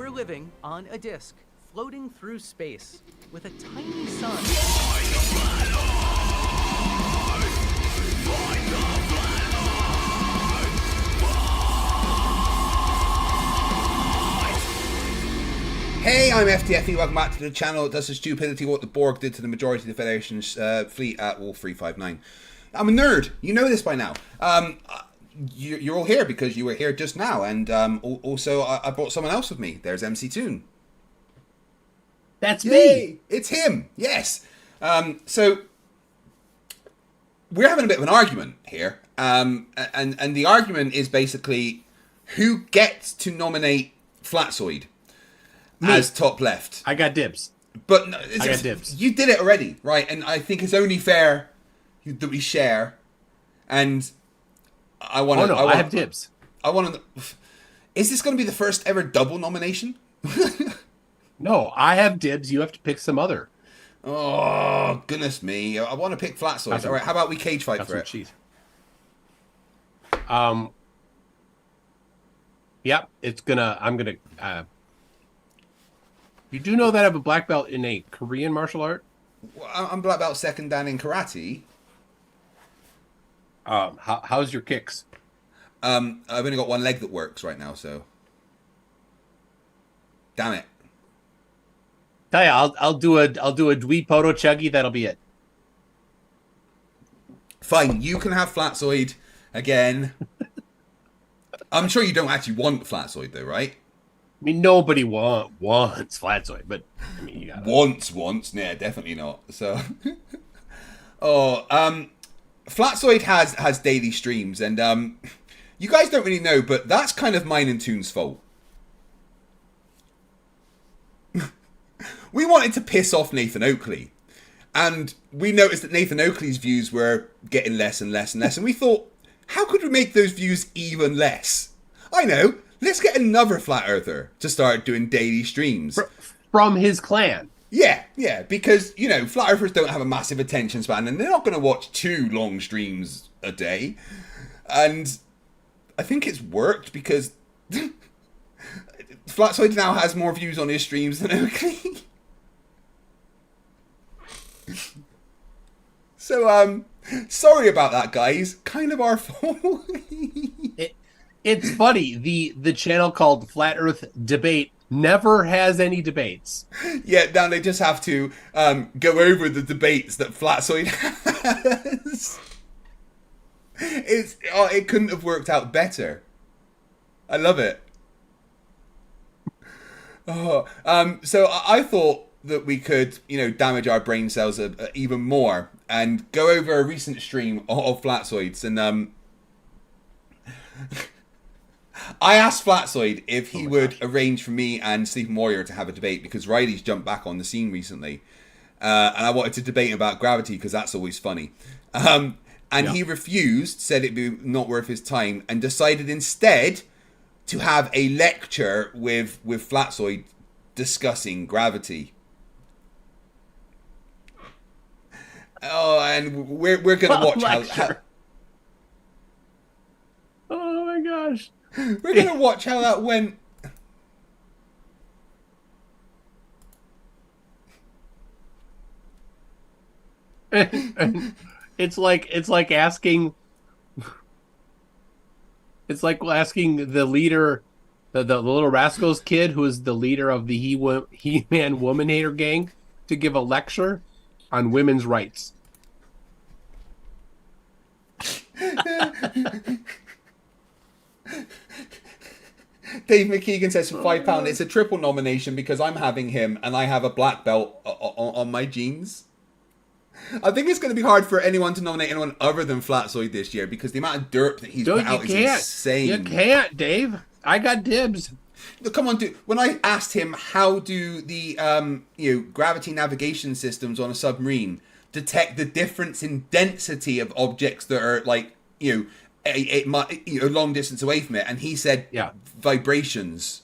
We're living on a disk, floating through space, with a tiny sun. Hey, I'm FTFE, welcome back to the channel that does the stupidity what the Borg did to the majority of the Federation's fleet at Wolf 359. I'm a nerd, you know this by now. You're all here because you were here just now, and also I brought someone else with me. There's MC Toon. That's Yay! me! It's him, yes! So, we're having a bit of an argument here, and the argument is basically who gets to nominate Flatzoid as top left. I got dibs. But no, I got dibs. You did it already, right? And I think it's only fair that we share. And I want to. I have dibs. I want to. Is this going to be the first ever double nomination? No, I have dibs. You have to pick some other. Oh goodness me! I want to pick Flatzoid. All right, how about we cage fight for it? Cheese. Yep, it's gonna. I'm gonna. You do know that I have a black belt in a Korean martial art? Well, I'm black belt second dan in karate. How's your kicks? I've only got one leg that works right now, so damn it. Tell ya, I'll do a Dwee Poto Chuggy. That'll be it. Fine, you can have Flatzoid again. I'm sure you don't actually want Flatzoid though, right? I mean, nobody wants Flatzoid, but I mean, you got once, nah, definitely not. So, Flatzoid has daily streams, and you guys don't really know, but that's kind of mine and Toon's fault. We wanted to piss off Nathan Oakley, and we noticed that Nathan Oakley's views were getting less and less and less, and we thought, how could we make those views even less? I know. Let's get another Flat Earther to start doing daily streams. From his clan. Yeah, because, you know, Flat Earthers don't have a massive attention span, and they're not going to watch 2 long streams a day. And I think it's worked because Flatzoid now has more views on his streams than Oakley. So, sorry about that, guys. Kind of our fault. It's funny. The channel called Flat Earth Debate never has any debates. Yeah, now they just have to go over the debates that Flatzoid has. It couldn't have worked out better. I love it. So I thought that we could, you know, damage our brain cells even more and go over a recent stream of Flatzoids, and I asked Flatzoid if he would arrange for me and Sleeping Warrior to have a debate because Riley's jumped back on the scene recently. And I wanted to debate about gravity because that's always funny. He refused, said it'd be not worth his time, and decided instead to have a lecture with Flatzoid discussing gravity. Oh, and we're going to watch how... Oh my gosh. We're going to watch how that went. And it's like asking the leader, the Little Rascals kid who is the leader of the He-Man Woman Hater gang to give a lecture on women's rights. Dave McKeegan says for £5, it's a triple nomination because I'm having him and I have a black belt on my jeans. I think it's going to be hard for anyone to nominate anyone other than Flatzoid this year because the amount of dirt that he's put out is insane. You can't, Dave. I got dibs. Look, come on, dude. When I asked him how do the gravity navigation systems on a submarine detect the difference in density of objects that are like a long distance away from it, and he said vibrations,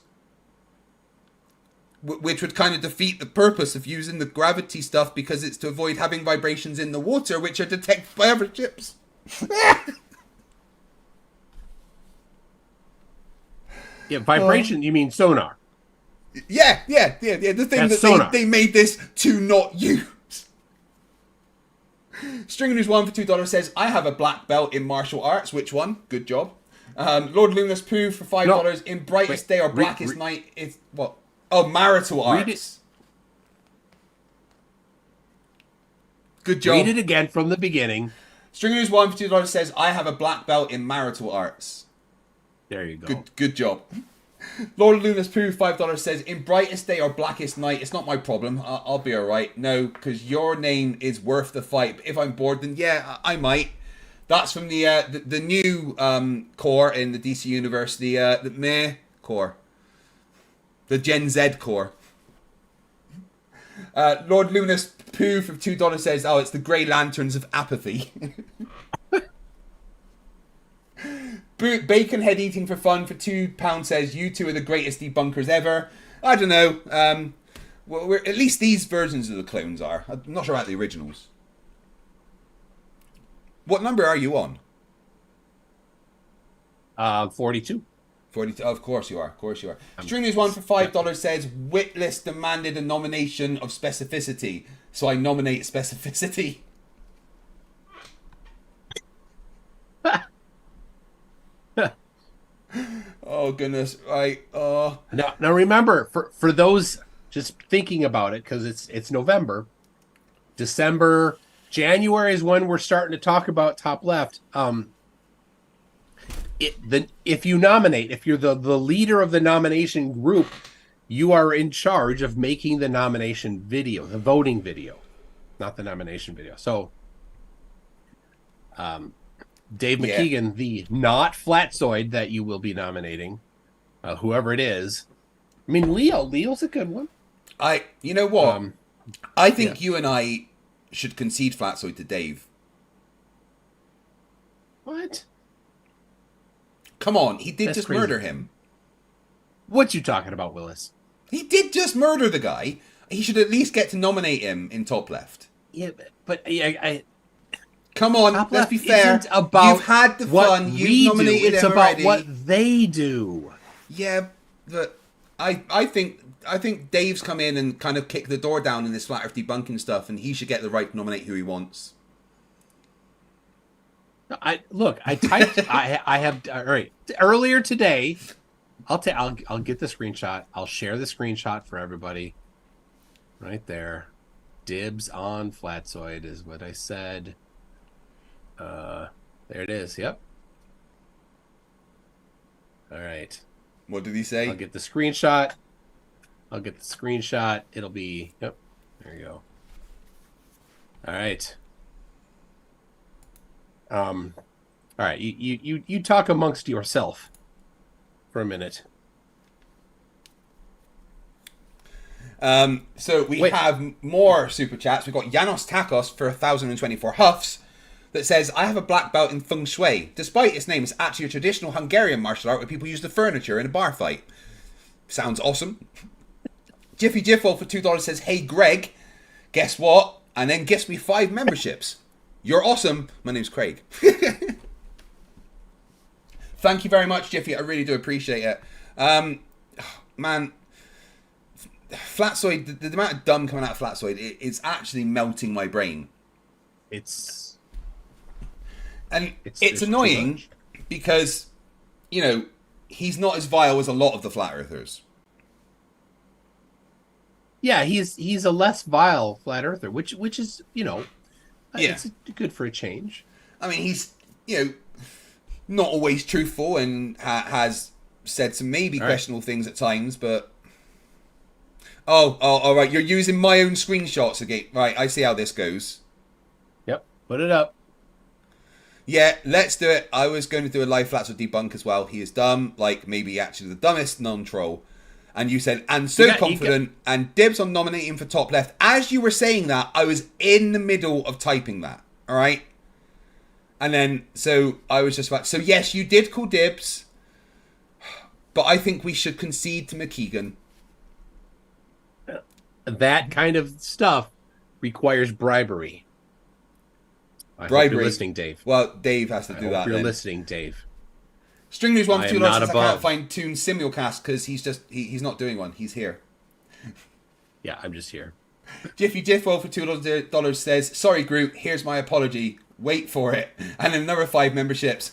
which would kind of defeat the purpose of using the gravity stuff because it's to avoid having vibrations in the water, which are detected by other ships. Yeah, vibration. You mean sonar? Yeah. The thing That's that they made this to not use. Stringer News 1 for $2 says, I have a black belt in martial arts. Which one? Good job. Lord Luminous Pooh for $5. In brightest day or blackest night, it's what? Oh, marital arts. Good job. Read it again from the beginning. Stringer News 1 for $2 says, I have a black belt in marital arts. There you go. Good job. Lord Luminous Pooh, $5 says, in brightest day or blackest night, it's not my problem. I'll be alright. No, because your name is worth the fight. But if I'm bored, then yeah, I might. That's from the new core in the DC universe, the meh core. The Gen Z core. Lord Luminous Pooh for $2 says, oh, it's the Grey Lanterns of apathy. Bacon Head Eating for Fun for £2 says, you two are the greatest debunkers ever. I don't know. Well, at least these versions of the clones are. I'm not sure about the originals. What number are you on? 42. 42. Of course you are. Stream News 1 for $5 says, Witless demanded a nomination of specificity, so I nominate specificity. Oh goodness! Right. Now remember, for those just thinking about it, because it's November, December, January is when we're starting to talk about Top Left. If you nominate, if you're the leader of the nomination group, you are in charge of making the nomination video, the voting video, not the nomination video. So, Dave McKeegan, the not Flatzoid that you will be nominating, whoever it is. I mean, Leo's a good one. You know what? I think you and I should concede Flatzoid to Dave. What? Come on, he did That's just crazy. murder him. What you talking about, Willis? He did just murder the guy. He should at least get to nominate him in Top Left. Yeah, but I Come on, Top let's Left be fair. isn't about You've had the what fun. we You've nominated do. It's him about already. what they do. Yeah, but I think Dave's come in and kind of kicked the door down in this flat earth debunking stuff, and he should get the right to nominate who he wants. I typed. I have all right. Earlier today, I'll get the screenshot. I'll share the screenshot for everybody. Right there, dibs on Flatzoid is what I said. There it is. Yep. All right. What did he say? I'll get the screenshot. It'll be yep. There you go. All right. All right, you talk amongst yourself for a minute. So we have more super chats. We've got Janos Takos for 1,024 huffs that says, I have a black belt in Feng Shui. Despite its name, it's actually a traditional Hungarian martial art where people use the furniture in a bar fight. Sounds awesome. Jiffy Jiffle for $2 says, hey Greg, guess what? And then gifts me 5 memberships. You're awesome. My name's Craig. Thank you very much, Jiffy. I really do appreciate it. Man, Flatzoid, the amount of dumb coming out of Flatzoid, it's actually melting my brain. It's annoying because, you know, he's not as vile as a lot of the Flat Earthers. Yeah, he's a less vile Flat Earther, which is, you know, it's good for a change. I mean, he's, you know, not always truthful and has said some maybe questionable things at times, but... Oh, all right, you're using my own screenshots again. Right, I see how this goes. Yep, put it up. Yeah, let's do it. I was going to do a live Flatzoid debunk as well. He is dumb, like maybe actually the dumbest non-troll. And you said, and so confident, and dibs on nominating for Top Left. As you were saying that, I was in the middle of typing that, all right? And then, so I was just about, so yes, you did call dibs, but I think we should concede to McKeegan. That kind of stuff requires bribery. I hope you're listening, Dave. Well, Dave has to do that. You're listening, Dave. String News 1 I for am $2 not says I can't above. find Toon's simulcast because he's not doing one. He's here. Yeah, I'm just here. Jiffy Jiffo for $2 says, sorry Groot, here's my apology. Wait for it. And another 5 memberships.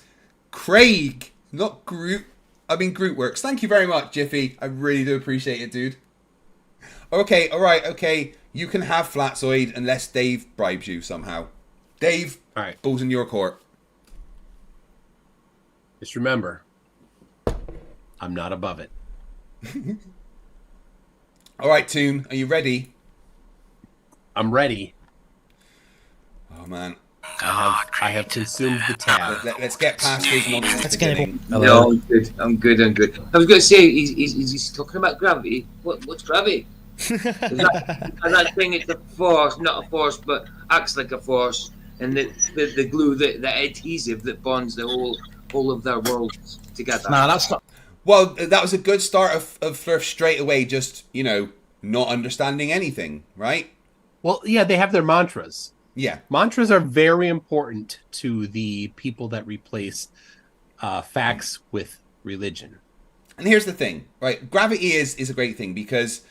Craig, not Groot. I mean Groot works. Thank you very much, Jiffy. I really do appreciate it, dude. Okay, alright, okay. You can have Flatzoid unless Dave bribes you somehow. Dave, All right. ball's in your court. Just remember, I'm not above it. Alright, Toon, are you ready? I'm ready. Oh, man. I have consumed the tab. Let's get past his nonsense. Let's get it. No, I'm good. I was going to say, he's talking about gravity. What's gravity? Is that thing, it's a force, not a force, but acts like a force, and the glue, the adhesive that bonds the whole of their worlds together. Nah, that's not. Well, that was a good start of Flerfs straight away, just, not understanding anything, right? Well, yeah, they have their mantras. Yeah. Mantras are very important to the people that replace facts with religion. And here's the thing, right? Gravity is a great thing because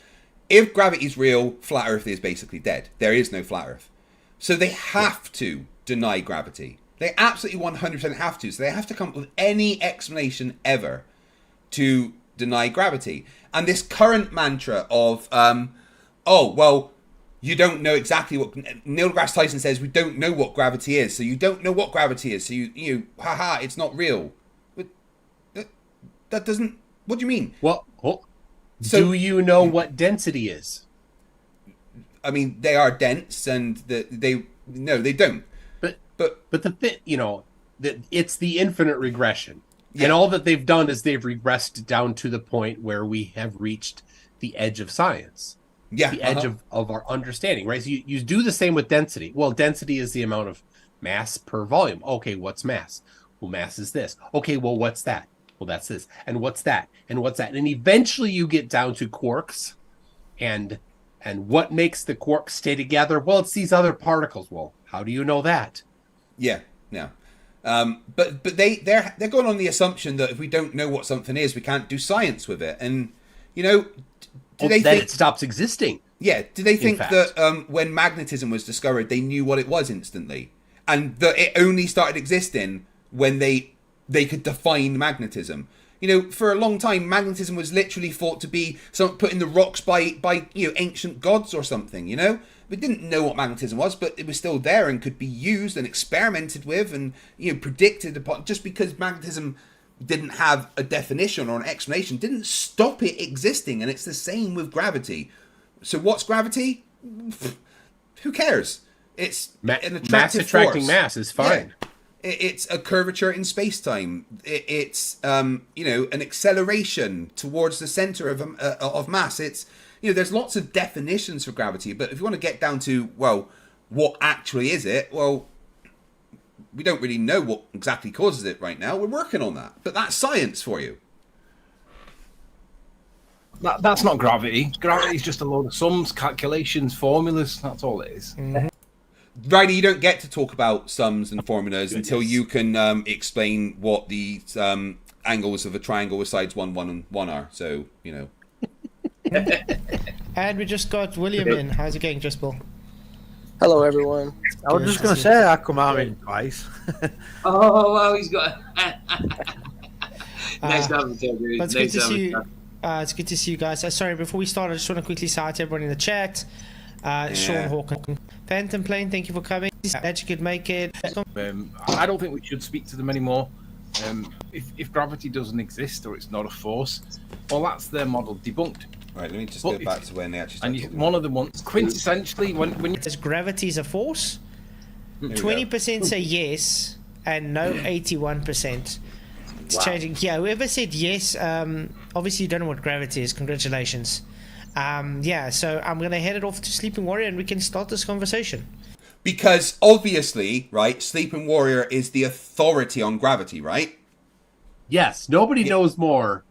if gravity is real, flat Earth is basically dead. There is no flat Earth. So they have to deny gravity. They absolutely 100% have to. So they have to come up with any explanation ever to deny gravity. And this current mantra of, you don't know exactly what Neil deGrasse Tyson says. We don't know what gravity is, so you don't know what gravity is. So it's not real. But that doesn't. What do you mean? Well, do you know what density is? I mean, they are dense, and they don't. But the thing, it's the infinite regression, Yeah. and all that they've done is they've regressed down to the point where we have reached the edge of science. Yeah, the edge of our understanding, right? So you do the same with density. Well, density is the amount of mass per volume. Okay, what's mass? Well, mass is this. Okay, well, what's that? Well, that's this. And what's that? And what's that? And eventually you get down to quarks and what makes the quarks stay together? Well, it's these other particles. Well, how do you know that? Yeah. But they're going on the assumption that if we don't know what something is, we can't do science with it. And do they think it stops existing? Yeah. Do they think fact. that when magnetism was discovered, they knew what it was instantly, and that it only started existing when they could define magnetism? For a long time, magnetism was literally thought to be something put in the rocks by ancient gods or something. We didn't know what magnetism was, but it was still there and could be used and experimented with and predicted upon. Just because magnetism didn't have a definition or an explanation didn't stop it existing, and it's the same with gravity. So what's gravity? Who cares? It's an attractive mass attracting force. mass is fine. Yeah. It's a curvature in space-time. It's an acceleration towards the center of mass. It's there's lots of definitions for gravity, but if you want to get down to what actually is it? Well, we don't really know what exactly causes it right now. We're working on that, but that's science for you. That's not gravity. Gravity is just a load of sums, calculations, formulas. That's all it is. Mm-hmm. Riley, you don't get to talk about sums and formulas until you can explain what the angles of a triangle with sides 1, 1, and 1 are. So, And we just got William in. How's it going, Just Bill? Hello, everyone. I was just going to say I come out in twice. Oh, wow, he's got. Nice to have you, dude. But it's good to see you. It's good to see you guys. Sorry, before we start, I just want to quickly shout out to everyone in the chat. Sean Hawkins, Phantom Plane, thank you for coming. Glad you could make it. I don't think we should speak to them anymore. If gravity doesn't exist or it's not a force, well, that's their model debunked. Right, let me just go back to when they actually started talking. One of them wants quintessentially when you Says gravity is a force. 20% say yes, and no 81%. It's changing. Yeah, whoever said yes, obviously you don't know what gravity is. Congratulations. So I'm gonna head it off to Sleeping Warrior, and we can start this conversation. Because obviously, right, Sleeping Warrior is the authority on gravity, right? Yes, nobody knows more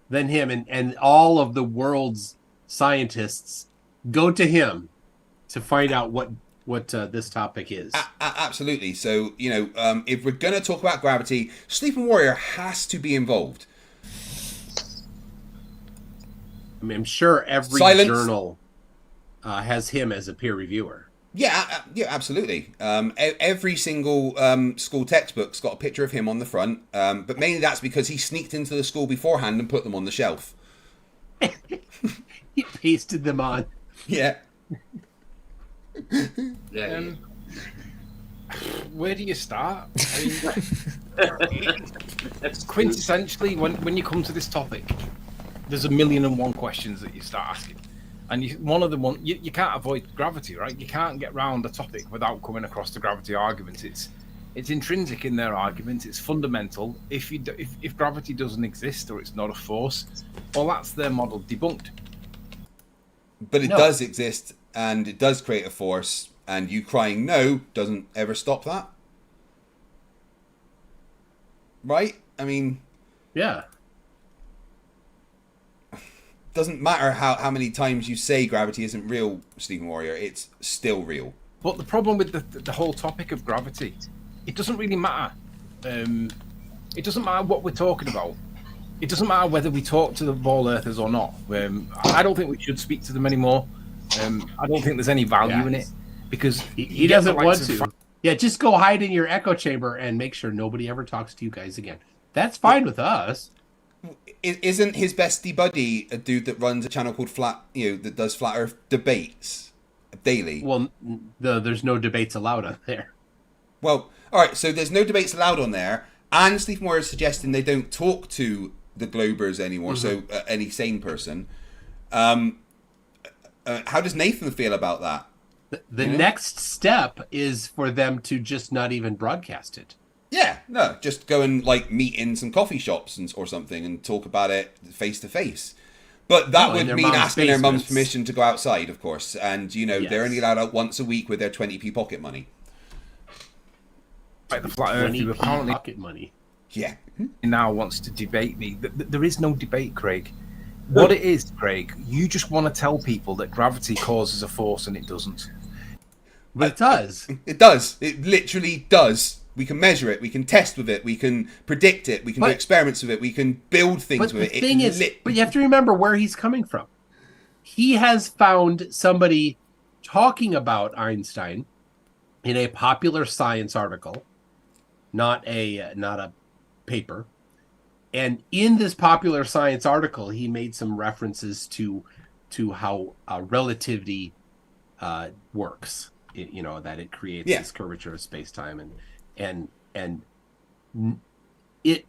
than him, and all of the world's scientists go to him to find out what what this topic is. Absolutely. So, if we're going to talk about gravity, Sleeping Warrior has to be involved. I mean, I'm sure every journal has him as a peer reviewer. Yeah, absolutely. Every single school textbook's got a picture of him on the front, but mainly that's because he sneaked into the school beforehand and put them on the shelf. He pasted them on. Yeah. Where do you start? I mean, quintessentially, when you come to this topic, there's 1,000,001 questions that you start asking. And one of them, you can't avoid gravity, right? You can't get round a topic without coming across the gravity argument. It's intrinsic in their argument. It's fundamental. If gravity doesn't exist or it's not a force, well, that's their model debunked. But it does exist, and it does create a force, and you crying no doesn't ever stop that. Right? I mean... Yeah. Doesn't matter how many times you say gravity isn't real, Sleeping Warrior, it's still real. But the problem with the whole topic of gravity, it doesn't really matter. It doesn't matter what we're talking about. It doesn't matter whether we talk to the ball earthers or not. I don't think we should speak to them anymore. I don't think there's any value in it, because he doesn't want to. Yeah, just go hide in your echo chamber and make sure nobody ever talks to you guys again. That's fine with us. Isn't his bestie buddy a dude that runs a channel called that does Flat Earth debates daily? Well, there's no debates allowed on there. Well, all right, so there's no debates allowed on there, and Sleeping Warrior is suggesting they don't talk to the Globers anymore, so any sane person. How does Nathan feel about that? The next step is for them to just not even broadcast it. Yeah, no, just go and meet in some coffee shops or something and talk about it face to face. But that would mean asking their mum's permission to go outside, of course. And, they're only allowed out once a week with their 20p pocket money. Like the Flat Earth, who apparently pocket money. Yeah. Now wants to debate me. There is no debate, Craig. What it is, Craig, you just want to tell people that gravity causes a force and it doesn't. But it does. It does. It literally does. We can measure it. We can test with it. We can predict it. We can do experiments with it. We can build things with it. But the thing is, but you have to remember where he's coming from. He has found somebody talking about Einstein in a popular science article, not a paper. And in this popular science article, he made some references to how relativity works. That it creates this curvature of space-time, and it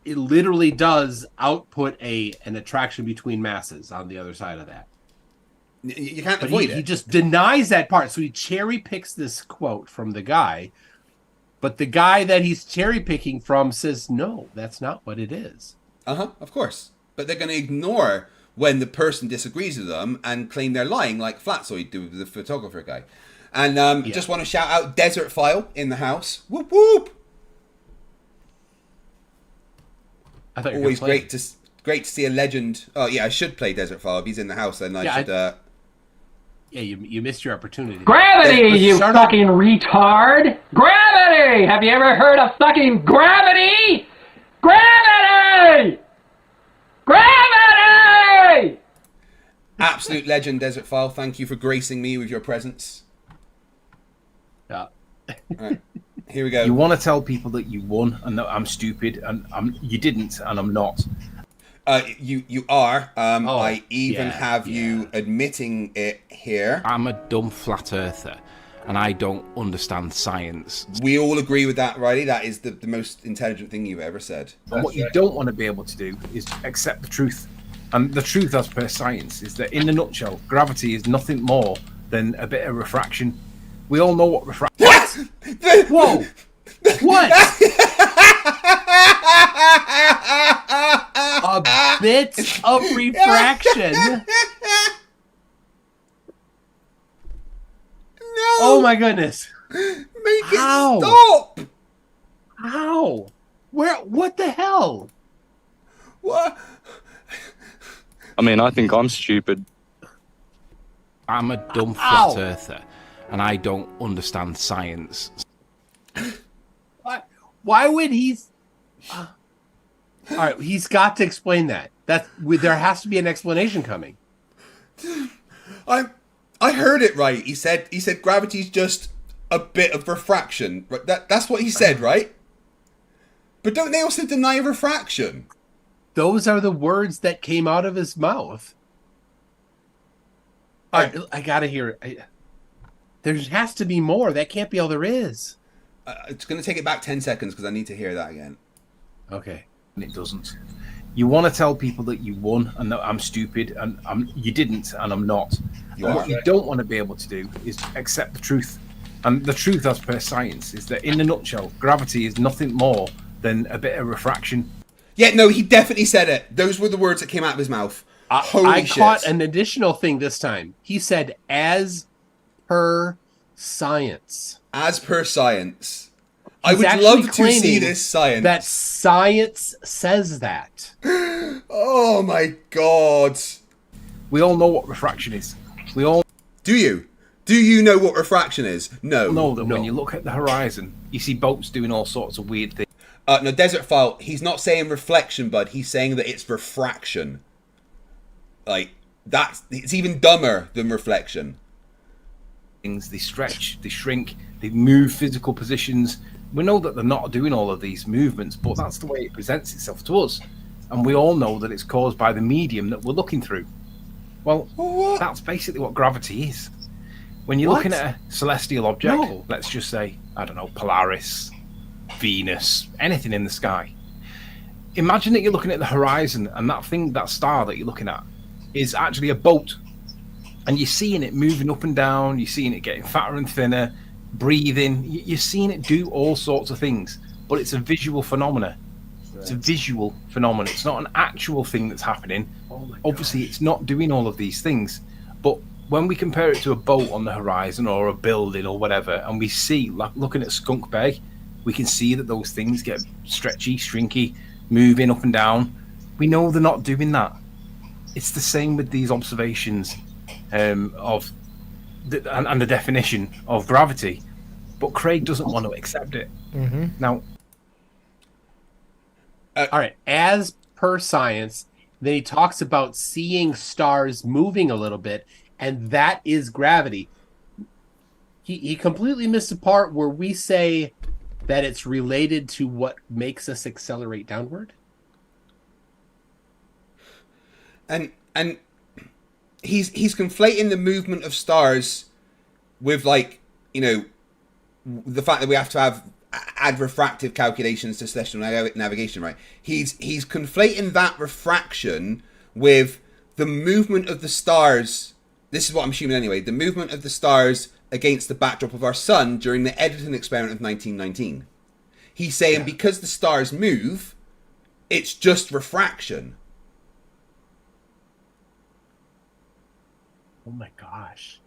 literally does output an attraction between masses on the other side of that. You can't avoid it. He just denies that part. So he cherry picks this quote from the guy, but the guy that he's cherry picking from says, no, that's not what it is. Of course. But they're going to ignore when the person disagrees with them and claim they're lying, like Flatzoid do with the photographer guy. And just want to shout out Desert File in the house. Whoop whoop. I thought always great to see a legend. Oh yeah, I should play Desert File. If he's in the house, then I should. Yeah, you missed your opportunity. Gravity, you fucking retard! Gravity! Have you ever heard of fucking gravity? Gravity! Gravity! Absolute legend, Desert File. Thank you for gracing me with your presence. Yeah. Right, here we go. You want to tell people that you won and that I'm stupid, and you didn't, and I'm not. You are. I even have you admitting it here. I'm a dumb flat earther, and I don't understand science. We all agree with that, Riley. That is the most intelligent thing you've ever said. And what you don't want to be able to do is accept the truth. And the truth, as per science, is that in a nutshell, gravity is nothing more than a bit of refraction. We all know what refraction is. Whoa! What? A bit of refraction? No! Oh my goodness. Make it stop! How? Where? What the hell? What? I mean, I think I'm stupid. I'm a dumb flat earther, and I don't understand science. Why would he? All right, he's got to explain that. There has to be an explanation coming. I heard it right. He said gravity's just a bit of refraction. That's what he said, right? But don't they also deny refraction? Those are the words that came out of his mouth. All right, I gotta hear it. There has to be more. That can't be all there is. It's going to take it back 10 seconds because I need to hear that again. Okay. And it doesn't. You want to tell people that you won and that I'm stupid, and you didn't, and I'm not. You And are. what you don't want to be able to do is accept the truth. And the truth, as per science, is that in a nutshell, gravity is nothing more than a bit of refraction. Yeah, no, he definitely said it. Those were the words that came out of his mouth. Holy I shit. caught an additional thing this time. He said, as per science. As per science. I He's would actually love to see claiming this science. That science says that. Oh my god. We all know what refraction is. We all Do you? Do you know what refraction is? No. know that when you look at the horizon, you see boats doing all sorts of weird things. No, Desert File, he's not saying reflection, bud. He's saying that it's refraction. Like, it's even dumber than reflection. They stretch, they shrink, they move physical positions. We know that they're not doing all of these movements, but that's the way it presents itself to us. And we all know that it's caused by the medium that we're looking through. Well, that's basically what gravity is. When you're looking at a celestial object, let's just say, I don't know, Polaris, Venus, anything in the sky. Imagine that you're looking at the horizon, and that star that you're looking at is actually a boat. And you're seeing it moving up and down, you're seeing it getting fatter and thinner, breathing, you're seeing it do all sorts of things. But it's a visual phenomena. It's a visual phenomenon. It's not an actual thing that's happening. Obviously, it's not doing all of these things. But when we compare it to a boat on the horizon or a building or whatever, and we see, like looking at Skunk Bay, we can see that those things get stretchy, shrinky, moving up and down. We know they're not doing that. It's the same with these observations of the definition of gravity. But Craig doesn't want to accept it. Mm-hmm. Now, all right, as per science, then he talks about seeing stars moving a little bit, and that is gravity. He completely missed the part where we say that it's related to what makes us accelerate downward. And he's conflating the movement of stars with, like, you know, the fact that we have to add refractive calculations to celestial navigation, right? He's conflating that refraction with the movement of the stars. This is what I'm assuming anyway. The movement of the stars against the backdrop of our sun during the Eddington experiment of 1919. He's saying because the stars move, it's just refraction. Oh my gosh.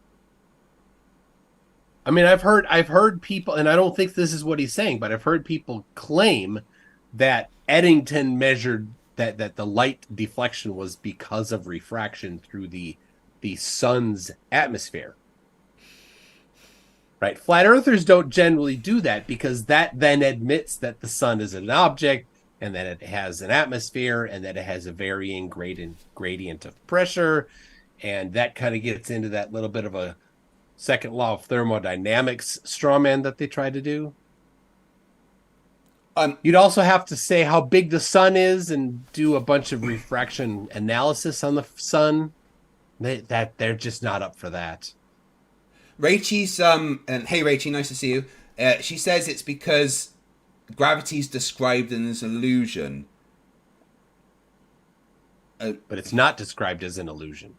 I mean, I've heard people, and I don't think this is what he's saying, but I've heard people claim that Eddington measured that the light deflection was because of refraction through the sun's atmosphere. Right? Flat earthers don't generally do that because that then admits that the sun is an object and that it has an atmosphere and that it has a varying gradient of pressure. And that kind of gets into that little bit of a second law of thermodynamics strawman that they try to do. You'd also have to say how big the sun is and do a bunch of refraction analysis on the sun. They're just not up for that. Rachel's and hey Rachel, nice to see you. She says it's because gravity's described as an illusion. But it's not described as an illusion.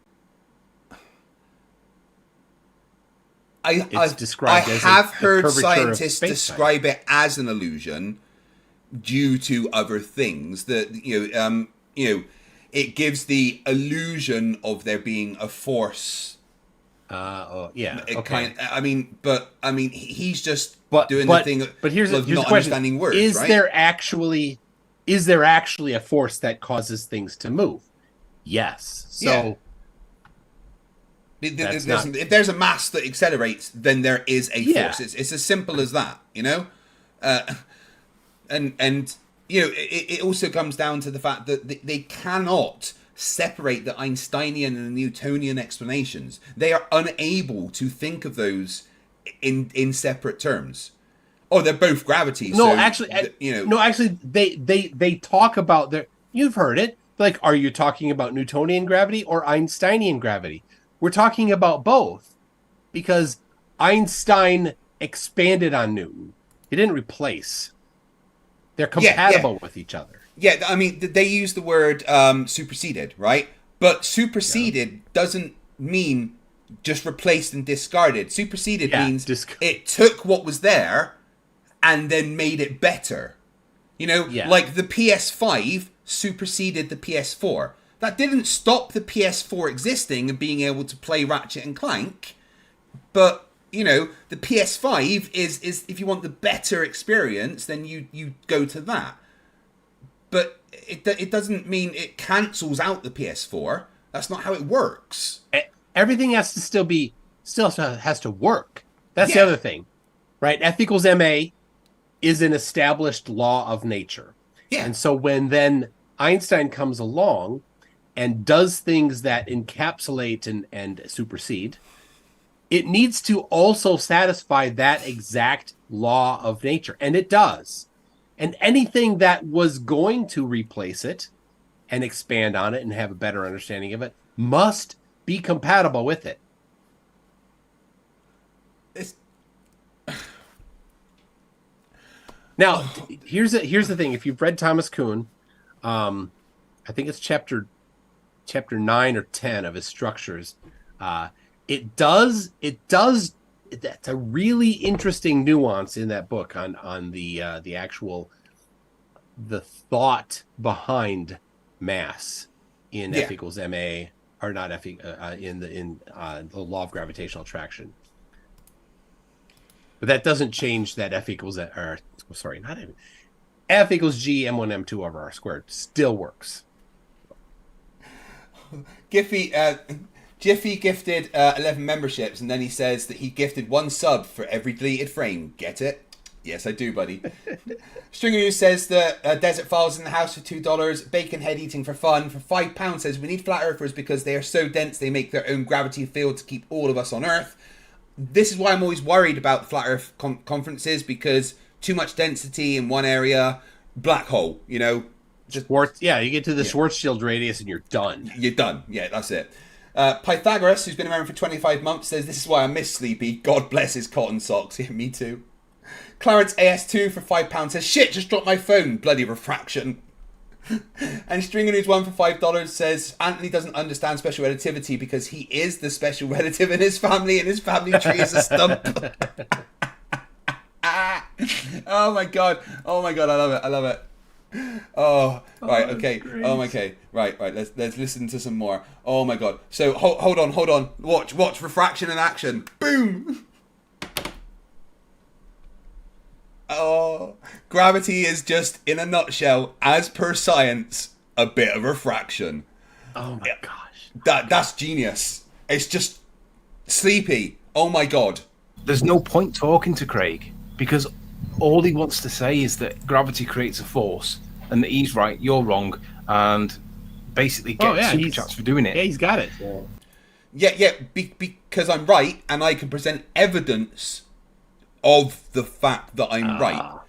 I have heard scientists describe it as an illusion due to other things that it gives the illusion of there being a force. Okay. He's just doing the thing here's of the not question. understanding words. Is right? there actually a force that causes things to move? Yes. So If there's a mass that accelerates, then there is a force. It's as simple as that, you know. And you know, it also comes down to the fact that they cannot separate the Einsteinian and the Newtonian explanations. They are unable to think of those in separate terms. Oh, they're both gravity. No, so, actually, you know. no, actually, they talk about their. You've heard it. Like, are you talking about Newtonian gravity or Einsteinian gravity? We're talking about both, because Einstein expanded on Newton. He didn't replace. They're compatible with each other. Yeah, I mean, they use the word superseded, right? But superseded doesn't mean just replaced and discarded. Superseded means it took what was there and then made it better. You know, like the PS5 superseded the PS4. That didn't stop the PS4 existing and being able to play Ratchet and Clank. But, you know, the PS5 is if you want the better experience, then you go to that. But it doesn't mean it cancels out the PS4. That's not how it works. Everything has to still has to work. That's the other thing, right? F equals ma is an established law of nature. Yeah. And so when then Einstein comes along and does things that encapsulate and supersede, it needs to also satisfy that exact law of nature. And it does. And anything that was going to replace it and expand on it and have a better understanding of it must be compatible with it. Now, here's the thing. If you've read Thomas Kuhn, I think it's chapter 9 or 10 of his structures. It does. That's a really interesting nuance in that book on the actual the thought behind mass in F equals ma, or not F in the law of gravitational attraction. But that doesn't change that F equals not F equals G M1 M2 over R squared still works. Jiffy gifted 11 memberships, and then he says that he gifted 1 sub for every deleted frame. Get it? Yes, I do, buddy. Stringaroo says that Desert Files in the house for $2. Bacon Head Eating for fun for £5 says we need flat earthers because they are so dense they make their own gravity field to keep all of us on Earth. This is why I'm always worried about flat Earth conferences, because too much density in one area, black hole, you know. You get to the Schwarzschild radius and you're done. You're done. Yeah, that's it. Pythagoras, who's been around for 25 months, says, this is why I miss Sleepy. God bless his cotton socks. Yeah, me too. Clarence AS2 for £5 says, shit, just dropped my phone. Bloody refraction. And Stringaroo's one for $5 says, Anthony doesn't understand special relativity because he is the special relative in his family, and his family tree is a stump. Oh my god, I love it. Oh, right, okay. Oh, okay. Right. Let's listen to some more. Oh my god. So hold on. Watch refraction in action. Boom. Oh, gravity is just, in a nutshell, as per science, a bit of refraction. Oh my gosh. That's genius. It's just Sleepy. Oh my god. There's no point talking to Craig, because all he wants to say is that gravity creates a force, and that he's right, you're wrong, and basically get super chats for doing it. Yeah, he's got it. Yeah, because I'm right, and I can present evidence of the fact that I'm right.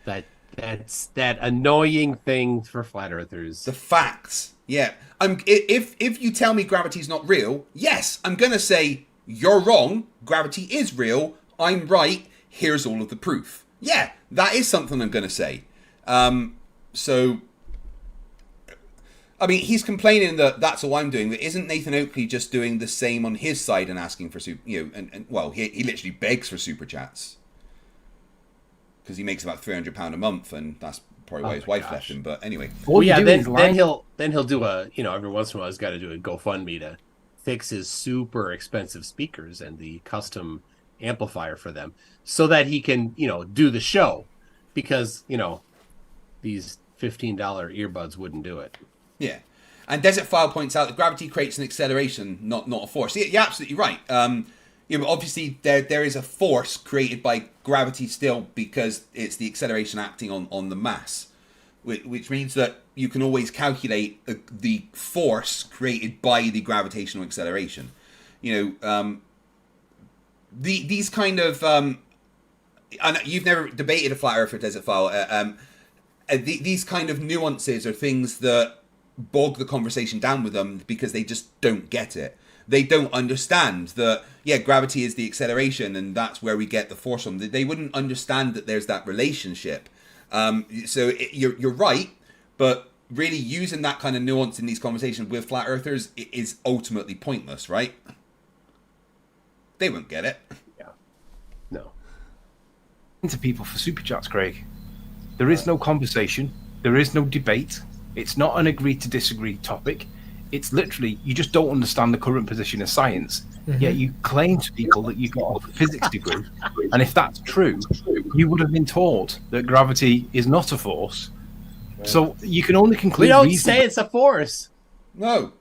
That's that annoying thing for flat earthers. The facts. Yeah. If you tell me gravity's not real, yes, I'm gonna say you're wrong. Gravity is real. I'm right. Here's all of the proof. Yeah, that is something I'm gonna say. So, I mean, he's complaining that that's all I'm doing. But isn't Nathan Oakley just doing the same on his side and asking for he literally begs for super chats because he makes about £300 a month, and that's probably why his wife left him. But anyway, then he'll do a every once in a while he's got to do a GoFundMe to fix his super expensive speakers and the custom amplifier for them, so that he can do the show, because these $15 earbuds wouldn't do it. Yeah. And Desert File points out that gravity creates an acceleration, not a force. You're absolutely right. Obviously, there is a force created by gravity still because it's the acceleration acting on the mass, which means that you can always calculate the force created by the gravitational acceleration. These kind of... and you've never debated a flat earth or desert file. These kind of nuances are things that bog the conversation down with them because they just don't get it. They don't understand that, gravity is the acceleration and that's where we get the force from. They wouldn't understand that there's that relationship. You're right, but really using that kind of nuance in these conversations with flat earthers is ultimately pointless, right? They won't get it. Yeah. No. To people for super chats, Craig. There is no conversation. There is no debate. It's not an agree to disagree topic. It's literally, you just don't understand the current position of science. Yet you claim to people that you've got a physics degree. And if that's true, you would have been taught that gravity is not a force. So you can only conclude... We don't say it's a force. No.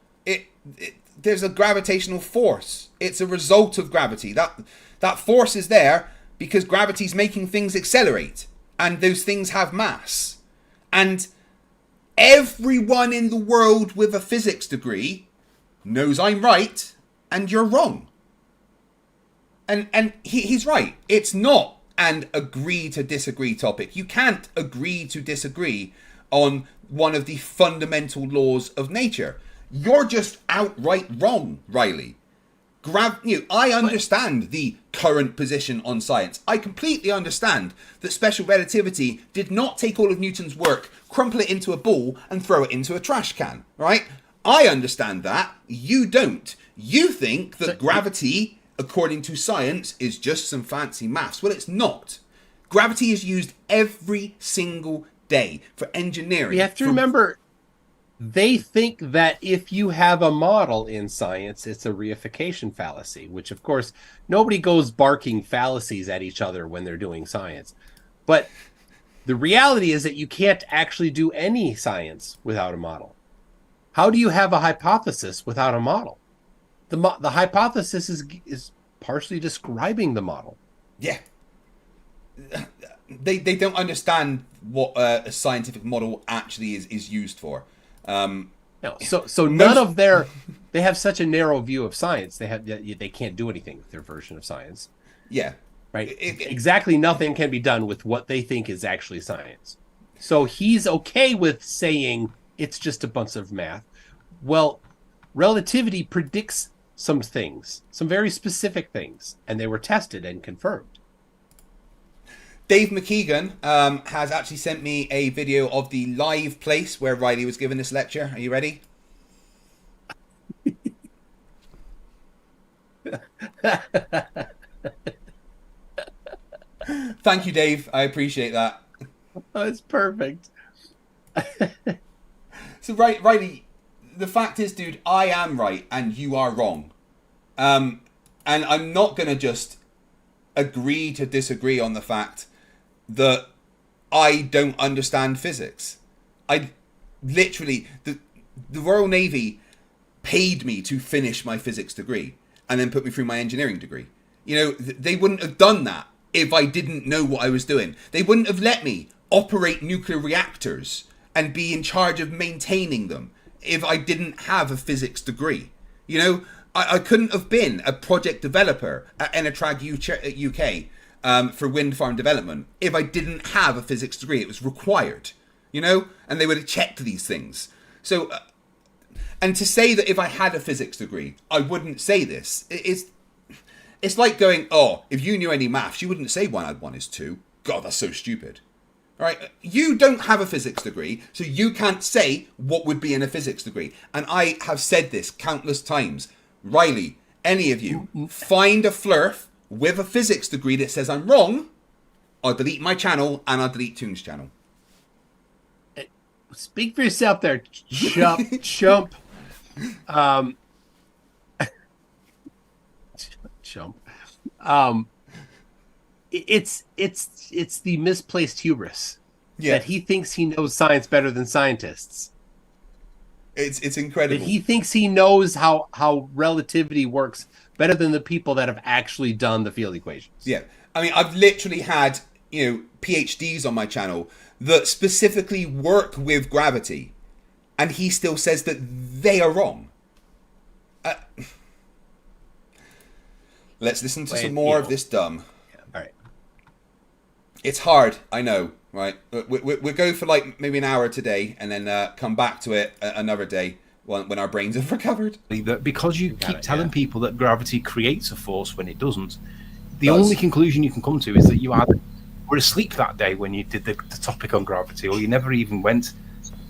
There's a gravitational force. It's a result of gravity. That force is there because gravity's making things accelerate. And those things have mass. And everyone in the world with a physics degree knows I'm right and you're wrong. And he's right. It's not an agree to disagree topic. You can't agree to disagree on one of the fundamental laws of nature. You're just outright wrong, Riley. I understand the current position on science. I completely understand that special relativity did not take all of Newton's work, crumple it into a ball, and throw it into a trash can, right? I understand that. You don't. You think that gravity, according to science, is just some fancy maths. Well, it's not. Gravity is used every single day for engineering. You have to remember... They think that if you have a model in science, it's a reification fallacy, which, of course, nobody goes barking fallacies at each other when they're doing science. But the reality is that you can't actually do any science without a model. How do you have a hypothesis without a model? The hypothesis is partially describing the model. Yeah. They don't understand what a scientific model actually is used for. No, so none of they have such a narrow view of science. They can't do anything with their version of science. Yeah, right. Exactly nothing can be done with what they think is actually science. So he's okay with saying it's just a bunch of math. Well, relativity predicts some things, some very specific things, and they were tested and confirmed. Dave McKeegan has actually sent me a video of the live place where Riley was giving this lecture. Are you ready? Thank you, Dave. I appreciate that. Oh, it's perfect. So, Riley, the fact is, dude, I am right and you are wrong. And I'm not going to just agree to disagree on the fact that I don't understand physics. I literally, the Royal Navy paid me to finish my physics degree and then put me through my engineering degree. They wouldn't have done that if I didn't know what I was doing. They wouldn't have let me operate nuclear reactors and be in charge of maintaining them if I didn't have a physics degree. I couldn't have been a project developer at Enatrag UK for wind farm development if I didn't have a physics degree. It was required, and they would have checked these things. So, and to say that if I had a physics degree, I wouldn't say this. It's like going, oh, if you knew any maths, you wouldn't say 1 + 1 is 2. God, that's so stupid. All right, you don't have a physics degree, so you can't say what would be in a physics degree. And I have said this countless times. Riley, any of you, find a Flerf with a physics degree that says I'm wrong, I'll delete my channel and I'll delete Toon's channel. Speak for yourself there, chump. Chump. It's the misplaced hubris that he thinks he knows science better than scientists. It's incredible. He thinks he knows how relativity works better than the people that have actually done the field equations. Yeah. I mean, I've literally had, PhDs on my channel that specifically work with gravity, and he still says that they are wrong. Let's listen to some more of this dumb. Yeah, all right. It's hard, I know, right? We'll go for like maybe an hour today, and then come back to it another day when our brains have recovered. Because you keep telling people that gravity creates a force when it doesn't, the only conclusion you can come to is that you either were asleep that day when you did the topic on gravity, or you never even went.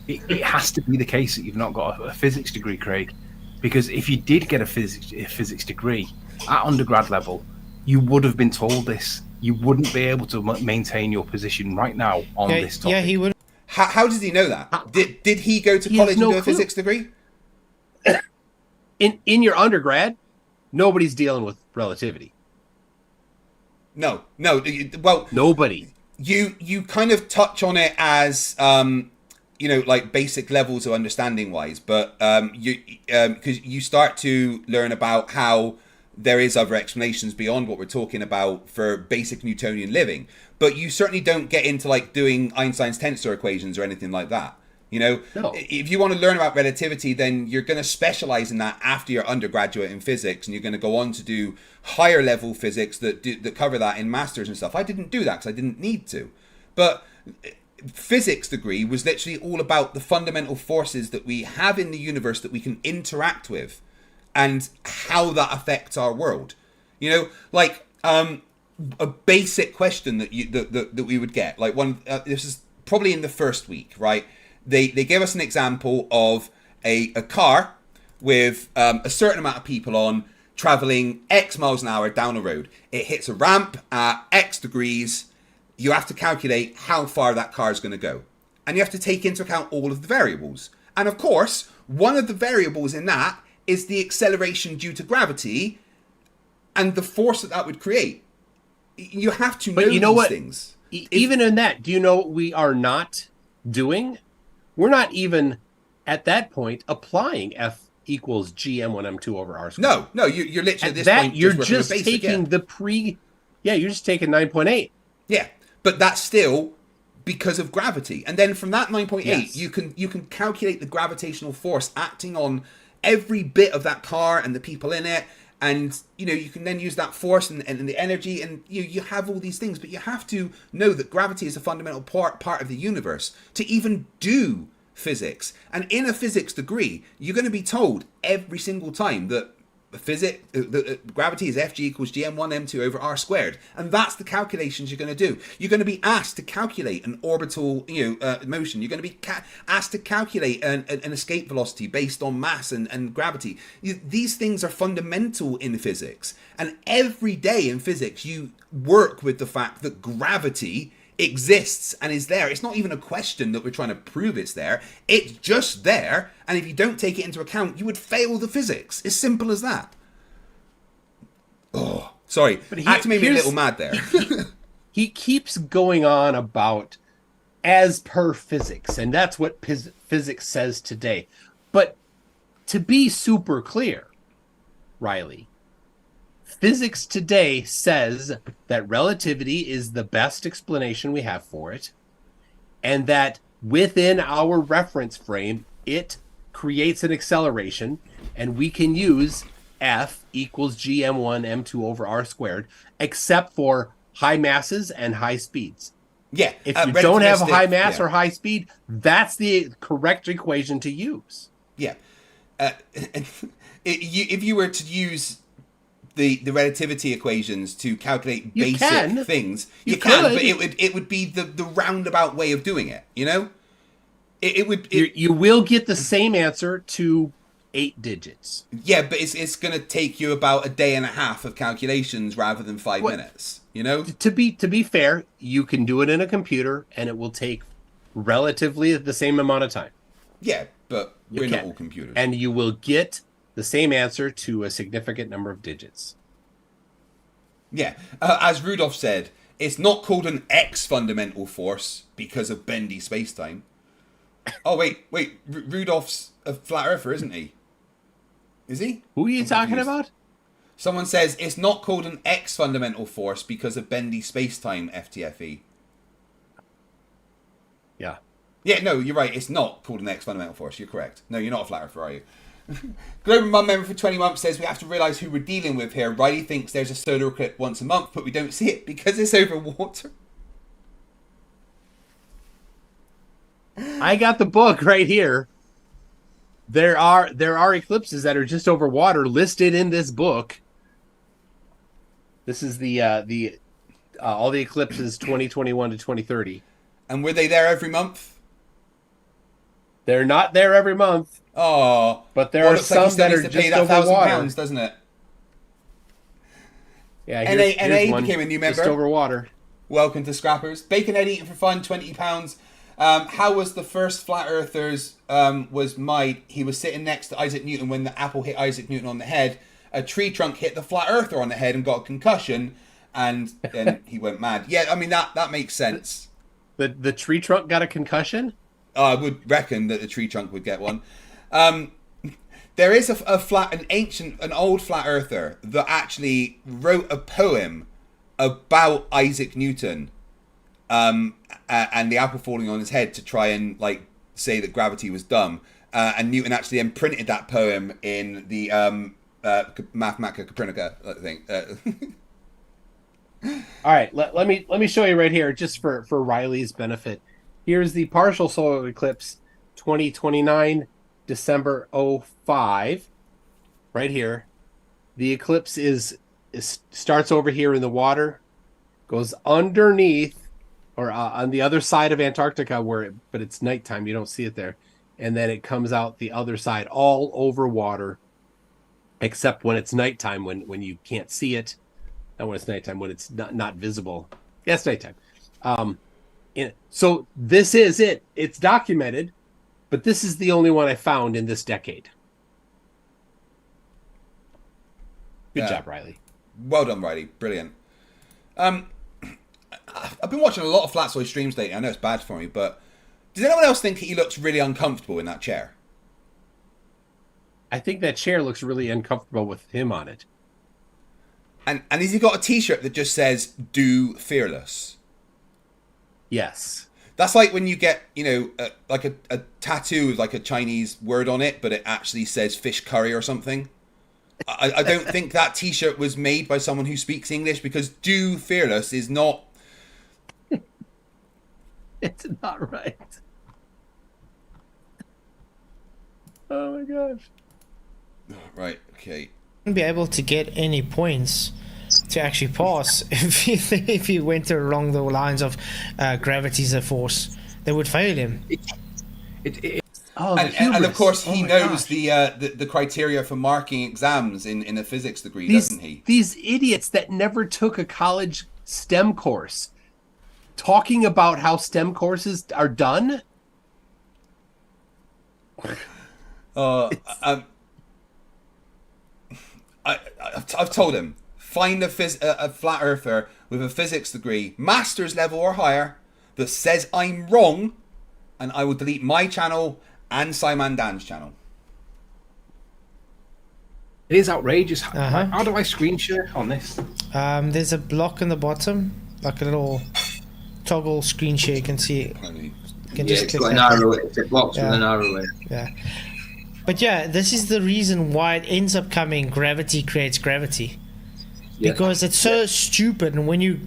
It has to be the case that you've not got a physics degree, Craig, because if you did get a physics degree at undergrad level, you would have been told this. You wouldn't be able to maintain your position right now on this topic. Yeah, he would. How does he know that? Did he go to college and do a physics degree? In your undergrad, nobody's dealing with relativity. No. Well, nobody. You kind of touch on it as like basic levels of understanding wise, but because you start to learn about how there is other explanations beyond what we're talking about for basic Newtonian living, but you certainly don't get into like doing Einstein's tensor equations or anything like that. No. If you want to learn about relativity, then you're going to specialize in that after your undergraduate in physics, and you're going to go on to do higher level physics that cover that in masters and stuff. I didn't do that because I didn't need to, but physics degree was literally all about the fundamental forces that we have in the universe that we can interact with, and how that affects our world. Like a basic question that we would get, like one. This is probably in the first week, right? They gave us an example of a car with a certain amount of people on, traveling X miles an hour down a road. It hits a ramp at X degrees. You have to calculate how far that car is going to go. And you have to take into account all of the variables. And of course, one of the variables in that is the acceleration due to gravity and the force that would create. You have to know these things. Even in that, do you know what we are not doing? We're not even, at that point, applying F equals GM1M2 over R squared. No, you're literally at this that, point you're just taking you're just taking 9.8. Yeah, but that's still because of gravity. And then from that 9.8, yes, you can calculate the gravitational force acting on every bit of that car and the people in it. And, you can then use that force and the energy, and you have all these things. But you have to know that gravity is a fundamental part of the universe to even do physics. And in a physics degree, you're going to be told every single time that gravity is Fg equals Gm1m2 over R squared. And that's the calculations you're going to do. You're going to be asked to calculate an orbital motion. You're going to be asked to calculate an escape velocity based on mass and gravity. These things are fundamental in physics. And every day in physics, you work with the fact that gravity exists and is there. It's not even a question that we're trying to prove it's there. It's just there, and if you don't take it into account, you would fail the physics. As simple as that. Oh, sorry. That made me a little mad there. He keeps going on about as per physics, and that's what physics says today. But to be super clear, Riley, physics today says that relativity is the best explanation we have for it, and that within our reference frame, it creates an acceleration, and we can use F equals Gm1m2 over R squared, except for high masses and high speeds. Yeah. If you don't have a high mass or high speed, that's the correct equation to use. Yeah. If you were to use the relativity equations to calculate basic things, you can, but it would be the roundabout way of doing it. You will get the same answer to 8 digits. Yeah, but it's going to take you about a day and a half of calculations rather than 5 minutes. To be fair, you can do it in a computer, and it will take relatively the same amount of time. Yeah, but we're not all computers, and you will get the same answer to a significant number of digits. Yeah, as Rudolph said, it's not called an X fundamental force because of bendy spacetime. Oh wait, Rudolph's a flat earther, isn't he? Is he? Who are you I'm talking confused. about? Someone says it's not called an X fundamental force because of bendy space-time, FTFE. Yeah. Yeah, no, you're right. It's not called an X fundamental force. You're correct. No, you're not a flat earther, are you? Global Mum member for 20 months says we have to realise who we're dealing with here. Riley thinks there's a solar eclipse once a month, but we don't see it because it's over water. I got the book right here. There are eclipses that are just over water listed in this book. This is the all the eclipses 2021 to 2030. And were they there every month? They're not there every month. Oh, but there are some that are to just pay that over water. £1,000, doesn't it? Yeah, NA became a new member. Just over water. Welcome to Scrappers. Baconhead eating for fun, £20. How was the first Flat Earthers was made? He was sitting next to Isaac Newton when the apple hit Isaac Newton on the head. A tree trunk hit the Flat Earther on the head and got a concussion, and then he went mad. Yeah, I mean, that makes sense. The tree trunk got a concussion? I would reckon that the tree trunk would get one. There is an old Flat Earther that actually wrote a poem about Isaac Newton and the apple falling on his head to try and like say that gravity was dumb. And Newton actually then printed that poem in the Mathematica Copernica, I think. All right, let me show you right here, just for Riley's benefit. Here's the partial solar eclipse, 2029, December 05. Right here. The eclipse starts over here in the water, goes underneath, or on the other side of Antarctica, but it's nighttime, you don't see it there. And then it comes out the other side, all over water, except when it's nighttime, when you can't see it. Not when it's nighttime, when it's not visible. Yeah, it's nighttime. So this is it. It's documented, but this is the only one I found in this decade. Good job, Riley. Well done, Riley. Brilliant. I've been watching a lot of Flatzoid streams lately. I know it's bad for me, but does anyone else think he looks really uncomfortable in that chair? I think that chair looks really uncomfortable with him on it. And has he got a T-shirt that just says "Do Fearless"? Yes. That's like when you get, like a tattoo with like a Chinese word on it, but it actually says fish curry or something. I don't think that T-shirt was made by someone who speaks English, because "Do Fearless" is not. It's not right. Oh my gosh. Right. Okay. Wouldn't be able to get any points to actually pass if he went along the lines of gravity's a force. They would fail him. And of course he knows the criteria for marking exams in a physics degree, doesn't he? These idiots that never took a college STEM course talking about how STEM courses are done. I've told him, find a flat earther with a physics degree, master's level or higher, that says I'm wrong, and I will delete my channel and Simon Dan's channel. It is outrageous. How do I screen share on this? There's a block in the bottom, like a little toggle screen share. You can see it. You can just it's click got an that. arrow. It's a box with an arrow in. Yeah. But yeah, this is the reason why it ends up coming gravity creates gravity. Yeah. Because it's so stupid, and when you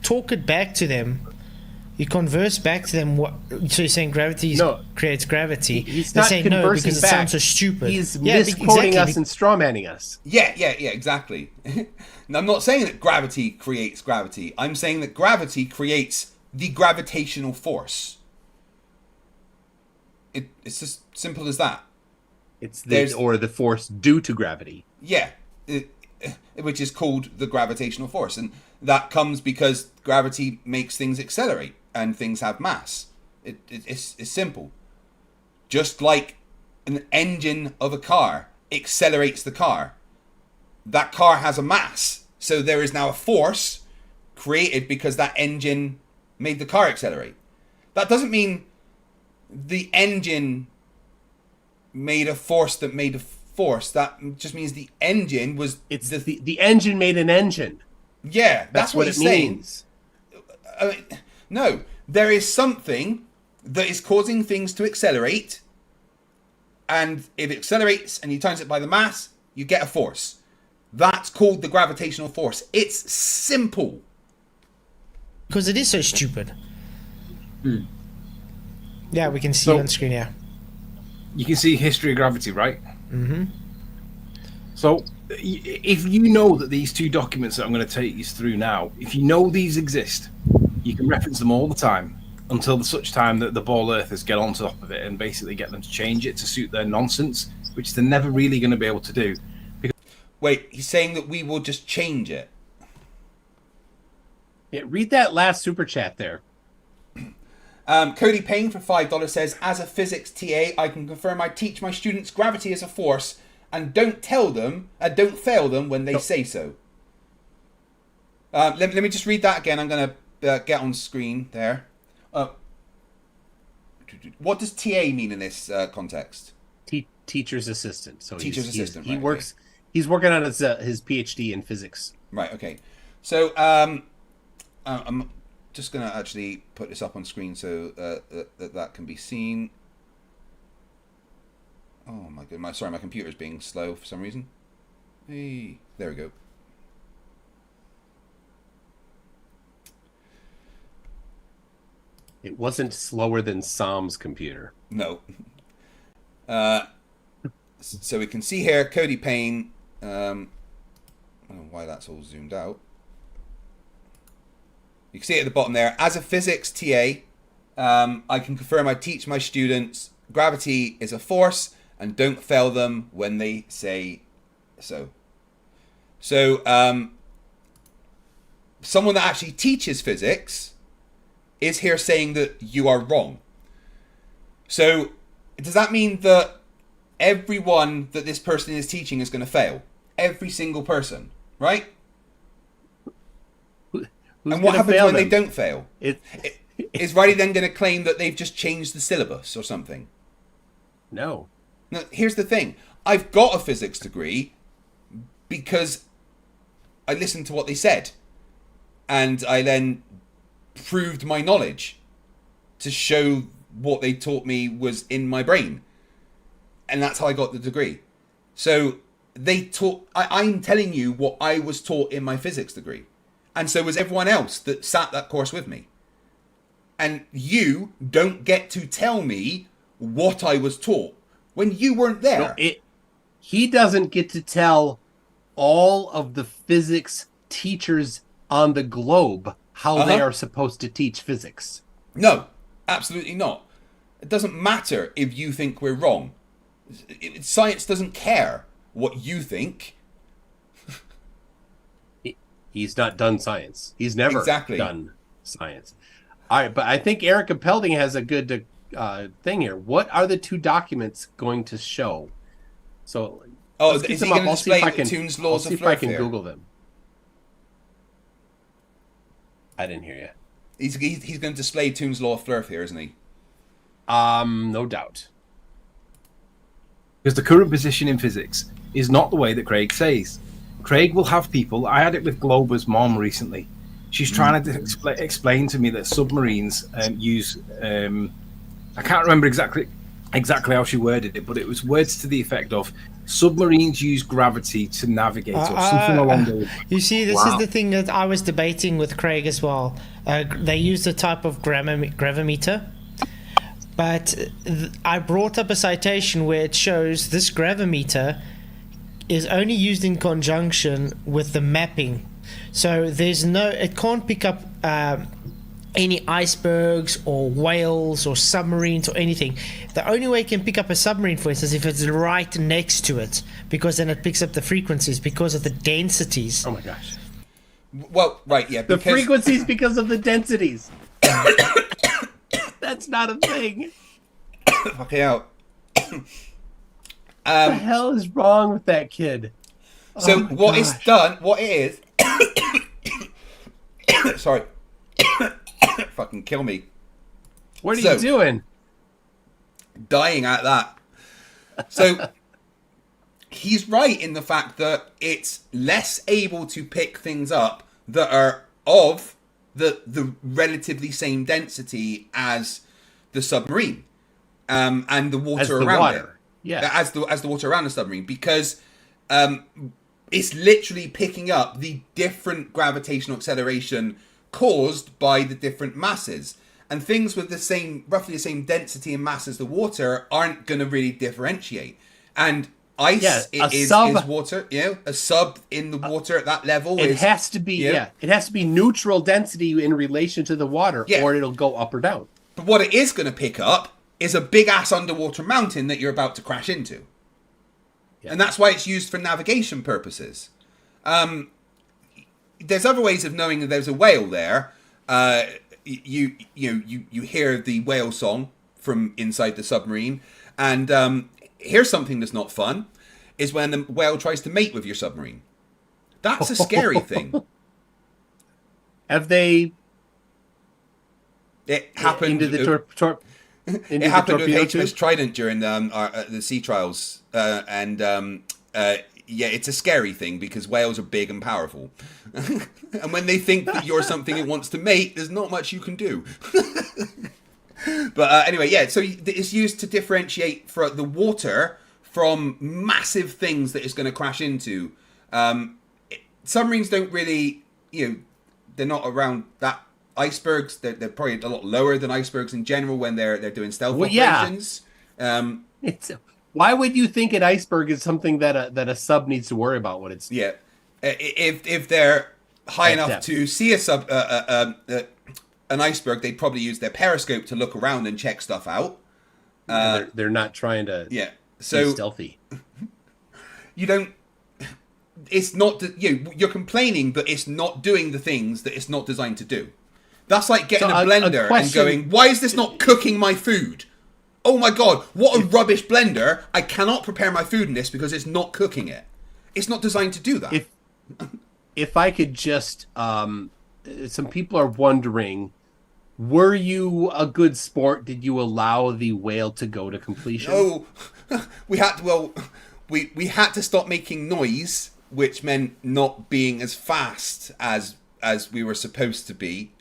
talk it back to them, you converse back to them, so you're saying gravity creates gravity. He's They're not saying no conversing because back. it sounds so stupid. He's misquoting us and strawmanning us. Yeah, exactly. Now, I'm not saying that gravity creates gravity. I'm saying that gravity creates the gravitational force. It's just simple as that. It's the force due to gravity. Yeah, which is called the gravitational force. And that comes because gravity makes things accelerate and things have mass. It's simple. Just like an engine of a car accelerates the car. That car has a mass. So there is now a force created because that engine made the car accelerate. That doesn't mean the engine made a force that made a force. That just means the engine was. It's the engine made an engine. Yeah, that's what it he's saying. means. No, there is something that is causing things to accelerate, and if it accelerates and you times it by the mass, you get a force. That's called the gravitational force. It's simple. Because it is so stupid. Yeah, we can see So- on screen, yeah. You can see history of gravity, right? Mm-hmm. So, if you know that these two documents that I'm going to take you through now, if you know these exist, you can reference them all the time until the such time that the ball earthers get on top of it and basically get them to change it to suit their nonsense, which they're never really going to be able to do. Wait, he's saying that we will just change it. Yeah, read that last super chat there. Cody Payne for $5 says, as a physics TA, I can confirm I teach my students gravity is a force and don't fail them when they say so. Let me just read that again. I'm going to get on screen there. What does TA mean in this context? Teacher's assistant. So Teacher's assistant. He right, works. Okay. He's working on his PhD in physics. Right. Okay. So I'm just going to actually put this up on screen so that can be seen. Oh my goodness! Sorry, my computer's being slow for some reason. Hey, there we go. It wasn't slower than Sam's computer. No. So we can see here Cody Payne. I don't know why that's all zoomed out. You can see it at the bottom there. As a physics TA, I can confirm I teach my students gravity is a force and don't fail them when they say so. So someone that actually teaches physics is here saying that you are wrong. So does that mean that everyone that this person is teaching is going to fail? Every single person, right? Who's and what happens when they them? don't fail? It Is Riley then going to claim that they've just changed the syllabus or something? No. Now, here's the thing. I've got a physics degree because I listened to what they said. And I then proved my knowledge to show what they taught me was in my brain. And that's how I got the degree. So they taught... I'm telling you what I was taught in my physics degree. And so was everyone else that sat that course with me. And you don't get to tell me what I was taught when you weren't there. No, he doesn't get to tell all of the physics teachers on the globe how they are supposed to teach physics. No, absolutely not. It doesn't matter if you think we're wrong. Science doesn't care what you think. He's not done science. He's never done science. All right, but I think Eric Pelding has a good thing here. What are the two documents going to show? So, is he going to display Tune's laws of Flerfs? I'll see if I can Google them. I didn't hear you. He's going to display Tune's law of Flerfs here, isn't he? No doubt. Because the current position in physics is not the way that Craig says. Craig will have people. I had it with Globa's mom recently. She's trying to explain to me that submarines use. I can't remember exactly how she worded it, but it was words to the effect of submarines use gravity to navigate or something along those lines. You see, this is the thing that I was debating with Craig as well. They use a type of gravimeter, but I brought up a citation where it shows this gravimeter is only used in conjunction with the mapping. So it can't pick up any icebergs or whales or submarines or anything. The only way it can pick up a submarine, for instance, if it's right next to it, because then it picks up the frequencies because of the densities. Oh my gosh. Well, right, yeah. The frequencies because of the densities. That's not a thing. Fucking out. What the hell is wrong with that kid? So what it is... Sorry. Fucking kill me. What are you doing? Dying at that. So he's right in the fact that it's less able to pick things up that are of the relatively same density as the submarine, and the water around it. Yeah, as the water around the submarine, because it's literally picking up the different gravitational acceleration caused by the different masses. And things with roughly the same density and mass as the water aren't going to really differentiate. And ice is water, a sub in the water at that level. It has to be, it has to be neutral density in relation to the water, or it'll go up or down. But what it is going to pick up is a big ass underwater mountain that you're about to crash into. Yeah. And that's why it's used for navigation purposes. There's other ways of knowing that there's a whale there. You hear the whale song from inside the submarine, and here's something that's not fun: is when the whale tries to mate with your submarine. That's a scary thing. Have they? It happened. It happened with HMS Trident during the sea trials, and it's a scary thing because whales are big and powerful, and when they think that you're something it wants to mate, there's not much you can do. But anyway, so it's used to differentiate for the water from massive things that it's going to crash into. Submarines don't really, they're not around that. Icebergs, they're probably a lot lower than icebergs in general when they're doing stealth operations. Why would you think an iceberg is something that a sub needs to worry about when it's if they're high enough to see an iceberg, they'd probably use their periscope to look around and check stuff out. They're not trying to be stealthy. You don't. It's not you're complaining that it's not doing the things that it's not designed to do. That's like getting a blender and going, why is this not cooking my food? Oh my god, what a rubbish blender. I cannot prepare my food in this because it's not cooking it. It's not designed to do that. If I could just, some people are wondering, were you a good sport? Did you allow the whale to go to completion? No, we had to stop making noise, which meant not being as fast as we were supposed to be.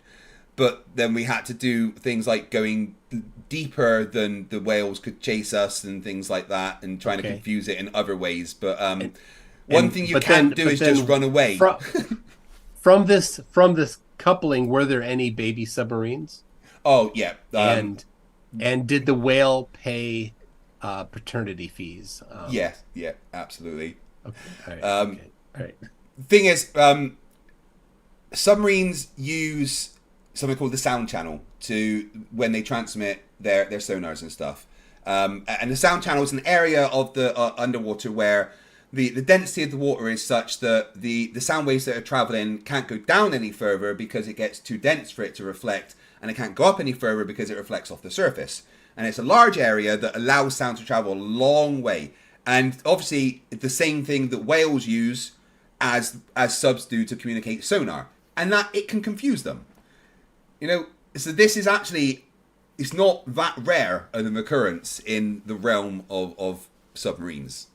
But then we had to do things like going deeper than the whales could chase us and things like that, and trying to confuse it in other ways. But one thing you can't do is just run away. From this coupling, were there any baby submarines? Oh yeah, and did the whale pay paternity fees? Yeah, absolutely. Okay. All right. Thing is, submarines use something called the sound channel to when they transmit their sonars and stuff. And the sound channel is an area of the underwater where the density of the water is such that the sound waves that are traveling can't go down any further because it gets too dense for it to reflect, and it can't go up any further because it reflects off the surface. And it's a large area that allows sound to travel a long way. And obviously, the same thing that whales use as subs do to communicate sonar, and that it can confuse them. So this is actually, it's not that rare an occurrence in the realm of submarines.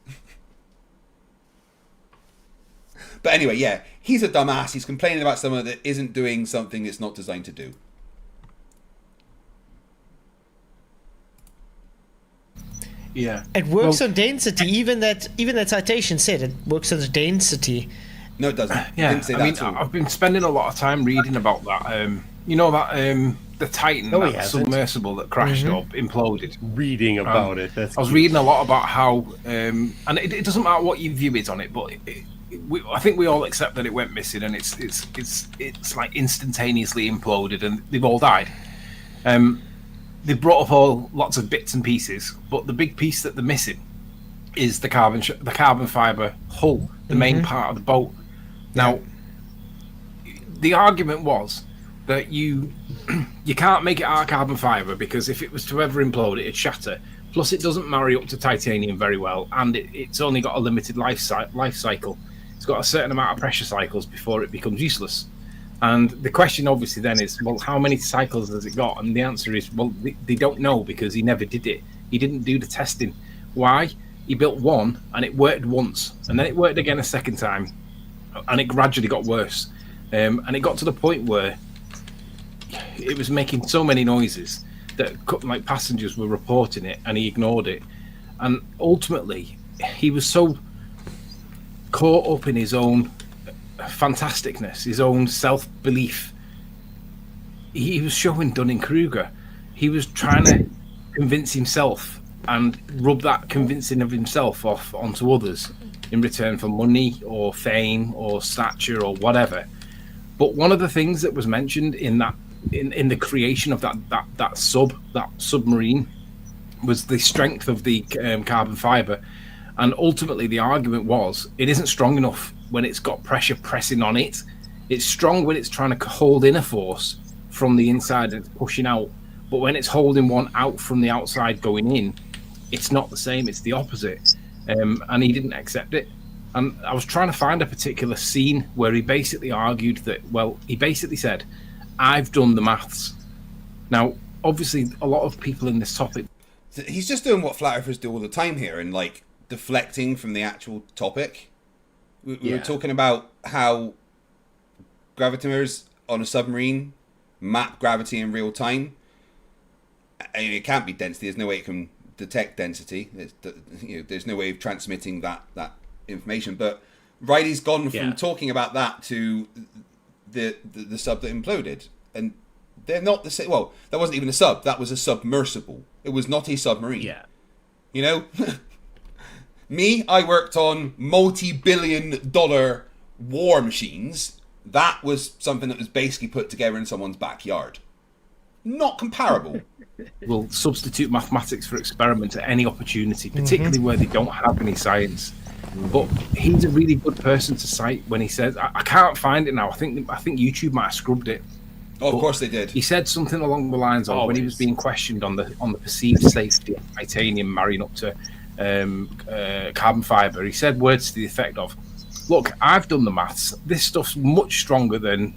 But anyway, he's a dumbass. He's complaining about someone that isn't doing something it's not designed to do. Yeah, it works on density. Even that citation said it works on density. No, it doesn't. Yeah, didn't say that I've been spending a lot of time reading about that. The Titan, that submersible that crashed up, imploded. Reading about it. I was reading a lot about how, and it doesn't matter what your view is on it, but I think we all accept that it went missing, and it's like instantaneously imploded, and they've all died. They brought up lots of bits and pieces, but the big piece that they're missing is the carbon fiber hull, the main part of the boat. Now, the argument was that you can't make it out of carbon fiber because if it was to ever implode, it'd shatter. Plus, it doesn't marry up to titanium very well, and it's only got a limited life cycle. It's got a certain amount of pressure cycles before it becomes useless. And the question obviously then is, well, how many cycles has it got? And the answer is, well, they don't know because he never did it. He didn't do the testing. Why? he built one and it worked once, and then it worked again a second time, and it gradually got worse. And it got to the point where it was making so many noises that like passengers were reporting it, and he ignored it. And ultimately, he was so caught up in his own fantasticness, his own self-belief. He was showing Dunning-Kruger. He was trying to convince himself and rub that convincing of himself off onto others in return for money or fame or stature or whatever. But one of the things that was mentioned in that in the creation of that submarine was the strength of the carbon fiber. And ultimately the argument was it isn't strong enough when it's got pressure pressing on it. It's strong when it's trying to hold in a force from the inside and it's pushing out. But when it's holding one out from the outside going in, it's not the same. It's the opposite. And he didn't accept it. And I was trying to find a particular scene where he basically argued that, well, he basically said, I've done the maths. Now, obviously, a lot of people in this topic... He's just doing what flat earthers do all the time here and, like, deflecting from the actual topic. We were talking about how gravitimeters on a submarine map gravity in real time. I mean, it can't be density. There's no way it can detect density. There's no way of transmitting that information. But Riley's gone from talking about that to the sub that imploded, and they're not the same. Well, that wasn't even a sub. That was a submersible. It was not a submarine. Yeah. You know, me, I worked on multi-billion-dollar war machines. That was something that was basically put together in someone's backyard. Not comparable. Will substitute mathematics for experiment at any opportunity, particularly where they don't have any science. But he's a really good person to cite when he says, I can't find it now. I think YouTube might have scrubbed it. Oh, of course they did. He said something along the lines of when he was being questioned on the perceived safety of titanium marrying up to carbon fiber. He said words to the effect of, "Look, I've done the maths. This stuff's much stronger than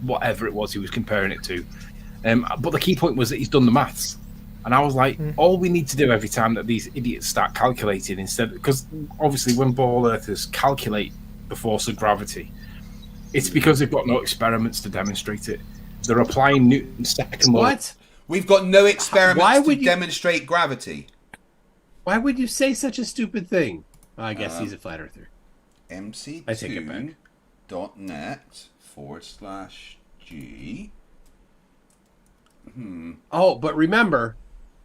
whatever it was he was comparing it to." But the key point was that he's done the maths. And I was like, all we need to do every time that these idiots start calculating instead, because obviously when ball earthers calculate the force of gravity, it's because they've got no experiments to demonstrate it. They're applying Newton's second law. What? We've got no experiments to demonstrate gravity. Why would you say such a stupid thing? Well, I guess he's a flat earther. MC2.net/G. Oh, but remember,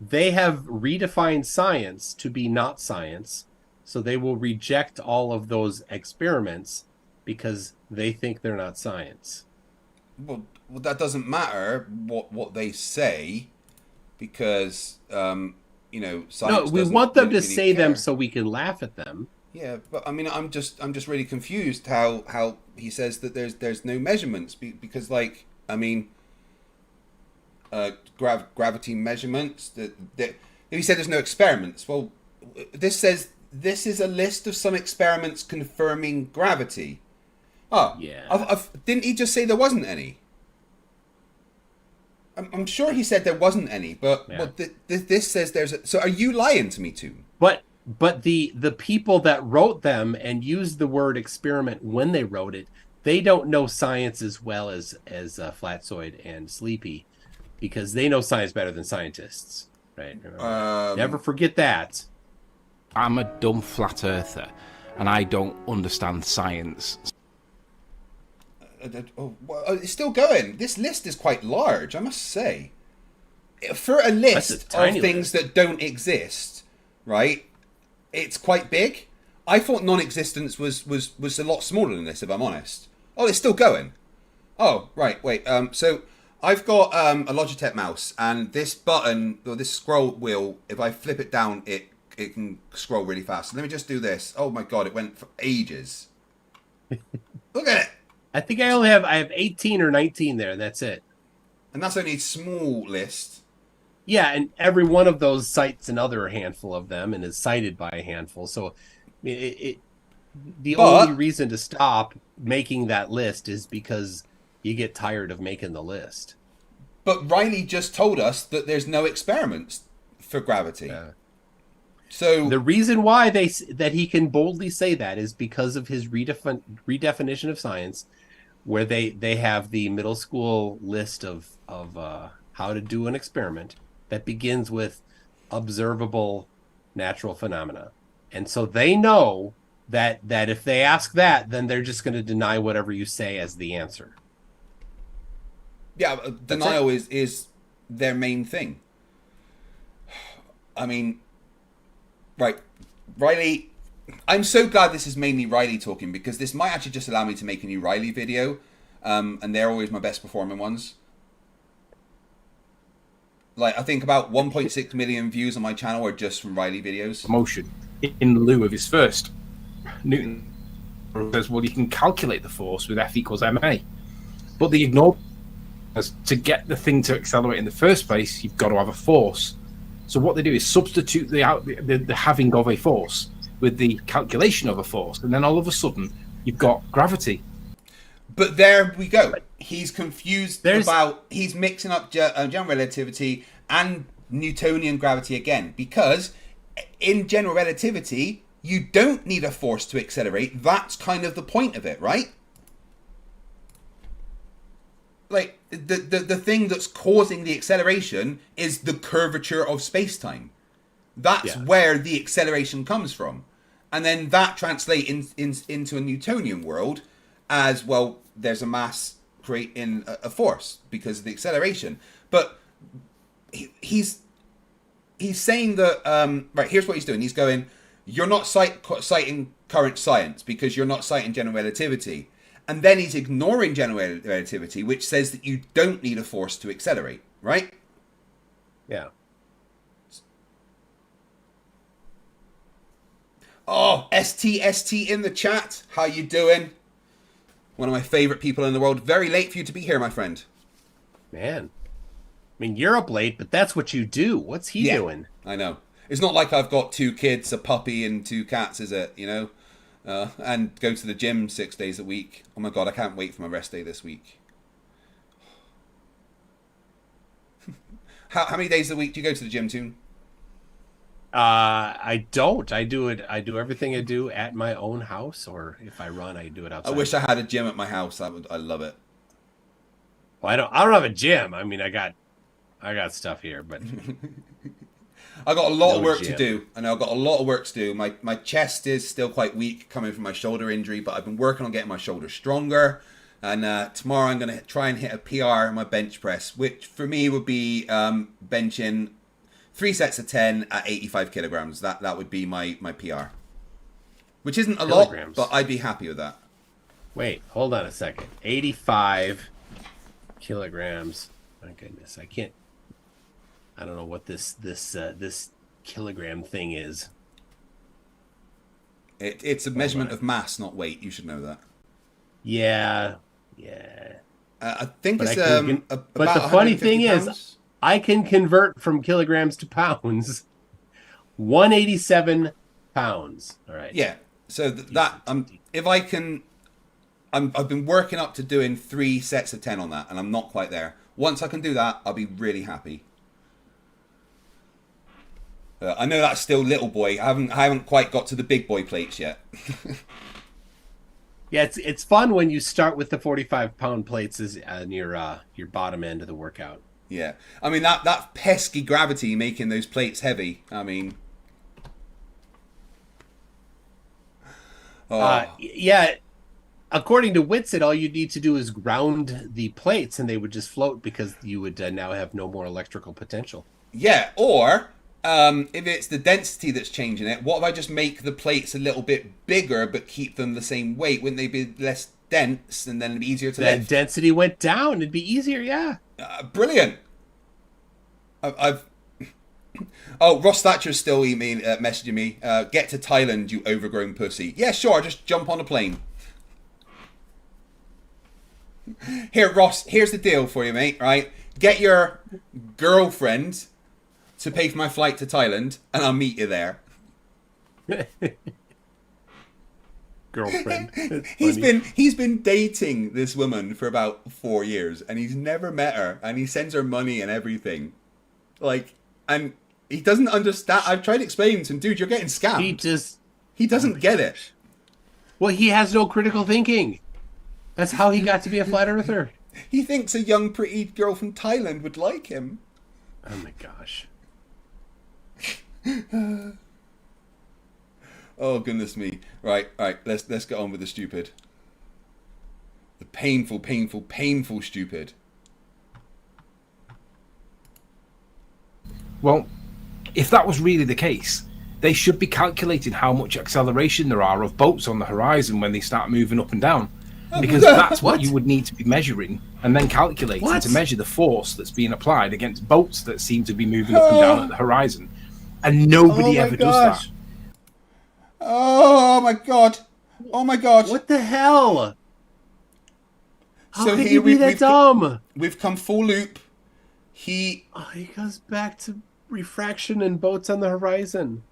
they have redefined science to be not science, so they will reject all of those experiments because they think they're not science. Well, that doesn't matter what they say, because science. No, we want them to say them so we can laugh at them. Yeah, but I mean, I'm just really confused how he says that there's no measurements because, like, I mean, gravity measurements. He said there's no experiments. Well, this says this is a list of some experiments confirming gravity. Oh, yeah. Didn't he just say there wasn't any? I'm sure he said there wasn't any, but this says there's. So are you lying to me too? But the people that wrote them and used the word experiment when they wrote it, they don't know science as well as Flatzoid and Sleepy, because they know science better than scientists, right? Never forget that. I'm a dumb flat earther, and I don't understand science. It's still going. This list is quite large, I must say. For a list of things that don't exist, right? It's quite big. I thought non-existence was a lot smaller than this, if I'm honest. Oh, it's still going. Oh, right. Wait. So I've got a Logitech mouse, and this button or this scroll wheel, if I flip it down, it can scroll really fast. So let me just do this. Oh my god, it went for ages. Look at it. I think I have 18 or 19 there, and that's it. And that's only a small list. Yeah, and every one of those cites another handful of them and is cited by a handful. So the only reason to stop making that list is because you get tired of making the list. But Riley just told us that there's no experiments for gravity. So the reason why that he can boldly say that is because of his redefinition of science, where they have the middle school list of how to do an experiment that begins with observable natural phenomena, and so they know that if they ask that, then they're just going to deny whatever you say as the answer. Yeah, denial is their main thing. I mean, right, Riley, I'm so glad this is mainly Riley talking, because this might actually just allow me to make a new Riley video, and they're always my best performing ones. Like, I think about 1.6 million views on my channel are just from Riley videos. Motion in lieu of his first. Newton says, well, you can calculate the force with F equals ma. But they ignore as to get the thing to accelerate in the first place, you've got to have a force. So what they do is substitute the having of a force with the calculation of a force, and then all of a sudden you've got gravity. But there we go. He's confused about... He's mixing up general relativity and Newtonian gravity again. Because in general relativity, you don't need a force to accelerate. That's kind of the point of it, right? Like, the thing that's causing the acceleration is the curvature of space-time. That's where the acceleration comes from. And then that translates into a Newtonian world as, well, there's a mass creating a force because of the acceleration. But he's saying that, right, here's what he's doing. He's going, you're not citing current science because you're not citing general relativity. And then he's ignoring general relativity, which says that you don't need a force to accelerate, right? Yeah. Oh, ST in the chat. How you doing? One of my favorite people in the world. Very late for you to be here, my friend. Man. I mean, you're up late, but that's what you do. What's he doing? I know. It's not like I've got 2 kids, a puppy, and 2 cats, is it? You know? And go to the gym 6 days a week. Oh my god, I can't wait for my rest day this week. How many days a week do you go to the gym, Toon? I don't. I do everything I do at my own house, or if I run, I do it outside. I wish I had a gym at my house. I love it. Well, I don't have a gym. I mean, I got stuff here, but I got a lot of work to do. I know I've got a lot of work to do. My chest is still quite weak coming from my shoulder injury, but I've been working on getting my shoulder stronger. And tomorrow I'm going to try and hit a PR in my bench press, which for me would be benching 3 sets of 10 at 85 kilograms. That would be my PR. Which isn't a lot, but I'd be happy with that. Wait, hold on a second. 85 kilograms. My goodness, I don't know what this kilogram thing is. It's a measurement of mass, not weight. You should know that. Yeah. I think it's but the funny thing is, I can convert from kilograms to pounds. 187 pounds. All right. Yeah. So if I can, I've been working up to doing 3 sets of 10 on that, and I'm not quite there. Once I can do that, I'll be really happy. I know that's still little boy. I haven't quite got to the big boy plates yet. Yeah, it's fun when you start with the 45-pound plates as your bottom end of the workout. Yeah, I mean that pesky gravity making those plates heavy. I mean, yeah. According to Witsit, all you need to do is ground the plates, and they would just float because you would now have no more electrical potential. Yeah, or if it's the density that's changing it, what if I just make the plates a little bit bigger but keep them the same weight? Wouldn't they be less dense and then it'd be easier to lift? Density went down. It'd be easier, yeah. Brilliant. Oh, Ross Thatcher's still messaging me. Get to Thailand, you overgrown pussy. Yeah, sure, just jump on a plane. Here, Ross, here's the deal for you, mate, right? Get your girlfriend to pay for my flight to Thailand, and I'll meet you there. Girlfriend. He's been dating this woman for about 4 years, and he's never met her, and he sends her money and everything. Like, and He doesn't understand. I've tried explaining to him, dude, you're getting scammed. He doesn't get it. Well, he has no critical thinking. That's how he got to be a flat earther. He thinks a young, pretty girl from Thailand would like him. Oh my gosh. Oh goodness me! Right. Let's get on with the stupid. The painful stupid. Well, if that was really the case, they should be calculating how much acceleration there are of boats on the horizon when they start moving up and down. Because that's what you would need to be measuring and then calculating to measure the force that's being applied against boats that seem to be moving up and down at the horizon. And nobody ever does that. Oh my god! Oh my god! What the hell? How So could here you be that dumb? We've come full loop. He goes back to refraction and boats on the horizon.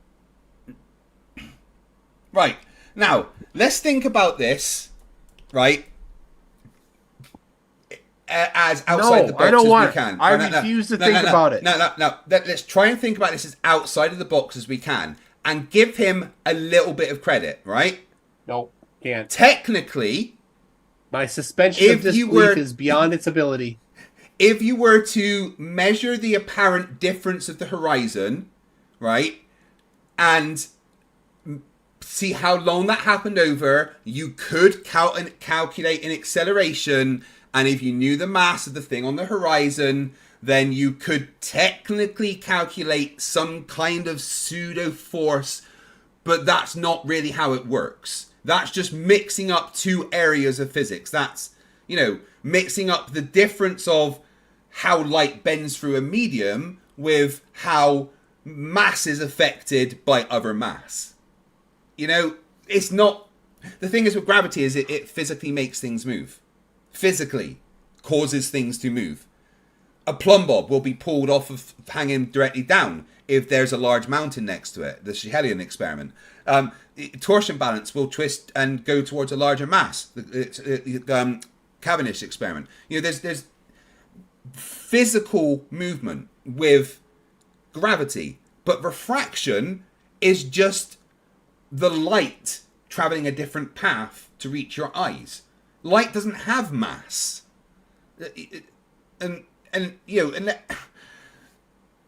Right. Now, let's think about this, right? As outside the box I don't as want we can. I refuse to think about it. No. Let's try and think about this as outside of the box as we can. And give him a little bit of credit, right? Nope, can't. Technically, my suspension of disbelief is beyond its ability. If you were to measure the apparent difference of the horizon, right, and see how long that happened over, you could calculate an acceleration, and if you knew the mass of the thing on the horizon, then you could technically calculate some kind of pseudo force, but that's not really how it works. That's just mixing up two areas of physics. That's, mixing up the difference of how light bends through a medium with how mass is affected by other mass. It's not... The thing is with gravity is it physically makes things move. Physically causes things to move. A plumb bob will be pulled off of hanging directly down if there's a large mountain next to it. The Schehelian experiment. Torsion balance will twist and go towards a larger mass. The Cavendish experiment. There's physical movement with gravity, but refraction is just the light traveling a different path to reach your eyes. Light doesn't have mass, and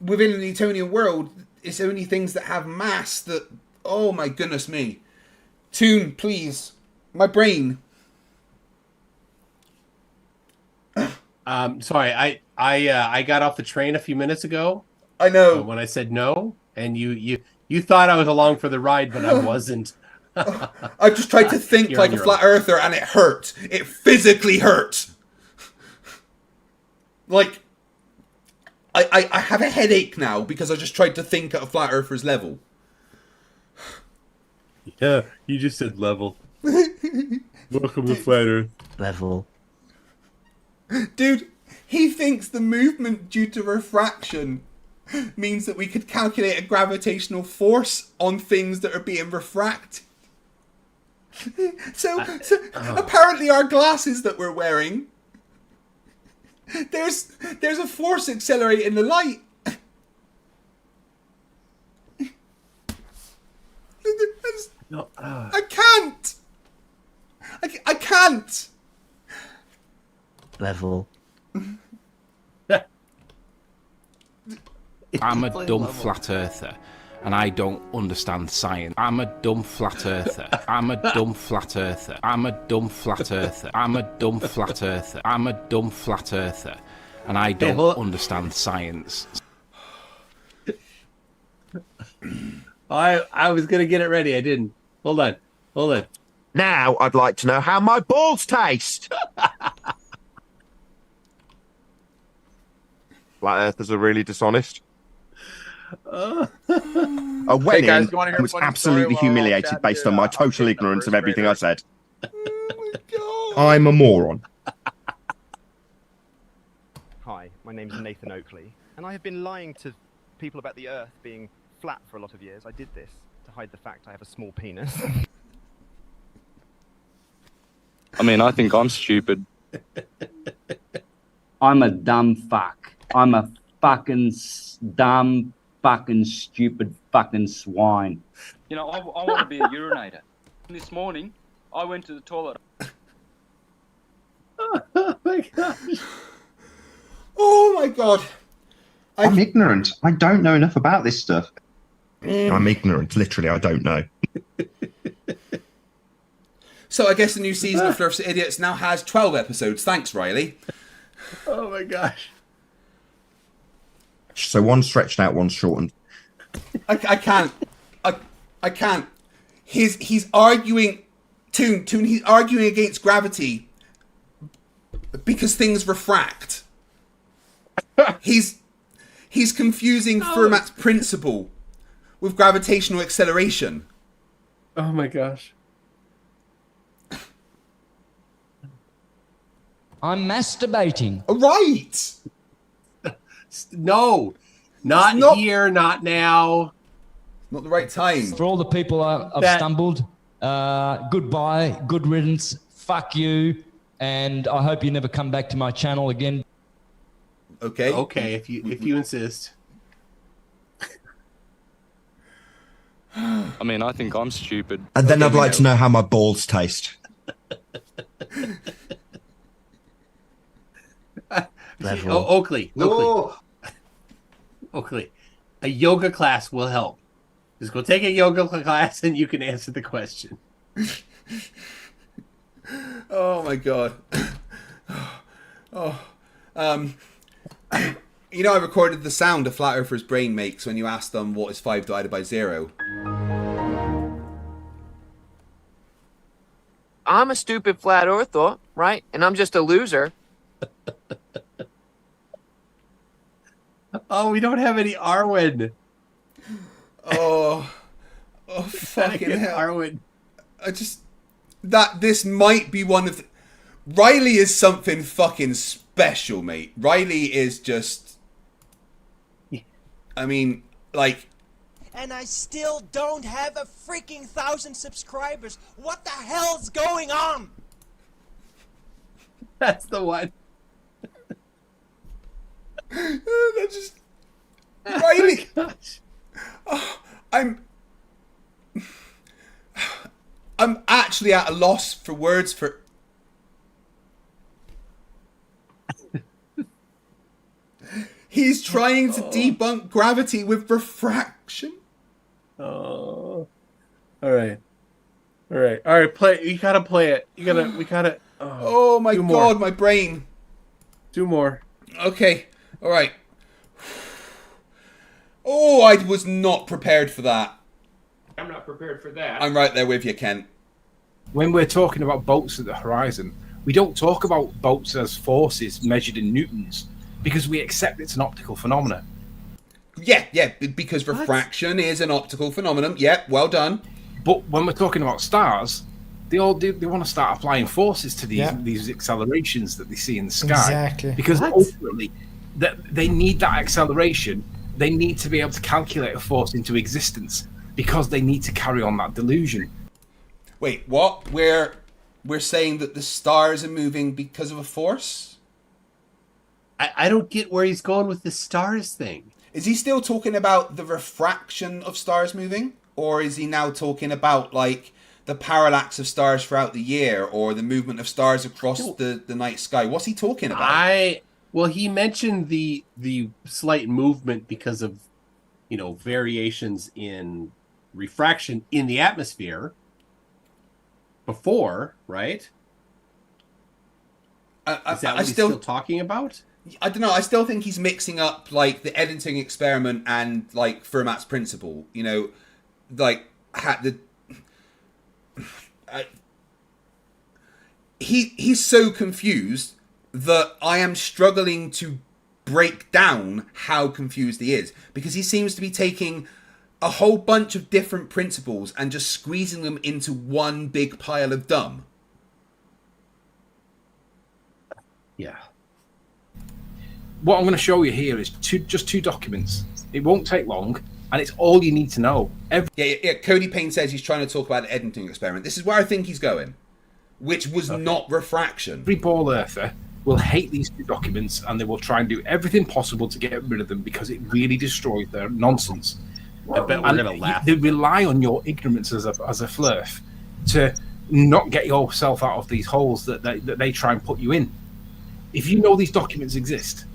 within the Newtonian world, it's only things that have mass that. Oh my goodness me! Tune, please, my brain. Sorry, I got off the train a few minutes ago. I know when I said no, and you thought I was along for the ride, but I wasn't. I just tried to think like a flat earther, and it hurt. It physically hurt. Like, I have a headache now because I just tried to think at a flat earther's level. Yeah, you just said level. Welcome to flat earth. Level. Dude, he thinks the movement due to refraction means that we could calculate a gravitational force on things that are being refracted. So apparently our glasses that we're wearing, there's a force accelerating the light. No, I can't. I can't. Level. I'm a dumb flat earther, and I don't understand science. I'm a dumb flat earther. I'm a dumb flat earther. I'm a dumb flat earther. I'm a dumb flat earther. I'm a dumb flat earther, and I don't understand science. I was gonna get it ready. I didn't. Hold on. Now I'd like to know how my balls taste. Flat earthers are really dishonest. I went in and was absolutely humiliated based on my total ignorance of everything I said. I'm a moron. Hi, my name is Nathan Oakley, and I have been lying to people about the Earth being flat for a lot of years. I did this to hide the fact I have a small penis. I mean, I think I'm stupid. I'm a dumb fuck. I'm a fucking dumb fucking stupid fucking swine. You know, I want to be a urinator. This morning, I went to the toilet. Oh my gosh. Oh my god. I'm ignorant. I don't know enough about this stuff. I'm ignorant. Literally, I don't know. So I guess the new season of Flerfs Idiots now has 12 episodes. Thanks, Riley. Oh my gosh. So one's stretched out, one's shortened. I can't. I can't. He's arguing... Toon, he's arguing against gravity because things refract. He's confusing Fermat's principle with gravitational acceleration. Oh my gosh. I'm masturbating. Right. No. Not here, not now. Not the right time. For all the people I've stumbled, goodbye, good riddance, fuck you, and I hope you never come back to my channel again. Okay. Okay, if you insist. I mean, I think I'm stupid. And then I'd like to know how my balls taste. Oakley. Oakley. A yoga class will help. Just go take a yoga class and you can answer the question. Oh my god. You know, I recorded the sound a flat earther's brain makes when you ask them what is 5 divided by 0. I'm a stupid flat earther, right? And I'm just a loser. Oh, we don't have any Arwen. Oh fucking hell. Arwen. This might be one of the... Riley is something fucking special, mate. Riley is just... I mean, like... And I still don't have a freaking 1,000 subscribers. What the hell's going on? That's the one. That's just... Riley! Oh, I'm actually at a loss for words for... He's trying to debunk gravity with refraction. Oh. All right. Play. You gotta play it. We gotta. Oh my god, my brain. 2 more. Okay. All right. Oh, I was not prepared for that. I'm not prepared for that. I'm right there with you, Kent. When we're talking about boats at the horizon, we don't talk about boats as forces measured in newtons because we accept it's an optical phenomenon. Yeah, because refraction is an optical phenomenon. Yeah, well done. But when we're talking about stars, they want to start applying forces to these accelerations that they see in the sky. Exactly. Because ultimately, they need that acceleration. They need to be able to calculate a force into existence because they need to carry on that delusion. Wait, what? We're saying that the stars are moving because of a force? I don't get where he's going with the stars thing. Is he still talking about the refraction of stars moving? Or is he now talking about, like, the parallax of stars throughout the year or the movement of stars across the night sky? What's he talking about? Well, he mentioned the slight movement because of, variations in refraction in the atmosphere before, right? Is that what he's still talking about? I don't know. I still think he's mixing up, like, the editing experiment and, like, Fermat's principle. He's so confused that I am struggling to break down how confused he is, because he seems to be taking a whole bunch of different principles and just squeezing them into one big pile of dumb. Yeah. What I'm going to show you here is just two documents. It won't take long, and it's all you need to know. Yeah. Cody Payne says he's trying to talk about the editing experiment. This is where I think he's going, which was not refraction. Every ball earther will hate these two documents and they will try and do everything possible to get rid of them because it really destroys their nonsense. I bet we're going to laugh. They rely on your ignorance as a Flerf to not get yourself out of these holes that they try and put you in. If you know these documents exist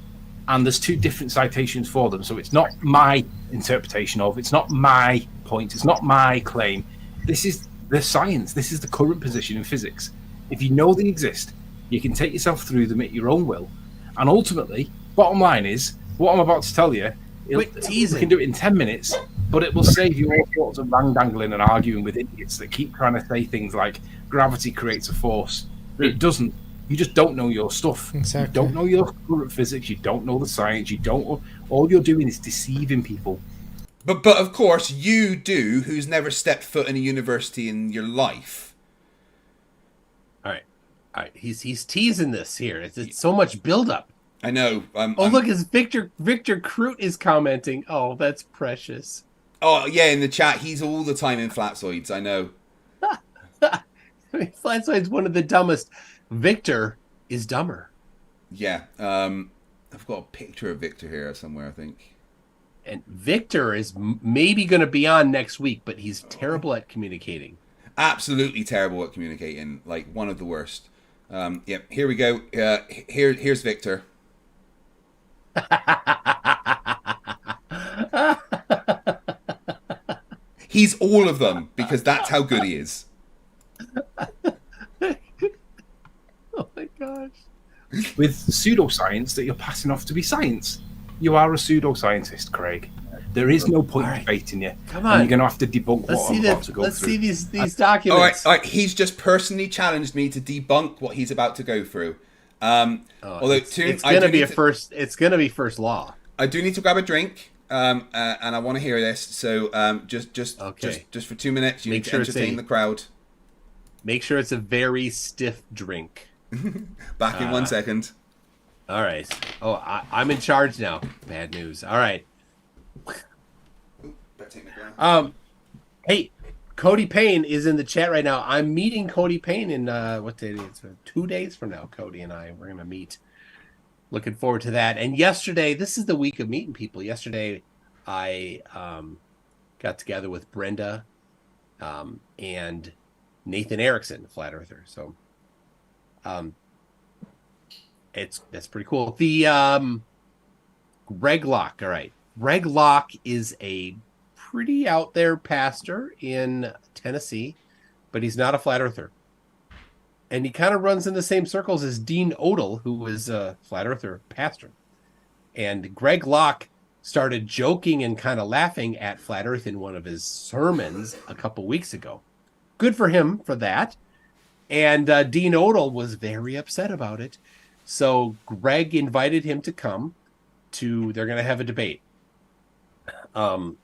and there's two different citations for them, so it's not my interpretation of, it's not my point, it's not my claim. This is the science. This is the current position in physics. If you know they exist, you can take yourself through them at your own will. And ultimately, bottom line is, what I'm about to tell you, we can do it in 10 minutes, but it will save you all sorts of dangling and arguing with idiots that keep trying to say things like gravity creates a force. It doesn't. You just don't know your stuff. Exactly. You don't know your current physics. You don't know the science. You don't. All you're doing is deceiving people. But of course, you do, who's never stepped foot in a university in your life. All right. He's teasing this here. It's so much buildup. I know. Look, as Victor Crute is commenting. Oh, that's precious. Oh yeah, in the chat, he's all the time in Flatzoids. I know. Flatzoid's one of the dumbest. Victor is dumber. Yeah. I've got a picture of Victor here somewhere, I think. And Victor is maybe going to be on next week, but he's terrible at communicating. Absolutely terrible at communicating. Like one of the worst. Yep. Here we go. Here's Victor. He's all of them because that's how good he is. Oh my gosh. With pseudoscience that you're passing off to be science. You are a pseudoscientist, Craig. There is no point in debating you. Come on. And you're going to have to debunk what I'm about to go through. Let's see these documents. All right. He's just personally challenged me to debunk what he's about to go through. Although it's going to be first. It's going to be first law. I do need to grab a drink, and I want to hear this. So just for 2 minutes, you need to entertain the crowd. Make sure it's a very stiff drink. Back in 1 second. All right. Oh, I'm in charge now. Bad news. All right. Hey, Cody Payne is in the chat right now. I'm meeting Cody Payne in what day is it? 2 days from now. Cody and we're gonna meet. Looking forward to that. And yesterday, this is the week of meeting people. Yesterday, I got together with Brenda and Nathan Erickson, Flat Earther. So that's pretty cool. The Greg Locke. All right. Greg Locke is a pretty out there pastor in Tennessee, but he's not a Flat Earther. And he kind of runs in the same circles as Dean Odell, who is a Flat Earther pastor. And Greg Locke started joking and kind of laughing at Flat Earth in one of his sermons a couple weeks ago. Good for him for that. And Dean Odell was very upset about it. So Greg invited him to come they're going to have a debate. And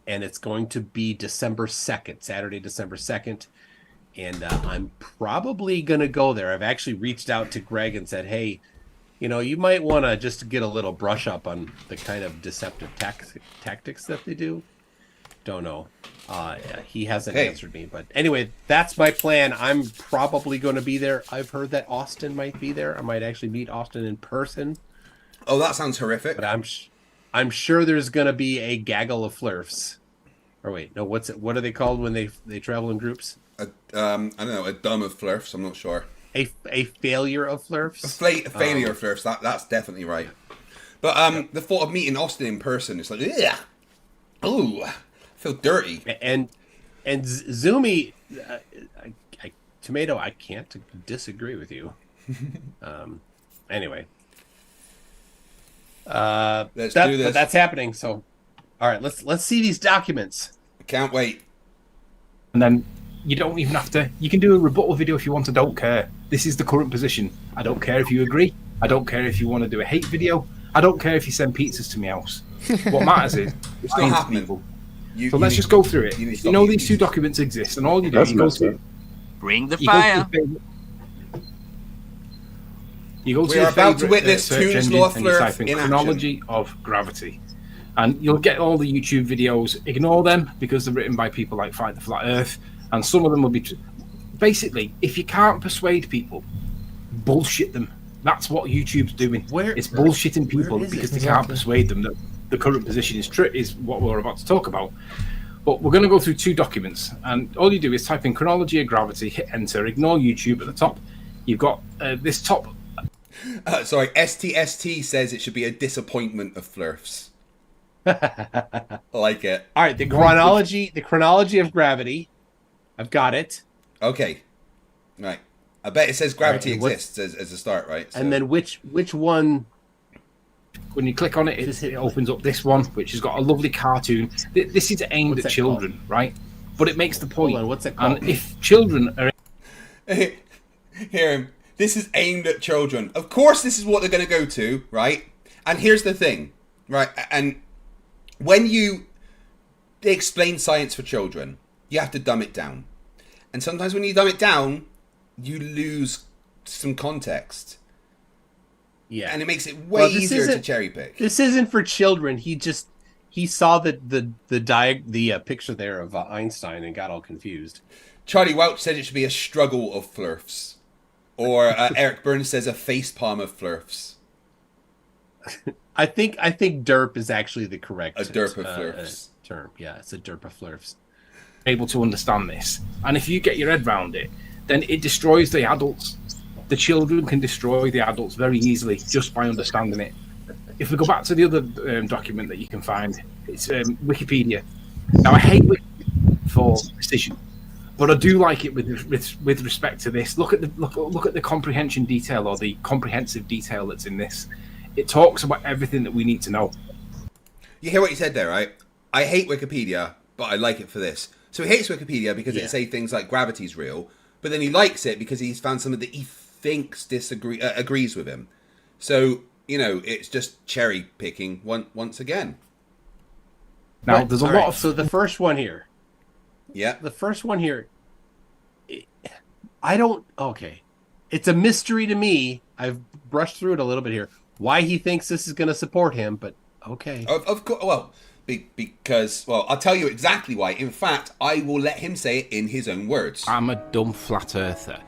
it's going to be December 2nd, Saturday, December 2nd. And I'm probably going to go there. I've actually reached out to Greg and said, hey, you might want to just get a little brush up on the kind of deceptive tactics that they do. Don't know. He hasn't answered me. But anyway, that's my plan. I'm probably going to be there. I've heard that Austin might be there. I might actually meet Austin in person. Oh, that sounds horrific. But I'm sure there's going to be a gaggle of Flerfs. Or wait, no, what are they called when they travel in groups? I don't know, a dumb of Flerfs, I'm not sure. A failure of Flerfs? A failure of Flerfs, that's definitely right. But the thought of meeting Austin in person, it's like, ugh! Ooh, I feel dirty. And Zoomy, Tomato, I can't disagree with you. Anyway. Let's do this. That's happening, so... All right, let's see these documents. I can't wait. And then you don't even have to... You can do a rebuttal video if you want. I don't care. This is the current position. I don't care if you agree. I don't care if you want to do a hate video. I don't care if you send pizzas to my house. What matters is... It's not happening. So let's just go through it. You know these two documents exist, and all you do is you go through... Bring the fire. You go to We are about to witness Toon's Law and you type in chronology of gravity. And you'll get all the YouTube videos. Ignore them because they're written by people like Fight the Flat Earth. And some of them will be... Basically, if you can't persuade people, bullshit them. That's what YouTube's doing. It's bullshitting people because they can't persuade them that the current position is what we're about to talk about. But we're going to go through 2 documents, and all you do is type in chronology of gravity, hit enter, ignore YouTube at the top. You've got this top. Sorry, STST says it should be a disappointment of Flerfs. I like it. All right, the chronology of gravity. I've got it. Okay. Right. I bet it says gravity exists as a start, right? So. And then which one? When you click on it, it opens up this one, which has got a lovely cartoon. This is aimed at children, right? But it makes the point. Hold on, what's it called? And if children are... Hear him. This is aimed at children. Of course, this is what they're going to go to, right? And here's the thing, right? And when you explain science for children, you have to dumb it down. And sometimes when you dumb it down, you lose some context. Yeah. And it makes it way easier to cherry pick. This isn't for children. He saw the picture there of Einstein and got all confused. Charlie Welch said it should be a struggle of Flerfs. Or Eric Burns says a facepalm of Flerfs. I think derp is actually the correct derp of Flerfs term. Yeah, it's a derp of Flerfs. Able to understand this. And if you get your head around it, then it destroys the adults. The children can destroy the adults very easily just by understanding it. If we go back to the other document that you can find, it's Wikipedia. Now, I hate Wikipedia for precision, but I do like it with respect to this. Look at the comprehension detail, or the comprehensive detail that's in this. It talks about everything that we need to know. You hear what you said there, right? I hate Wikipedia, but I like it for this. So he hates Wikipedia because it say things like gravity's real, but then he likes it because he's found something that he thinks agrees with him. So, it's just cherry picking once again. Now, there's a lot of... So the first one here. Yeah. The first one here. Okay. It's a mystery to me. I've brushed through it a little bit here. Why he thinks this is going to support him, but okay. Of course, well, because, I'll tell you exactly why. In fact, I will let him say it in his own words. I'm a dumb flat earther,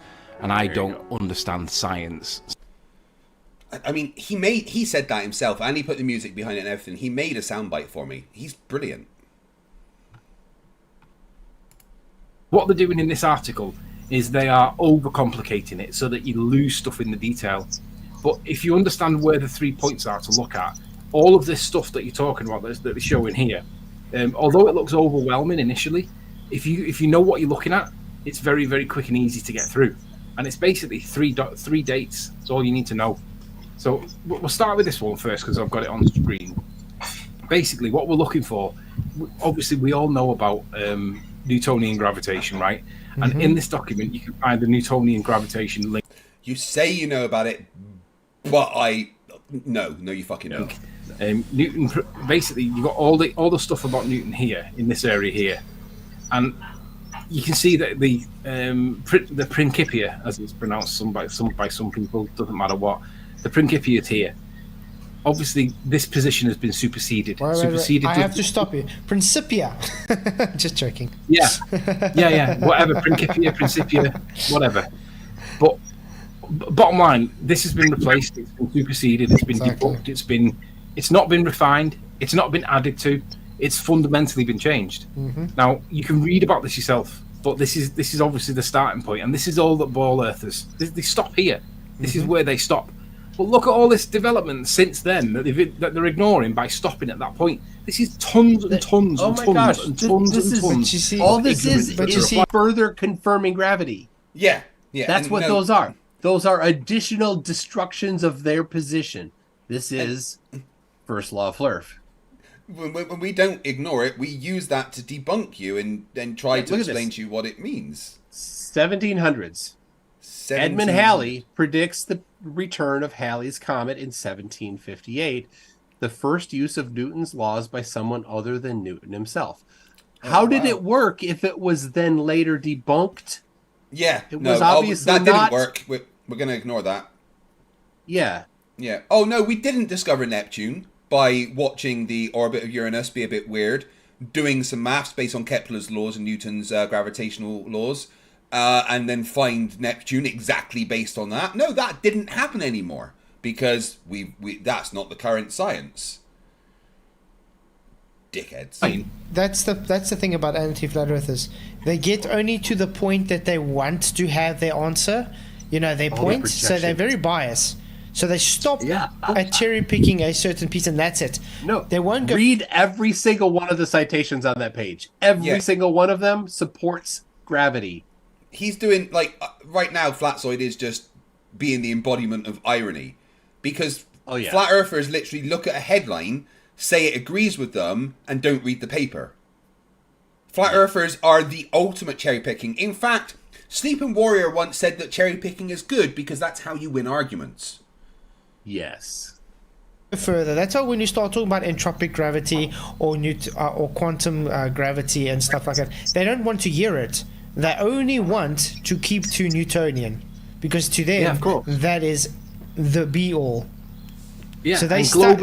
and I don't understand science. I mean, he said that himself, and he put the music behind it and everything. He made a soundbite for me. He's brilliant. What they're doing in this article is they are overcomplicating it so that you lose stuff in the detail. But if you understand where the 3 points are to look at, all of this stuff that you're talking about that they're showing here, although it looks overwhelming initially, if you know what you're looking at, it's very, very quick and easy to get through. And it's basically three dates. That's all you need to know. So we'll start with this one first because I've got it on screen. Basically, what we're looking for, obviously we all know about Newtonian gravitation, right? And in this document, you can find the Newtonian gravitation link. You say you know about it, but no, you fucking don't. Newton, basically, you've got all the stuff about Newton here in this area here, and you can see that the Principia, as it's pronounced by some people, doesn't matter what, the Principia is here. Obviously, this position has been superseded. Wait. I have to stop you. Principia. Just joking. Yeah. Whatever. Principia, whatever. But bottom line, this has been replaced. It's been superseded. It's been debunked. It's not been refined. It's not been added to. It's fundamentally been changed. Now you can read about this yourself, but this is obviously the starting point, and this is all that ball earthers. They stop here. This is where they stop. But look at all this development since then that they're ignoring by stopping at that point. This is tons and tons and tons and tons and tons. All this is further confirming gravity. Yeah. That's what those are. Those are additional destructions of their position. This is first law of Flerf. When we don't ignore it, we use that to debunk you and then try to explain to you what it means. 1700s. Edmund Halley predicts the return of Halley's Comet in 1758, the first use of Newton's laws by someone other than Newton himself. How did it work if it was then later debunked? Yeah, it was obviously that didn't work. We're going to ignore that. Yeah. Oh, no, we didn't discover Neptune by watching the orbit of Uranus be a bit weird, doing some maths based on Kepler's laws and Newton's gravitational laws, and then find Neptune exactly based on that. No, that didn't happen anymore because we that's not the current science. Dickheads. That's the thing about anti-flat earthers. They get only to the point that they want to have their answer, their point. So they're very biased. So they stop at cherry picking a certain piece, and that's it. No, they won't go. Read every single one of the citations on that page. Every single one of them supports gravity. He's doing right now. Flatzoid is just being the embodiment of irony, because flat earthers literally look at a headline, say it agrees with them, and don't read the paper. Flat earthers are the ultimate cherry picking. In fact, Sleeping Warrior once said that cherry picking is good because that's how you win arguments. Yes. Further, that's how when you start talking about entropic gravity or quantum gravity and stuff like that, they don't want to hear it. They only want to keep to Newtonian, because to them that is the be all. Yeah, so they stuck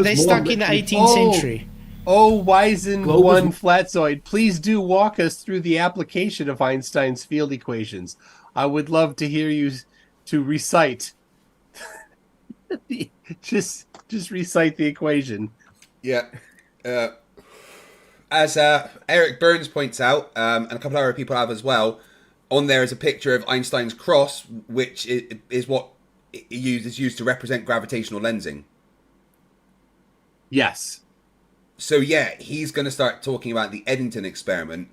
in the 18th century. Oh, Wizen one Flatzoid, please do walk us through the application of Einstein's field equations. I would love to hear you to recite. just recite the equation. Yeah. As Eric Burns points out, and a couple other people have as well, on there is a picture of Einstein's cross, which is what is used to represent gravitational lensing. Yes. So yeah, he's going to start talking about the Eddington experiment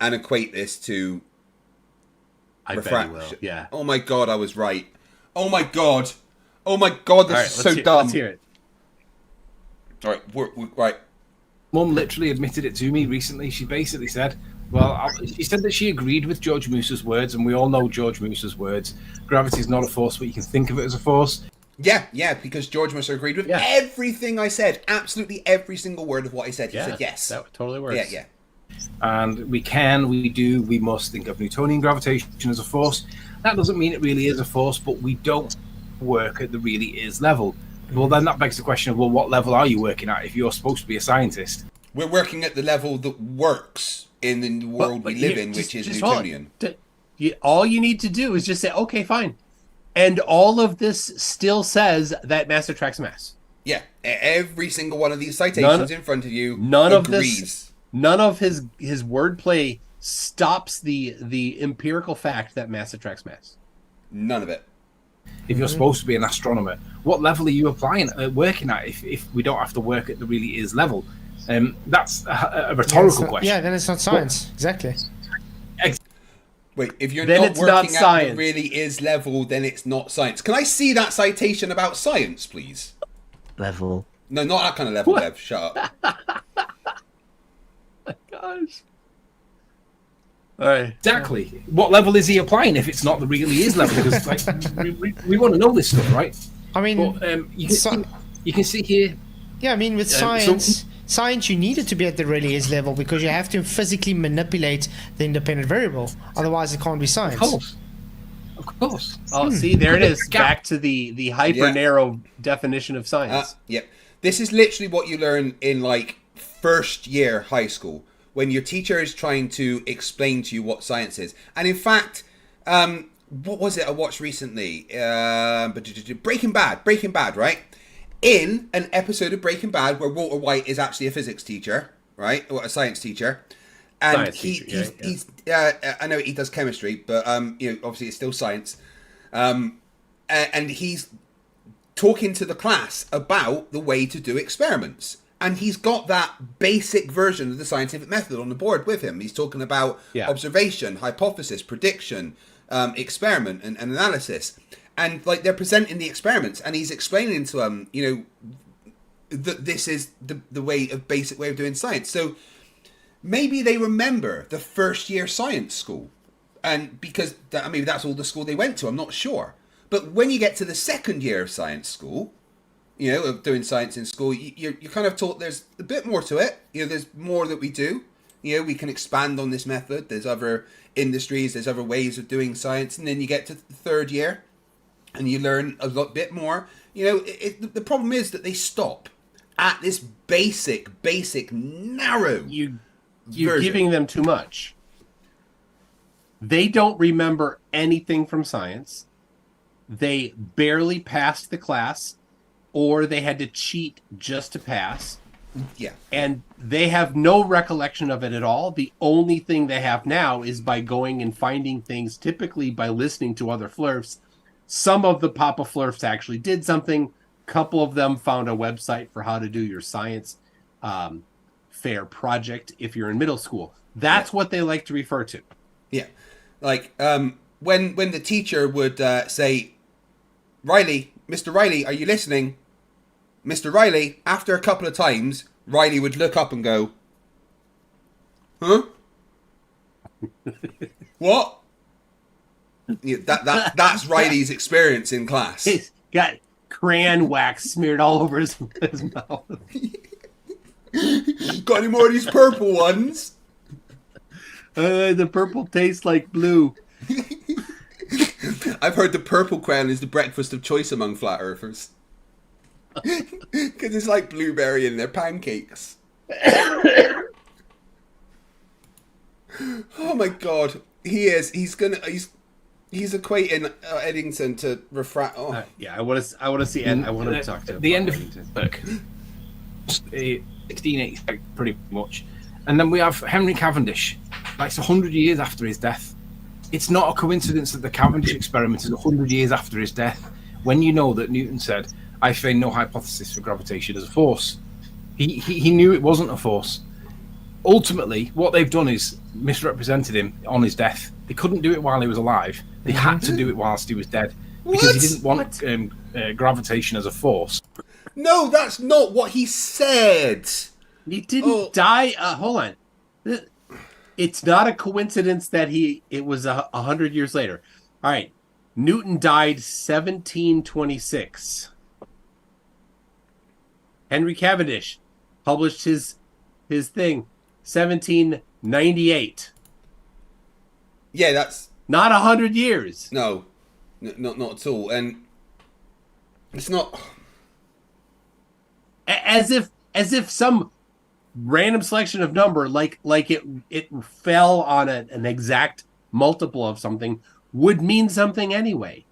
and equate this to refraction. Bet he will. Yeah. Oh my god, I was right. Oh my god. Oh my god, this is so dumb. Let's hear it. All right, right. Mum literally admitted it to me recently. She basically said, she said that she agreed with George Moose's words, and we all know George Moose's words. Gravity is not a force, but you can think of it as a force. Yeah, because George Moose agreed with everything I said. Absolutely every single word of what I said. He said yes. That totally works. Yeah. And we must think of Newtonian gravitation as a force. That doesn't mean it really is a force, but we don't work at the really is level. Well, then that begs the question of, what level are you working at if you're supposed to be a scientist? We're working at the level that works in the world we live in, which is Newtonian. All you need to do is just say, okay, fine. And all of this still says that mass attracts mass. Yeah, every single one of these citations in front of you agrees. None of his wordplay stops the empirical fact that mass attracts mass. None of it. If you're supposed to be an astronomer, what level are you working at if we don't have to work at the really is level? That's a rhetorical question. Yeah, then it's not science. Exactly. Wait, if you're then not it's working not at the really is level, then it's not science. Can I see that citation about science, please? Level. No, not that kind of level, Dev. Shut up. My gosh. All right. Exactly. What level is he applying if it's not the really is level? Because we want to know this stuff, right? I mean, but, you can see here. Yeah, I mean, with science, you need it to be at the really is level because you have to physically manipulate the independent variable. Otherwise, it can't be science. Of course. Oh, see, there it is. Back to the hyper narrow definition of science. Yep. This is literally what you learn in first year high school when your teacher is trying to explain to you what science is. And in fact, what was it I watched recently? Breaking Bad, right? In an episode of Breaking Bad where Walter White is actually a physics teacher, right? Or a science teacher. And he's I know he does chemistry, but obviously it's still science. And he's talking to the class about the way to do experiments. And he's got that basic version of the scientific method on the board with him. He's talking about observation, hypothesis, prediction, experiment, and analysis. And they're presenting the experiments, and he's explaining to them, that this is the basic way of doing science. So maybe they remember the first year science school, and because maybe that's all the school they went to. I'm not sure. But when you get to the second year of science school, of doing science in school, you're kind of taught there's a bit more to it. There's more that we do. We can expand on this method. There's other industries. There's other ways of doing science. And then you get to the third year, and you learn a bit more. The problem is that they stop at this basic, narrow. You're giving them too much. They don't remember anything from science. They barely passed the class, or they had to cheat just to pass. Yeah. And they have no recollection of it at all. The only thing they have now is by going and finding things, typically by listening to other Flerfs. Some of the Papa Flerfs actually did something. A couple of them found a website for how to do your science fair project if you're in middle school. That's what they like to refer to. Yeah. Like when the teacher would say, Riley, Mr. Riley, are you listening? Mr. Riley, after a couple of times, Riley would look up and go, huh? What? Yeah, that's Riley's experience in class. He's got crayon wax smeared all over his mouth. Got any more of these purple ones? The purple tastes like blue. I've heard the purple crayon is the breakfast of choice among flat earthers. Because it's like blueberry in their pancakes. Oh my god. He's equating Eddington to refract. Oh. Yeah, I want to see Ed. I want to talk to him. The end of the book. 1680, pretty much. And then we have Henry Cavendish. That's 100 years after his death. It's not a coincidence that the Cavendish experiment is 100 years after his death, when you know that Newton said, I find no hypothesis for gravitation as a force. He knew it wasn't a force. Ultimately, what they've done is misrepresented him on his death. They couldn't do it while he was alive. They had to do it whilst he was dead. Because he didn't want gravitation as a force. No, that's not what he said. He didn't die. Hold on. It's not a coincidence that it was 100 years later. All right. Newton died 1726. Henry Cavendish published his thing 1798. Yeah, that's not 100 years. No, not at all. And it's not as if some random selection of number like it fell on an exact multiple of something would mean something anyway.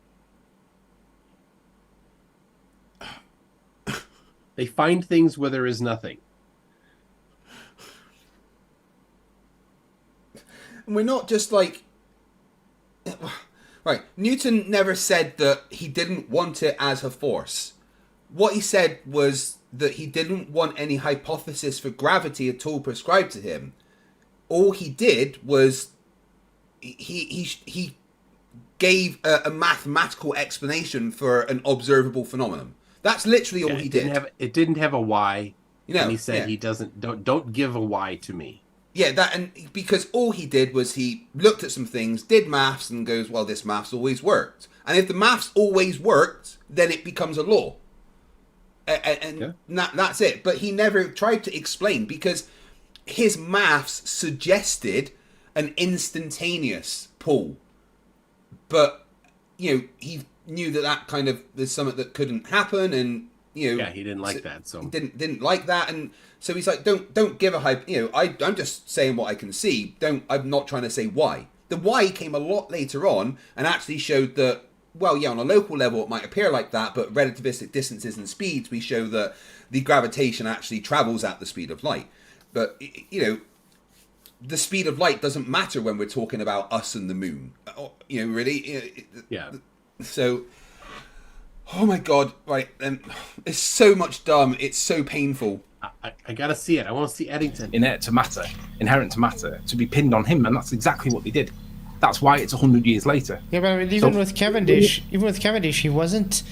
They find things where there is nothing. And we're not just like... Right, Newton never said that he didn't want it as a force. What he said was that he didn't want any hypothesis for gravity at all prescribed to him. All he did was he gave a mathematical explanation for an observable phenomenon. That's literally all he did. It didn't have a why. You know, and he said he doesn't. Don't give a why to me. Yeah, and because all he did was he looked at some things, did maths, and goes, well, this maths always worked. And if the maths always worked, then it becomes a law. And that's it. But he never tried to explain, because his maths suggested an instantaneous pull. But, he knew that kind of there's something that couldn't happen, and he didn't like that. So he didn't like that, and so he's like, don't give a hype. I'm just saying what I can see. I'm not trying to say why. The why came a lot later on, and actually showed that, well, yeah, on a local level it might appear like that, but relativistic distances and speeds, we show that the gravitation actually travels at the speed of light. But the speed of light doesn't matter when we're talking about us and the moon. Really. Yeah. So, oh my god, right, it's so much dumb, it's so painful. I gotta see it. I want to see Eddington. Inherent to matter, to be pinned on him, and that's exactly what they did. That's why it's 100 years later. Yeah, but I mean, even with Cavendish, he wasn't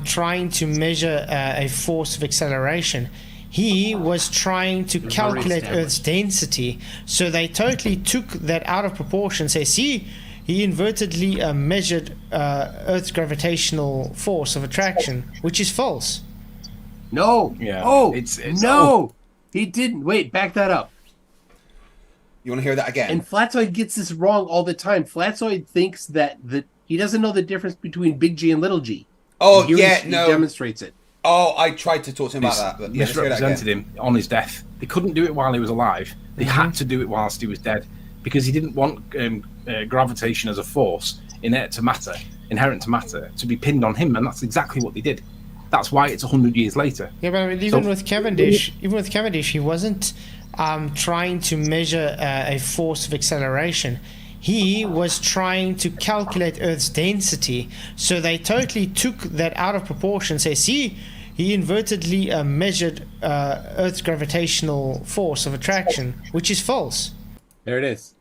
trying to measure a force of acceleration. He was trying to calculate Earth's density. So they totally took that out of proportion. Say, see, he invertedly measured Earth's gravitational force of attraction, which is false. No. Yeah. Oh, no. He didn't. Wait, back that up. You want to hear that again? And Flatzoid gets this wrong all the time. Flatzoid thinks that he doesn't know the difference between big G and little g. Oh, he no. demonstrates it. Oh, I tried to talk to him about that, but misrepresented him on his death. They couldn't do it while he was alive. They had to do it whilst he was dead, because he didn't want gravitation as a force inherent to matter to be pinned on him, and that's exactly what they did. That's why it's 100 years later. Yeah, but even with Cavendish, he wasn't trying to measure a force of acceleration. He was trying to calculate Earth's density. So they totally took that out of proportion. Say, see, he invertedly measured Earth's gravitational force of attraction, which is false. There it is.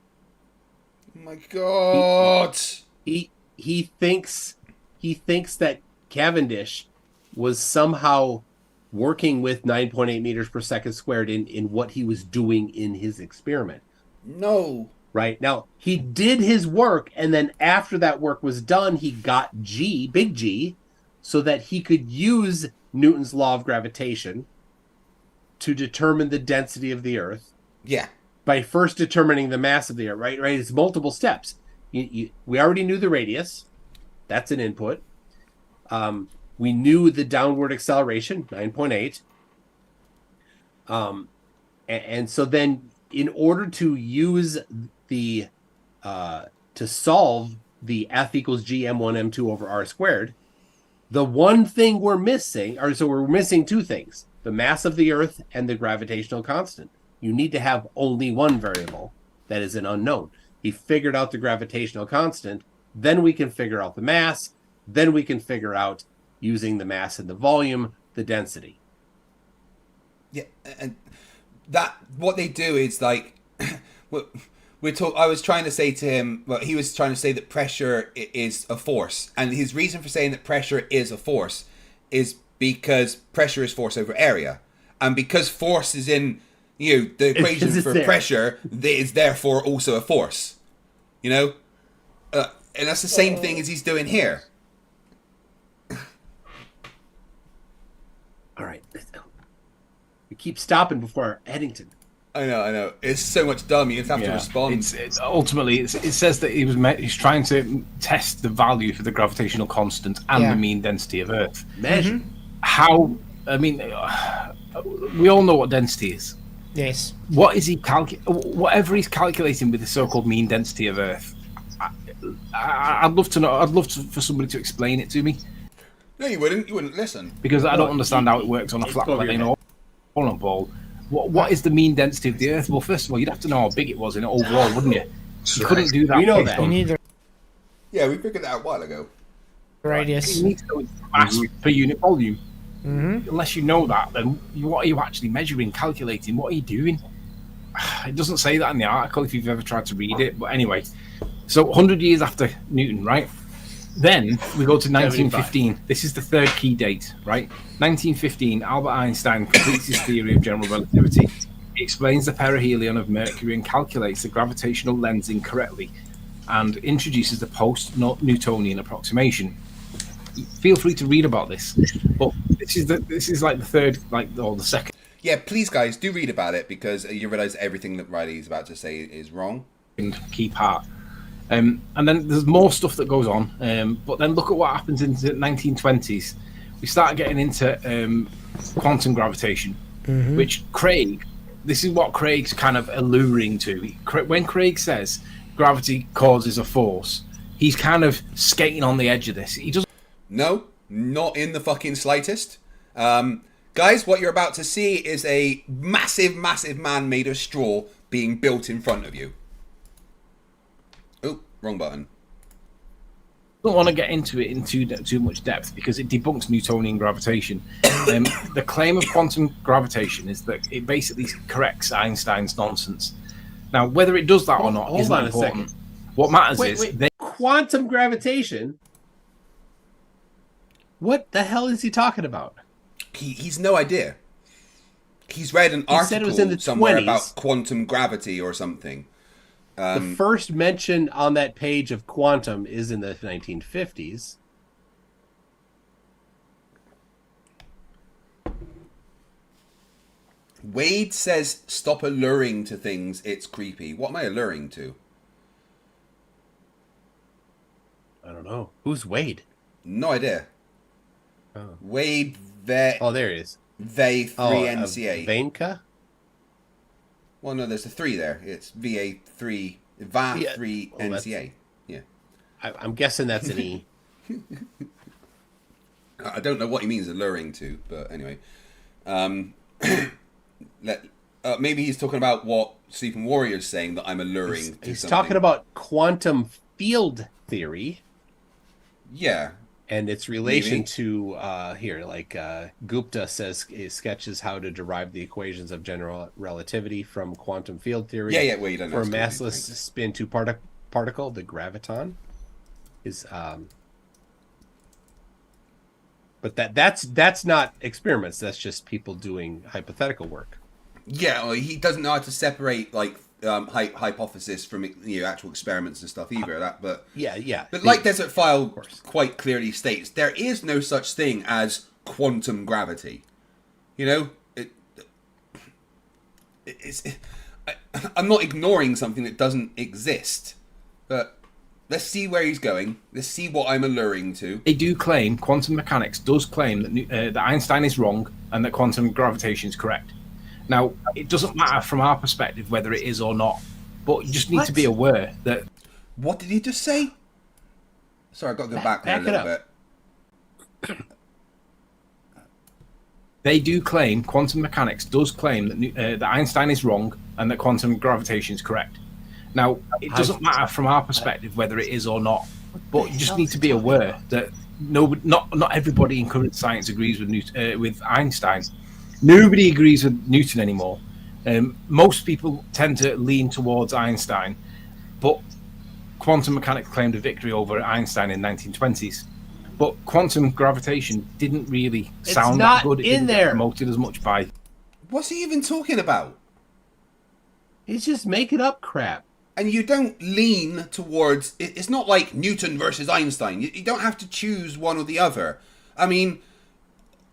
Oh my God. He thinks that Cavendish was somehow working with 9.8 meters per second squared in what he was doing in his experiment. No. Right? Now, he did his work, and then after that work was done, he got G, big G, so that he could use Newton's law of gravitation to determine the density of the Earth. Yeah. By first determining the mass of the Earth, right? It's multiple steps. We already knew the radius. That's an input. We knew the downward acceleration, 9.8. And so then, in order to use to solve the F equals G m1 m2 over r squared, the one thing we're missing, we're missing two things: the mass of the Earth and the gravitational constant. You need to have only one variable that is an unknown. He figured out the gravitational constant. Then we can figure out the mass. Then we can figure out, using the mass and the volume, the density. Yeah, and that what they do is like, I was trying to say to him, well, he was trying to say that pressure is a force, and his reason for saying that pressure is a force is because pressure is force over area, and because force is in the equation for pressure, it's therefore also a force. And that's the same thing as he's doing here. All right, we keep stopping before Eddington. I know. It's so much dumb. You have to respond. Ultimately, it says that he's trying to test the value for the gravitational constant and the mean density of Earth. Measure. How? I mean, we all know what density is. Yes. What is he whatever he's calculating with the so-called mean density of Earth? I'd love to know. I'd love for somebody to explain it to me. No, you wouldn't. You wouldn't listen. Because I don't understand how it works on a flat plane or on a ball. What is the mean density of the Earth? Well, first of all, you'd have to know how big it was in it overall, wouldn't you? You couldn't do that. We know that. Yeah, we figured that out a while ago. Radius. You need to know mass per unit volume. Unless you know that, then what are you actually measuring, calculating? What are you doing? It doesn't say that in the article if you've ever tried to read it. But anyway, so 100 years after Newton, right? Then we go to 1915. This is the third key date, right? 1915, Albert Einstein completes his theory of general relativity. He explains the perihelion of Mercury and calculates the gravitational lensing correctly, and introduces the post-Newtonian approximation. Feel free to read about this, but this is like the third, or the second. Yeah, please, guys, do read about it, because you realise everything that Riley is about to say is wrong. Key part. And then there's more stuff that goes on, but then look at what happens in the 1920s. We start getting into quantum gravitation, which this is what Craig's kind of alluring to. When Craig says gravity causes a force, he's kind of skating on the edge of this. He doesn't. No, not in the fucking slightest. Guys, what you're about to see is a massive, massive man made of straw being built in front of you. Oh, wrong button. I don't want to get into it in too much depth because it debunks Newtonian gravitation. The claim of quantum gravitation is that it basically corrects Einstein's nonsense. Now, whether it does that or not is not important. What matters is quantum gravitation. What the hell is he talking about? He's no idea. He's read an article somewhere about quantum gravity or something. The first mention on that page of quantum is in the 1950s. Wade says, stop alluring to things, it's creepy. What am I alluring to? I don't know. Who's Wade? No idea. Oh. Wade Oh, there he is. VA3NCA. Vainka? Well, no, there's a 3 there. It's VA3. VA3 NCA. Yeah. I'm guessing that's an E. I don't know what he means alluring to, but anyway. Maybe he's talking about what Sleeping Warrior's saying, that I'm alluring to He's something. talking about quantum field theory. Yeah. And its relation Maybe. to Gupta says it sketches how to derive the equations of general relativity from quantum field theory. Yeah, well, you don't know for a massless spin 2 particle, the graviton is but that's not experiments, that's just people doing hypothetical work. Yeah, well, he doesn't know how to separate hypothesis from actual experiments and stuff either. But like Desert File quite clearly states, there is no such thing as quantum gravity. I'm not ignoring something that doesn't exist, but let's see where he's going. Let's see what I'm alluring to. They do claim, quantum mechanics does claim that Einstein is wrong and that quantum gravitation is correct. Now, it doesn't matter from our perspective whether it is or not, but you just need to be aware that... What did he just say? Sorry, I've got to go back there a little bit. They do claim, quantum mechanics does claim that Einstein is wrong and that quantum gravitation is correct. Now, it doesn't matter from our perspective whether it is or not, but you just need to be aware that not everybody in current science agrees with Einstein. Nobody agrees with Newton anymore. Most people tend to lean towards Einstein, but quantum mechanics claimed a victory over Einstein in the 1920s. But quantum gravitation didn't really sound that good. It didn't get promoted as much by... What's he even talking about? He's just making up crap. And you don't lean towards... It's not like Newton versus Einstein. You don't have to choose one or the other. I mean...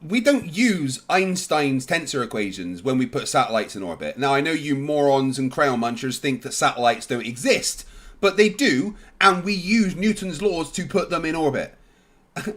We don't use Einstein's tensor equations when we put satellites in orbit. Now, I know you morons and crayon munchers think that satellites don't exist, but they do, and we use Newton's laws to put them in orbit. The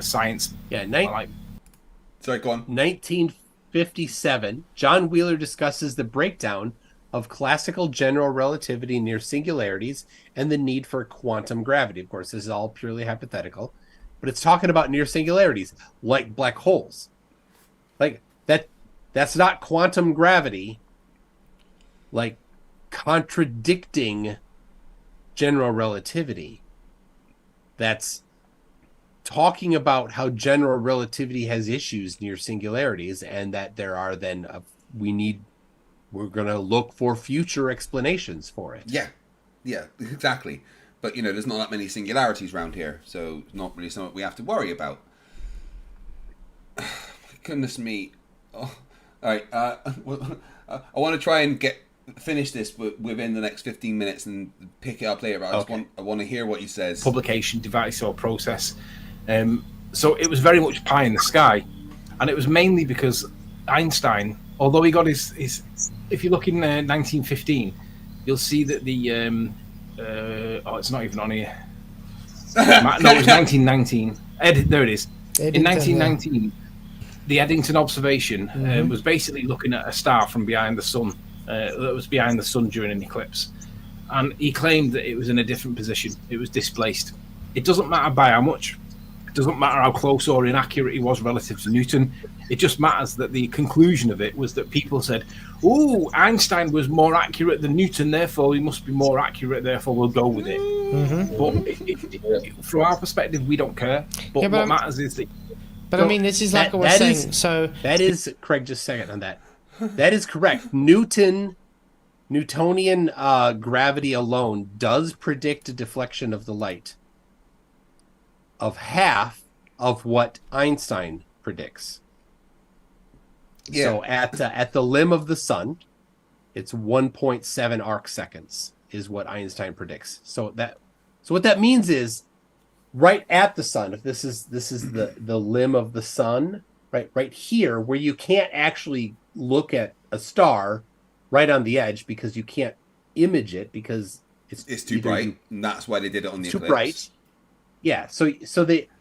science... Sorry, go on. 1957, John Wheeler discusses the breakdown of classical general relativity near singularities and the need for quantum gravity. Of course, this is all purely hypothetical, but it's talking about near singularities, like black holes. Like, that's not quantum gravity, like contradicting general relativity. That's talking about how general relativity has issues near singularities, and that there are then, we're going to look for future explanations for it. Yeah, exactly. But, there's not that many singularities around here, so it's not really something we have to worry about. Goodness me. Oh, all right, I want to try and finish this within the next 15 minutes and pick it up later, but I want to hear what he says. Publication, device, or process. So it was very much pie in the sky, and it was mainly because Einstein, although he got his if you look in 1915, you'll see that the it's not even on here. No, it was 1919. There it is. In 1919, the Eddington observation was basically looking at a star from behind the sun that was behind the sun during an eclipse, and he claimed that it was in a different position. It was displaced. It doesn't matter by how much. It doesn't matter how close or inaccurate he was relative to Newton. It just matters that the conclusion of it was that people said, "Oh, Einstein was more accurate than Newton, therefore he must be more accurate, therefore we'll go with it." But from our perspective, we don't care. But what matters is that... But I mean, this is like I was saying, so... That is, Craig, just a second on that. That is correct. Newtonian gravity alone does predict a deflection of the light of half of what Einstein predicts. Yeah. So at the limb of the sun, it's 1.7 arc seconds is what Einstein predicts. So what that means is right at the sun, if this is the limb of the sun, right here where you can't actually look at a star right on the edge because you can't image it because it's too bright, and that's why they did it on the eclipse. Too bright. Yeah, so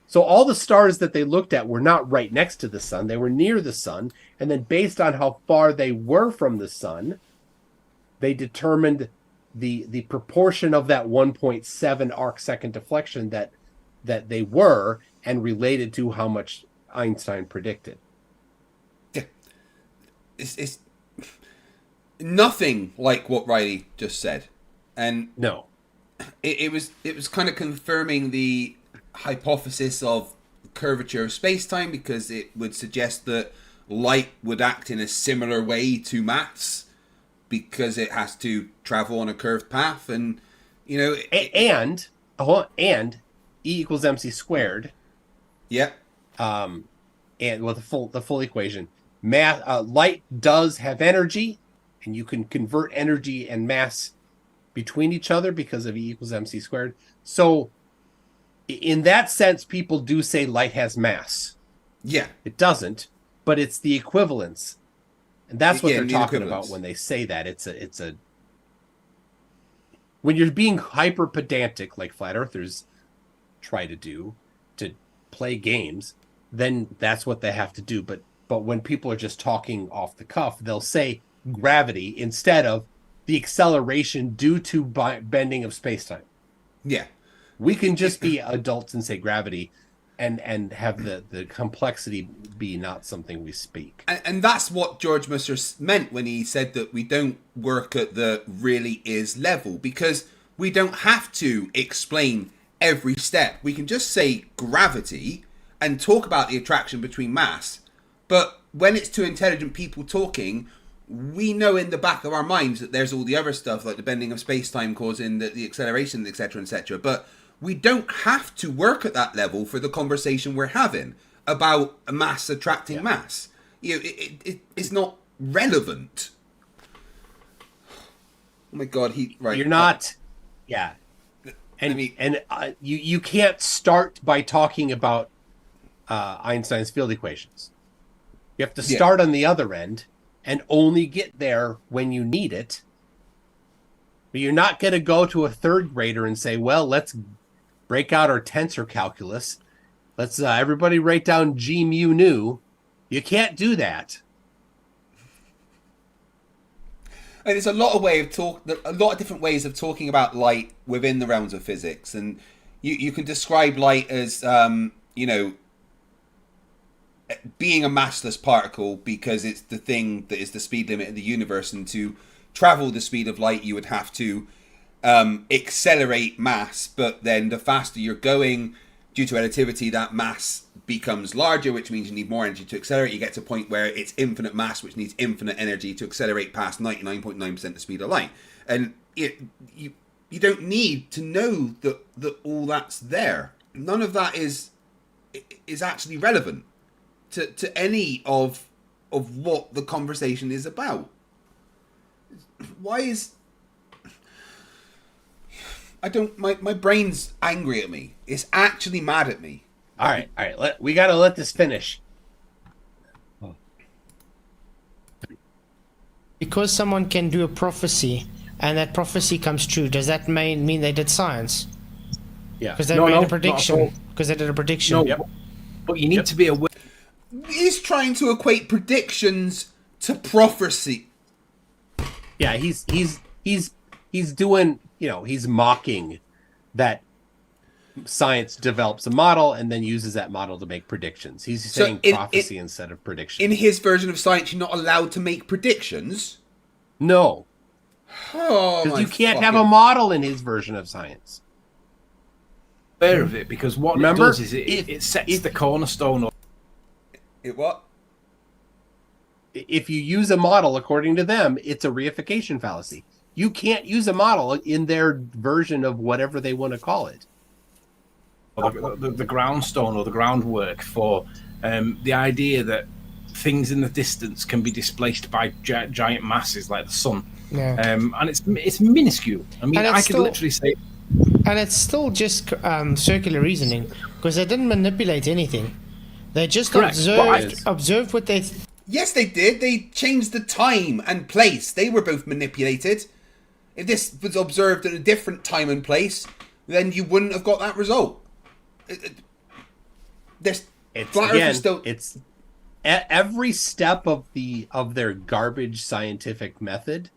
So all the stars that they looked at were not right next to the sun. They were near the sun. And then based on how far they were from the sun, they determined the proportion of that 1.7 arc-second deflection that they were, and related to how much Einstein predicted. Yeah. It's nothing like what Riley just said. And no. It was kind of confirming the hypothesis of curvature of space-time, because it would suggest that light would act in a similar way to mass because it has to travel on a curved path, and and E equals mc squared. Yeah. And the full equation. Light does have energy, and you can convert energy and mass between each other because of E equals mc squared. So in that sense, people do say light has mass. Yeah. It doesn't, but it's the equivalence. And that's what they're talking about equivalence. when they say that. It's a when you're being hyper pedantic, like flat earthers try to do, to play games, then that's what they have to do. But when people are just talking off the cuff, they'll say gravity instead of the acceleration due to bending of space-time. Yeah. We can just be adults and say gravity and have the complexity be not something we speak. And that's what George Musser meant when he said that we don't work at the really is level, because we don't have to explain every step. We can just say gravity and talk about the attraction between mass. But when it's two intelligent people talking, we know in the back of our minds that there's all the other stuff, like the bending of space-time causing the acceleration, etc., etc. But we don't have to work at that level for the conversation we're having about mass attracting mass. It's not relevant. Oh my God, You're not. Yeah. And you can't start by talking about Einstein's field equations. You have to start on the other end and only get there when you need it. But you're not going to go to a third grader and say, well, let's break out our tensor calculus. Let's everybody write down G mu nu. You can't do that. And there's a lot of different ways of talking about light within the realms of physics, and you can describe light as being a massless particle because it's the thing that is the speed limit of the universe, and to travel the speed of light you would have to accelerate mass, but then the faster you're going, due to relativity, that mass becomes larger, which means you need more energy to accelerate. You get to a point where it's infinite mass, which needs infinite energy to accelerate past 99.9% the speed of light. And you don't need to know that all that's there. None of that is actually relevant to any of what the conversation is about. Why is... my brain's angry at me. It's actually mad at me. All right. We got to let this finish. Because someone can do a prophecy and that prophecy comes true, does that mean they did science? Yeah. Because they made a prediction. Because they did a prediction. No, but you need to be aware. He's trying to equate predictions to prophecy. Yeah, he's doing, he's mocking that science develops a model and then uses that model to make predictions. He's saying prophecy instead of prediction. In his version of science, you're not allowed to make predictions? No. Oh, you can't have a model in his version of science. Aware of it, because what it does is it sets the cornerstone. It what? If you use a model according to them, it's a reification fallacy. You can't use a model in their version of whatever they want to call it. The groundstone or the groundwork for the idea that things in the distance can be displaced by giant masses like the sun. Yeah. And it's minuscule. I mean, I could literally say... And it's still just circular reasoning, because they didn't manipulate anything. They just observed what they... Yes, they did. They changed the time and place. They were both manipulated. If this was observed at a different time and place, then you wouldn't have got that result. This it's flat again, earthers don't. It's every step of their garbage scientific method.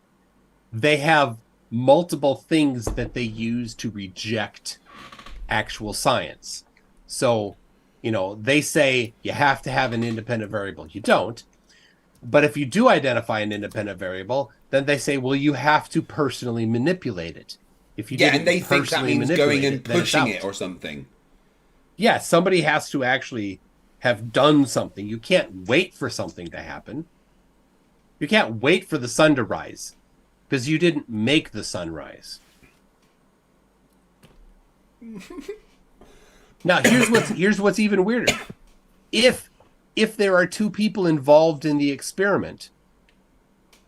They have multiple things that they use to reject actual science. So, they say you have to have an independent variable. You don't. But if you do identify an independent variable, then they say, well, you have to personally manipulate it. If you and they think that means going and pushing it or something. Yeah, somebody has to actually have done something. You can't wait for something to happen. You can't wait for the sun to rise because you didn't make the sun rise. Now, here's what's even weirder. If there are two people involved in the experiment,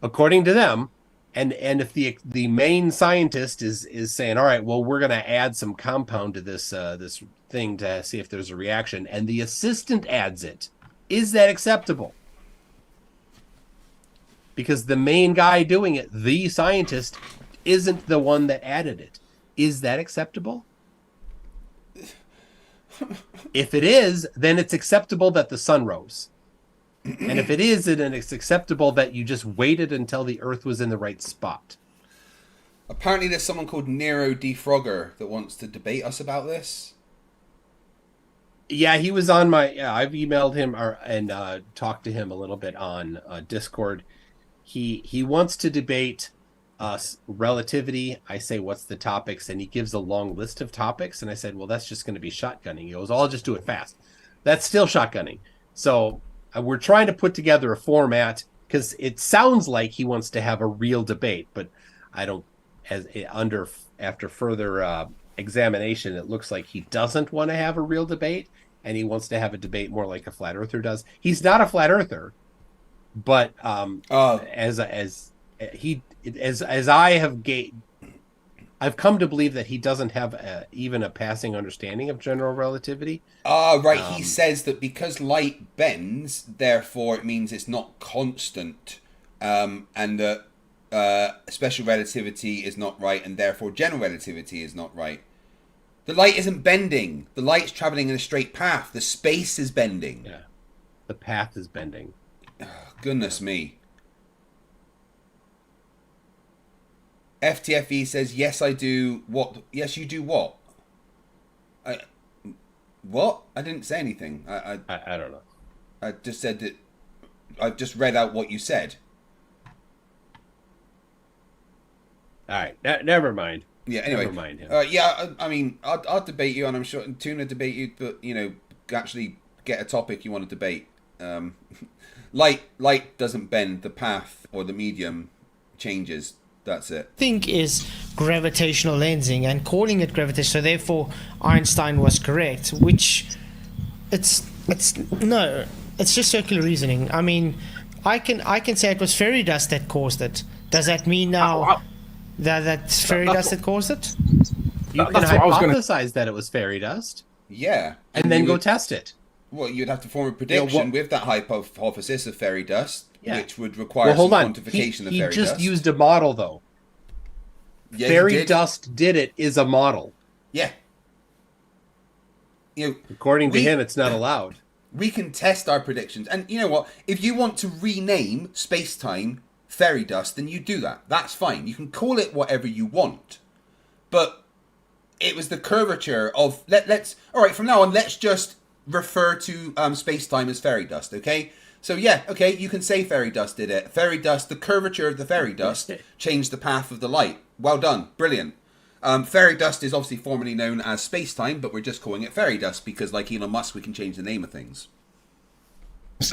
according to them, and if the main scientist is saying, all right, well, we're going to add some compound to this this thing to see if there's a reaction, and the assistant adds it, is that acceptable? Because the main guy doing it, the scientist, isn't the one that added it. Is that acceptable? If it is, then it's acceptable that the sun rose. And if it is, then it's acceptable that you just waited until the Earth was in the right spot. Apparently there's someone called Nero Defrogger that wants to debate us about this. Yeah, he was on my... Yeah, I've emailed him and talked to him a little bit on Discord. He wants to debate relativity. I say, what's the topics? And he gives a long list of topics. And I said, well, that's just going to be shotgunning. He goes, I'll just do it fast. That's still shotgunning. So we're trying to put together a format because it sounds like he wants to have a real debate, but I don't... After further examination, it looks like he doesn't want to have a real debate, and he wants to have a debate more like a flat earther does. He's not a flat earther, but as I have I've come to believe that he doesn't have even a passing understanding of general relativity. Right. He says that because light bends, therefore it means it's not constant, and that special relativity is not right, and therefore general relativity is not right. The light isn't bending. The light's traveling in a straight path. The space is bending. Yeah, the path is bending. Oh, goodness me. FTFE says, yes, I do. What? Yes, you do what? What? I didn't say anything. I don't know. I just said that. I've just read out what you said. All right, never mind. Yeah. Anyway, never mind him. Yeah. I mean, I'll debate you, and I'm sure Tuna debate you, but actually get a topic you want to debate. Light doesn't bend. The path or the medium changes. That's it. Think is gravitational lensing, and calling it gravitation. So therefore, Einstein was correct. Which it's just circular reasoning. I mean, I can say it was fairy dust that caused it. Does that mean now that's fairy dust that caused it? You can hypothesize that it was fairy dust. Yeah, and then go test it. Well, you'd have to form a prediction with that hypothesis of fairy dust. Yeah. Which would require some quantification of fairy dust. He just used a model, though. Yeah, fairy dust did it is a model. Yeah. According to him, it's not allowed. We can test our predictions. And you know what? If you want to rename space-time fairy dust, then you do that. That's fine. You can call it whatever you want. But it was the curvature of... Let's... All right, from now on, let's just refer to space-time as fairy dust, okay? So yeah, okay, you can say fairy dust did it. Fairy dust, the curvature of the fairy dust changed the path of the light. Well done, brilliant. Fairy dust is obviously formerly known as space-time, but we're just calling it fairy dust because, like Elon Musk, we can change the name of things.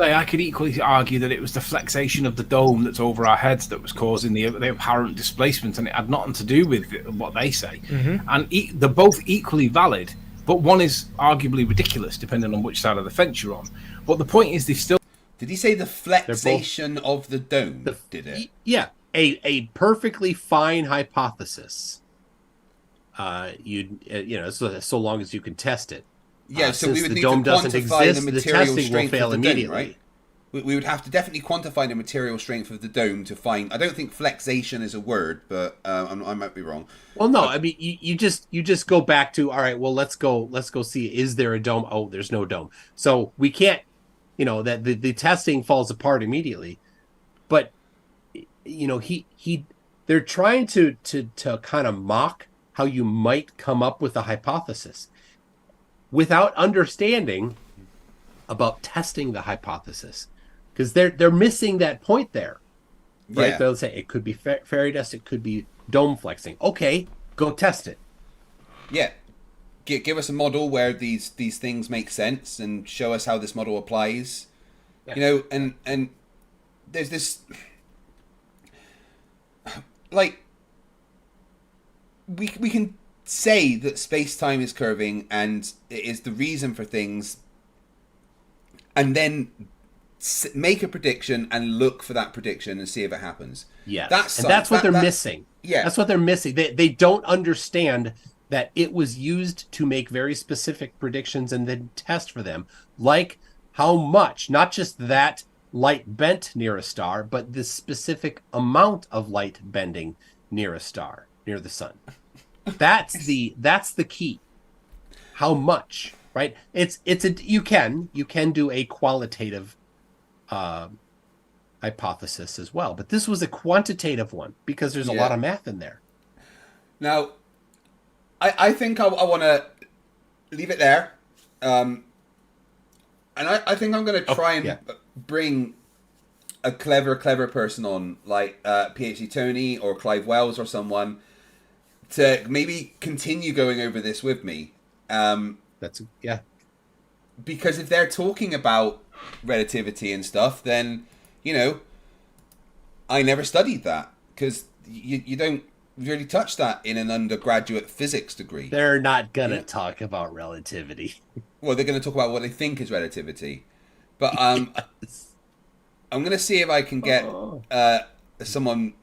I could equally argue that it was the flexation of the dome that's over our heads that was causing the apparent displacement, and it had nothing to do with what they say. Mm-hmm. And they're both equally valid, but one is arguably ridiculous depending on which side of the fence you're on. But the point is, they've still... Did he say the flexation of the dome did it? Yeah, a perfectly fine hypothesis. So long as you can test it. Yeah, so we would need to quantify the material strength of the dome, right? We would have to definitely quantify the material strength of the dome to find. I don't think flexation is a word, but I might be wrong. Well, no, I mean you just go back to, all right. Well, let's go see, is there a dome? Oh, there's no dome. So we can't, that the testing falls apart immediately. But they're trying to kind of mock how you might come up with a hypothesis without understanding about testing the hypothesis, because they're missing that point there, right? Yeah. They'll say it could be fairy dust, it could be dome flexing. Okay, go test it. Yeah, give us a model where these things make sense and show us how this model applies. Yeah. And there's this, like, we can say that space-time is curving and it is the reason for things, and then make a prediction and look for that prediction and see if it happens. Yeah, that's what they're missing. Yeah, that's what they're missing. They don't understand that it was used to make very specific predictions and then test for them, like how much, not just that light bent near a star, but the specific amount of light bending near a star, near the sun. That's the key. How much, right? You can do a qualitative hypothesis as well, but this was a quantitative one because there's a lot of math in there. Now, I think I want to leave it there, and I think I'm going to try and bring a clever person on, like PhD Tony or Clive Wells or someone, to maybe continue going over this with me. Because if they're talking about relativity and stuff, then I never studied that, because you don't really touch that in an undergraduate physics degree. They're not gonna talk about relativity. Well, they're going to talk about what they think is relativity, but I'm going to see if I can get someone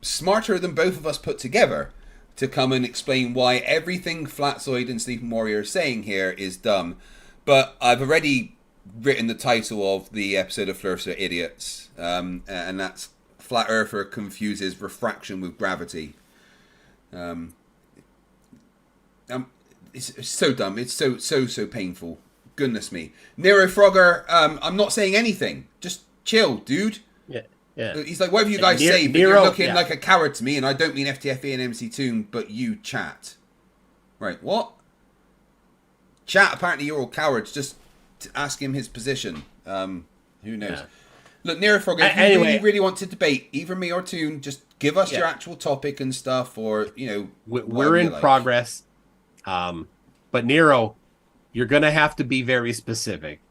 smarter than both of us put together to come and explain why everything Flatzoid and Sleeping Warrior are saying here is dumb. But I've already written the title of the episode of Flerfs are idiots, and that's Flat Earther confuses refraction with gravity. It's so dumb. It's so painful. Goodness me. Nero Frogger, I'm not saying anything. Just chill, dude. Yeah. He's like, whatever you guys say, but you're looking like a coward to me, and I don't mean FTFE and MC Toon, but you chat. Right, what? Chat, apparently you're all cowards. Just to ask him his position. Who knows? Yeah. Look, Nero Frogger, if you really want to debate, either me or Toon, just give us your actual topic and stuff, or, we're in progress. But Nero, you're going to have to be very specific.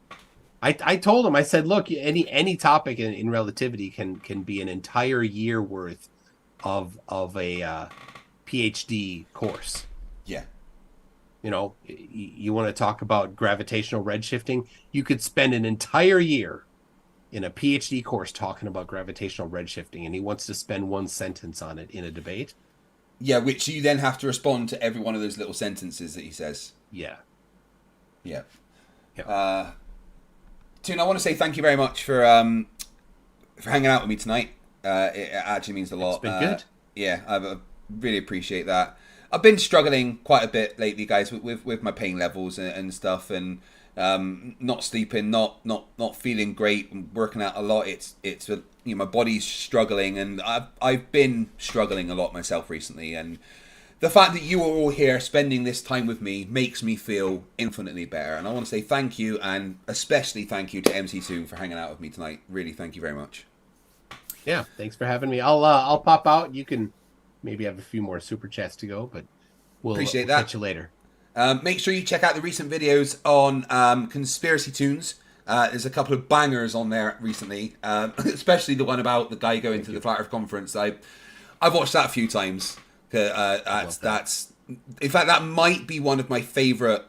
I told him, I said, look, any topic in relativity can be an entire year worth of a PhD course. Yeah. You want to talk about gravitational redshifting, you could spend an entire year in a PhD course talking about gravitational redshifting, and he wants to spend one sentence on it in a debate. Yeah, which you then have to respond to every one of those little sentences that he says. Yeah. Toon, I want to say thank you very much for hanging out with me tonight. It actually means a lot. It's been good. Yeah, I really appreciate that. I've been struggling quite a bit lately, guys, with my pain levels and stuff, and not sleeping, not feeling great, and working out a lot. It's my body's struggling, and I've been struggling a lot myself recently, and the fact that you are all here spending this time with me makes me feel infinitely better. And I want to say thank you, and especially thank you to MC Toon for hanging out with me tonight. Really, thank you very much. Yeah, thanks for having me. I'll pop out. You can maybe have a few more super chats to go, but we'll catch you later. Make sure you check out the recent videos on Conspiracy Tunes. There's a couple of bangers on there recently, especially the one about the guy going to the Flat Earth conference. I've watched that a few times. That's in fact, that might be one of my favorite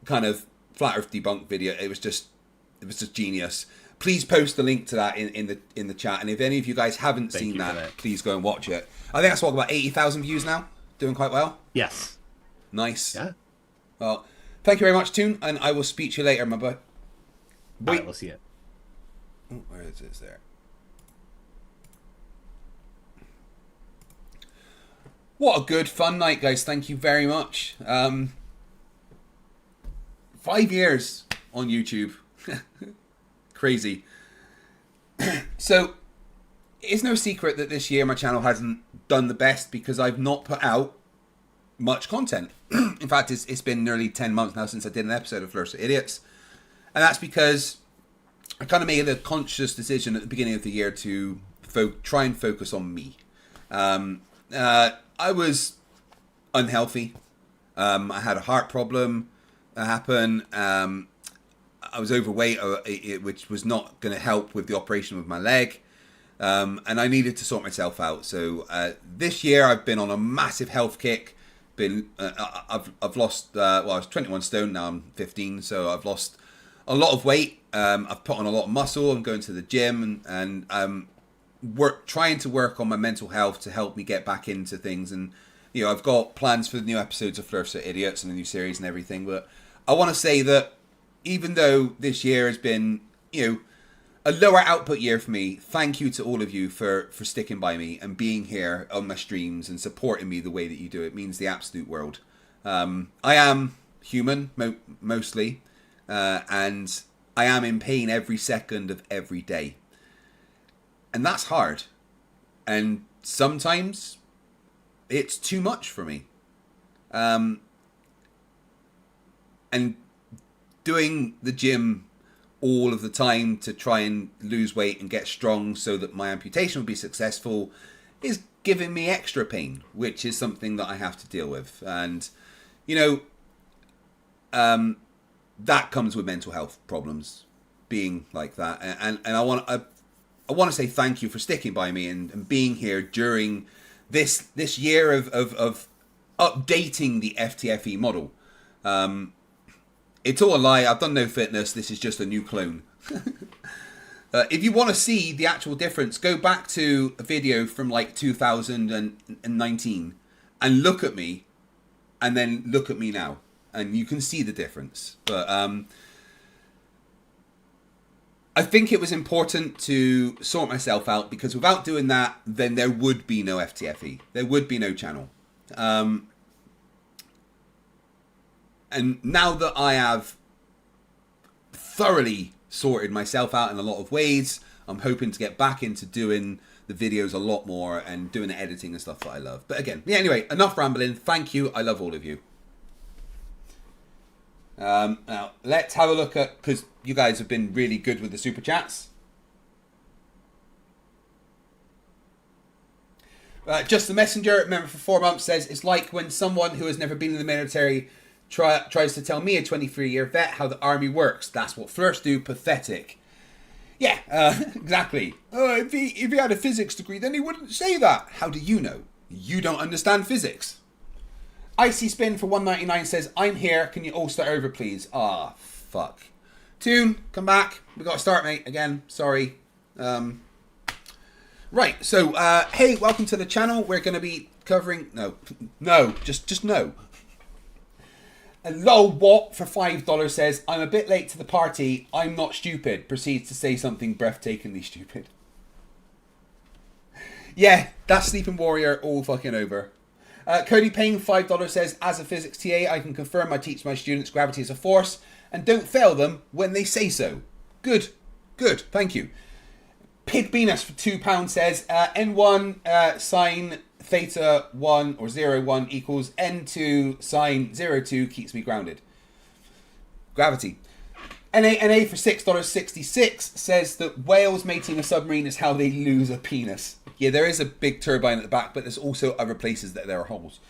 kind of Flat Earth debunk video. It was just genius. Please post the link to that in the chat, and if any of you guys haven't seen that, please go and watch it. I think that's about 80,000 views now. Doing quite well. Yes. Nice. Yeah. Well, thank you very much, Toon, and I will speak to you later, my boy. All right, we'll see you. Oh, where is it? There. What a good fun night, guys. Thank you very much. 5 years on YouTube. Crazy. So, it's no secret that this year my channel hasn't done the best because I've not put out much content. In fact, it's been nearly 10 months now since I did an episode of Flerfs for Idiots. And that's because I kind of made a conscious decision at the beginning of the year to try and focus on me. I was unhealthy. I had a heart problem that happened. I was overweight, which was not going to help with the operation with my leg. And I needed to sort myself out. So this year I've been on a massive health kick. I've lost, I was 21 stone, now I'm 15. So I've lost a lot of weight. I've put on a lot of muscle. I'm going to the gym and trying to work on my mental health to help me get back into things. And, you know, I've got plans for the new episodes of Flerfs for Idiots and the new series and everything. But I want to say that even though this year has been, you know, a lower output year for me, thank you to all of you for sticking by me and being here on my streams and supporting me the way that you do. It means the absolute world. I am human, mostly, and I am in pain every second of every day. And that's hard. And sometimes it's too much for me. And doing the gym all of the time to try and lose weight and get strong so that my amputation will be successful is giving me extra pain, which is something that I have to deal with. And, you know, that comes with mental health problems, being like that. And I want to say thank you for sticking by me and being here during this year of updating the FTFE model. It's all a lie. I've done no fitness. This is just a new clone. If you want to see the actual difference, go back to a video from like 2019 and look at me, and then look at me now, and you can see the difference. But I think it was important to sort myself out, because without doing that, then there would be no FTFE. There would be no channel. And now that I have thoroughly sorted myself out in a lot of ways, I'm hoping to get back into doing the videos a lot more and doing the editing and stuff that I love. But again, yeah, anyway, enough rambling. Thank you. I love all of you. Now, let's have a look at, because you guys have been really good with the super chats. Just the Messenger, member for 4 months, says, it's like when someone who has never been in the military tries to tell me, a 23-year vet, how the army works. That's what Flerfs do. Pathetic. Yeah, exactly. If he had a physics degree, then he wouldn't say that. How do you know? You don't understand physics. Icy Spin for $1.99 says, I'm here. Can you all start over, please? Ah, fuck. Toon, come back. We got to start, mate. Again, sorry. Right, so, hey, welcome to the channel. We're going to be covering... No, just no. And Lol What for $5 says, I'm a bit late to the party. I'm not stupid. Proceeds to say something breathtakingly stupid. Yeah, that's Sleeping Warrior all fucking over. Cody Payne, $5 says, as a physics TA, I can confirm I teach my students gravity is a force and don't fail them when they say so. Good, thank you. Pig Venus for £2 says, N1 sine theta 1 or 01 equals N2 sine 02 keeps me grounded. Gravity. NA for $6.66 says that whales mating a submarine is how they lose a penis. Yeah, there is a big turbine at the back, but there's also other places that there are holes.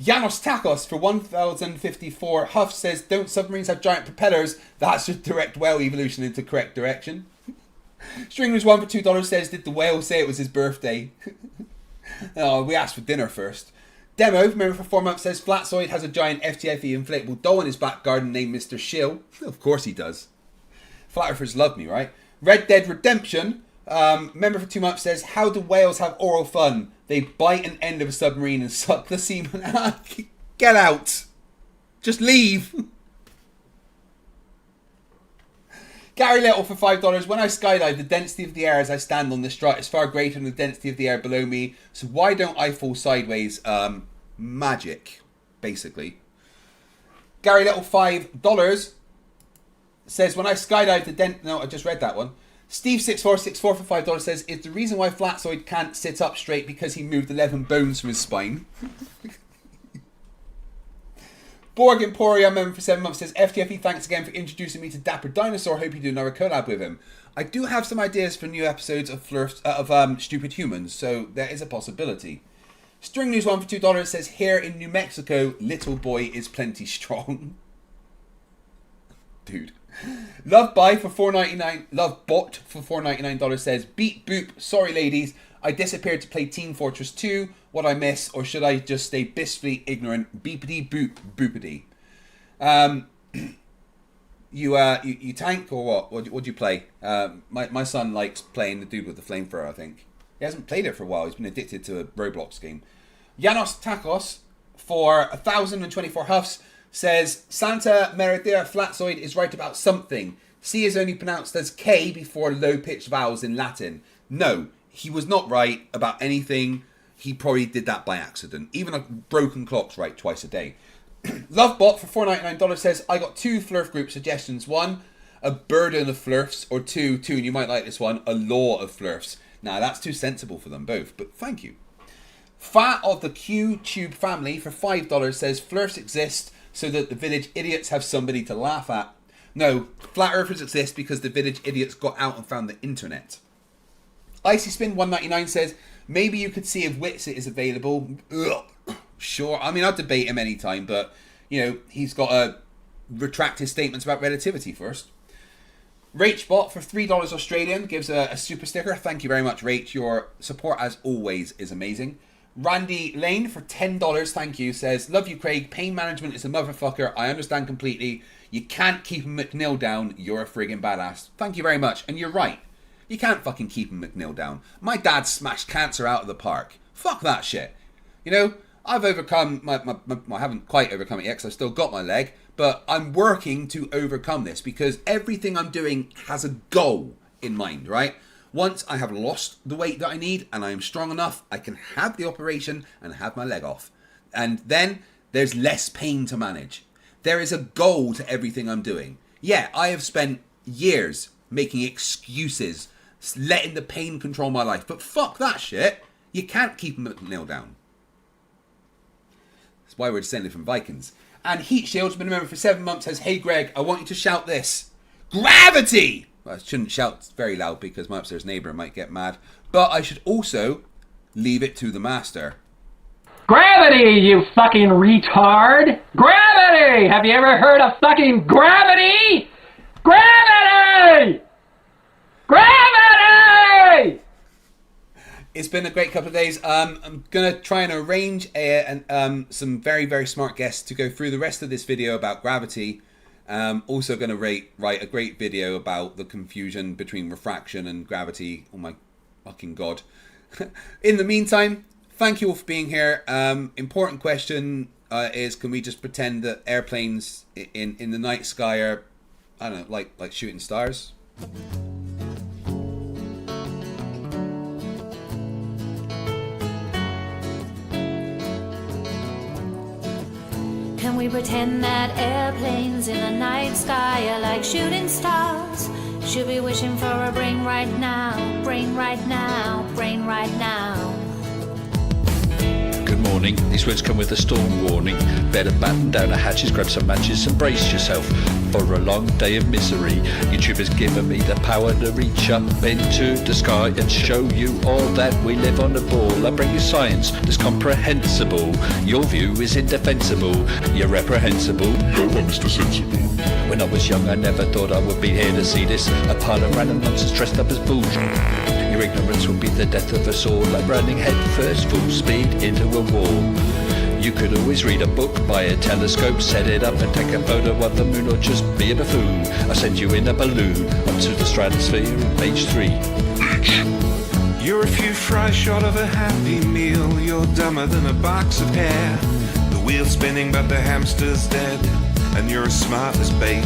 Janos Takos for 1054 Huff says, don't submarines have giant propellers? That's just direct whale evolution into correct direction. Stringers 1 for $2 says, did the whale say it was his birthday? Oh, we asked for dinner first. Demo, member for 4 months, says Flatzoid has a giant FTFE inflatable doll in his back garden named Mr. Shill. Of course he does. Flat Earthers love me, right? Red Dead Redemption, member for 2 months, says, how do whales have oral fun? They bite an end of a submarine and suck the semen. Get out. Just leave. Gary Little for $5. When I skydive, the density of the air as I stand on the strut is far greater than the density of the air below me. So why don't I fall sideways? Magic, basically. Gary Little $5 says, when I skydive, the no, I just read that one. Steve6464 for $5 says, it's the reason why Flatzoid can't sit up straight because he moved 11 bones from his spine. Borg Emporium member for 7 months says, FTFE, thanks again for introducing me to Dapper Dinosaur. Hope you do another collab with him. I do have some ideas for new episodes of Stupid Humans, so there is a possibility. String News 1 for $2 says, here in New Mexico, little boy is plenty strong. Dude. Love Buy for $4.99. Love Bot for $4.99 says, beat boop. Sorry, ladies. I disappeared to play Team Fortress 2. What I miss, or should I just stay blissfully ignorant? Beepity boop boopity. You tank or what? What do you play? My son likes playing the dude with the flamethrower. I think he hasn't played it for a while. He's been addicted to a Roblox game. Janos Takos for 1,024 huffs says, Santa Meridea Flatzoid is right about something. C is only pronounced as K before low-pitched vowels in Latin. No, he was not right about anything. He probably did that by accident. Even a broken clock's right twice a day. Lovebot for $4.99 says, I got 2 Flerf group suggestions. 1, a burden of Flerfs, or 2, and you might like this one, a law of Flerfs. Now, that's too sensible for them both, but thank you. Fat of the Q-Tube family for $5 says, Flerfs exist so that the village idiots have somebody to laugh at. No, flat earthers exist because the village idiots got out and found the internet. Icy Spin 199 says, maybe you could see if Witsit is available. Ugh. Sure, I mean, I'd debate him anytime, but, you know, he's got to retract his statements about relativity first. Rachbot for $3 Australian gives a super sticker. Thank you very much, Rach. Your support, as always, is amazing. Randy Lane for $10, thank you, says, love you, Craig. Pain management is a motherfucker. I understand completely. You can't keep McNeil down. You're a friggin' badass. Thank you very much. And you're right. You can't fucking keep McNeil down. My dad smashed cancer out of the park. Fuck that shit. You know, I've overcome I haven't quite overcome it yet because I've still got my leg, but I'm working to overcome this because everything I'm doing has a goal in mind, right? Once I have lost the weight that I need and I am strong enough, I can have the operation and have my leg off. And then there's less pain to manage. There is a goal to everything I'm doing. Yeah, I have spent years making excuses, letting the pain control my life. But fuck that shit. You can't keep McNeil down. That's why we're descended from Vikings. And Heat Shield's been a member for 7 months, says, hey Greg, I want you to shout this. Gravity! Well, I shouldn't shout very loud because my upstairs neighbour might get mad. But I should also leave it to the master. Gravity, you fucking retard! Gravity! Have you ever heard of fucking gravity? Gravity! Gravity! It's been a great couple of days. I'm going to try and arrange some very, very smart guests to go through the rest of this video about gravity. Also going to write a great video about the confusion between refraction and gravity. Oh my fucking god. In the meantime, thank you all for being here. Important question is, can we just pretend that airplanes in the night sky are, I don't know, like shooting stars? Can we pretend that airplanes in the night sky are like shooting stars? Should be wishing for a brain right now, brain right now, brain right now. Good morning. These words come with a storm warning. Better batten down the hatches, grab some matches and brace yourself for a long day of misery. YouTube has given me the power to reach up into the sky and show you all that we live on the ball. I bring you science that's comprehensible. Your view is indefensible. You're reprehensible. Go on, Mr. Sensible. When I was young, I never thought I would be here to see this. A pile of random nonsense dressed up as bullshit. Your ignorance will be the death of us all, like running headfirst full speed into a wall. You could always read a book, buy a telescope, set it up and take a photo of the moon, or just be a buffoon. I send you in a balloon onto the stratosphere on page 3. You're a few fries short of a happy meal. You're dumber than a box of hair. The wheel's spinning but the hamster's dead, and you're as smart as bait.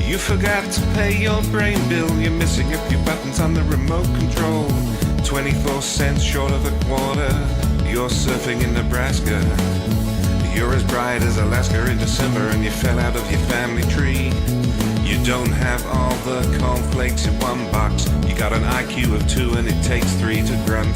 You forgot to pay your brain bill. You're missing a few buttons on the remote control. 24 cents short of a quarter. You're surfing in Nebraska. You're as bright as Alaska in December, and you fell out of your family tree. You don't have all the cornflakes in one box. You got an IQ of 2 and it takes 3 to grunt.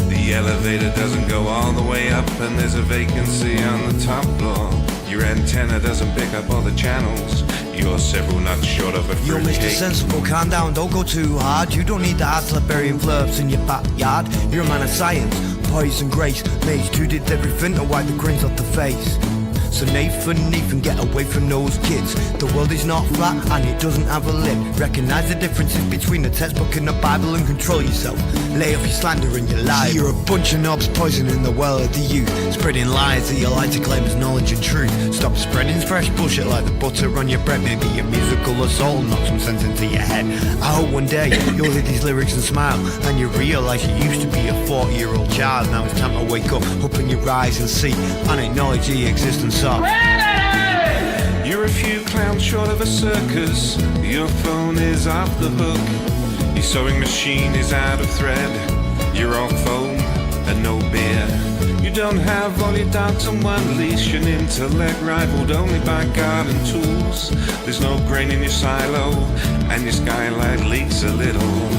The elevator doesn't go all the way up, and there's a vacancy on the top floor. Your antenna doesn't pick up all the channels. You're several nuts short of a You're Mr. fruitcake. Sensible, calm down, don't go too hard. You don't need the hard slap burying Flerfs in your backyard. You're a man of science, poise and grace. Mage 2 did everything to wipe the grins off the face. So Nathan, get away from those kids. The world is not flat and it doesn't have a lid. Recognise the differences between the textbook and the Bible and control yourself. Lay off your slander and your lies. You're a bunch of knobs poisoning the well of the youth. Spreading lies that you like to claim as knowledge and truth. Stop spreading fresh bullshit like the butter on your bread. Maybe your musical assault knock some sense into your head. I hope one day you'll hear these lyrics and smile, and you realise you used to be a 40-year-old child. Now it's time to wake up, open your eyes and see, and acknowledge the existence of You're a few clowns short of a circus. Your phone is off the hook. Your sewing machine is out of thread. You're all foam and no beer. You don't have all your dogs on one leash. An intellect rivaled only by garden tools. There's no grain in your silo, and your skylight leaks a little.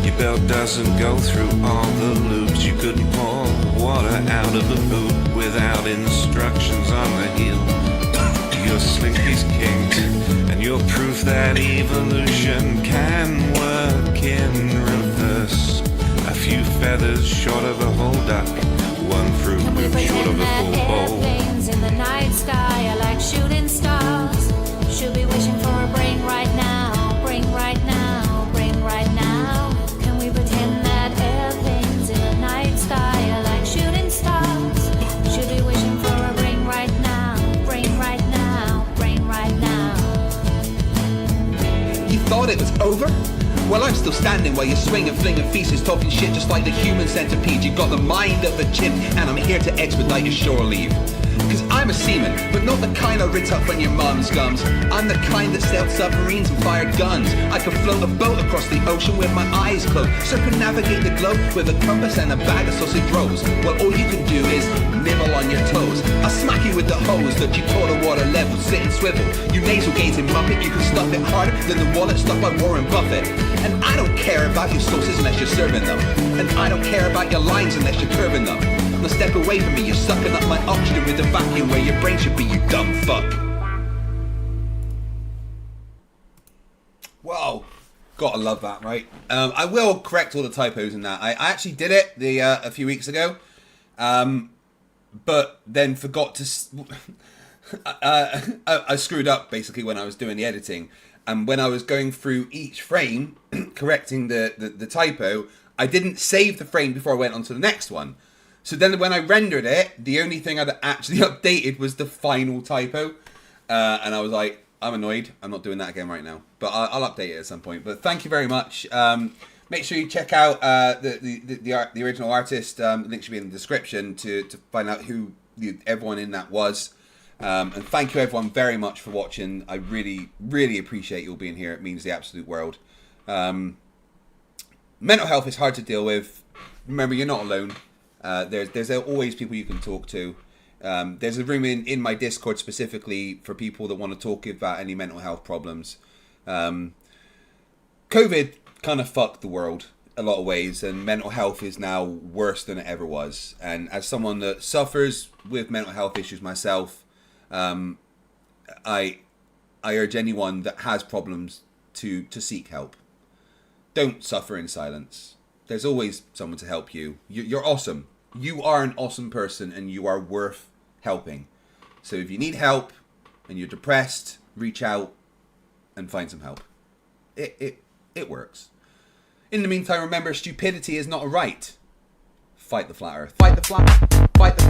Your belt doesn't go through all the loops. You couldn't pour water out of a boot without instructions on the heel. Your slinky's kinked, and you're proof that evolution can work in reverse. A few feathers short of a whole duck, one fruit loop short of a full bowl. Airplanes in the night sky are like shooting stars. Should be wishing for a brain right now, brain right now, brain right now. Can we pretend that airplanes in the night sky are like shooting stars? Should be wishing for a brain right now, brain right now, brain right now. You thought it was over? Well, I'm still standing while you're swinging, flinging feces, talking shit just like the human centipede. You've got the mind of a chimp, and I'm here to expedite your shore leave. Cause I'm a seaman, but not the kind I rinse up from your mum's gums. I'm the kind that sailed submarines and fired guns. I could float a boat across the ocean with my eyes closed, circumnavigate the globe with a compass and a bag of sausage rolls. Well, all you can do is nibble on your toes. I'll smack you with the hose that you taught a water level. Sit and swivel, you nasal gazing muppet. You can stuff it harder than the wallet stuffed by Warren Buffett. And I don't care about your sauces unless you're serving them. And I don't care about your lines unless you're curving them. Now step away from me, you're sucking up my oxygen with the vacuum where your brain should be, you dumb fuck. Whoa, gotta love that, right? I will correct all the typos in that. I actually did it a few weeks ago, but then forgot to. I screwed up basically when I was doing the editing, and when I was going through each frame, correcting the typo, I didn't save the frame before I went on to the next one. So then when I rendered it, the only thing I'd actually updated was the final typo. And I was like, I'm annoyed. I'm not doing that again right now. But I'll update it at some point. But thank you very much. Make sure you check out the original artist. Link should be in the description to find out who everyone in that was. And thank you everyone very much for watching. I really, really appreciate you all being here. It means the absolute world. Mental health is hard to deal with. Remember, you're not alone. There's always people you can talk to. There's a room in my Discord specifically for people that want to talk about any mental health problems. COVID kind of fucked the world a lot of ways, and mental health is now worse than it ever was. And as someone that suffers with mental health issues myself, I urge anyone that has problems to seek help. Don't suffer in silence. There's always someone to help you. You're awesome. You are an awesome person, and you are worth helping. So if you need help and you're depressed, reach out and find some help. It works. In the meantime, remember, stupidity is not a right. Fight the flat earth. Fight the flat. Fight the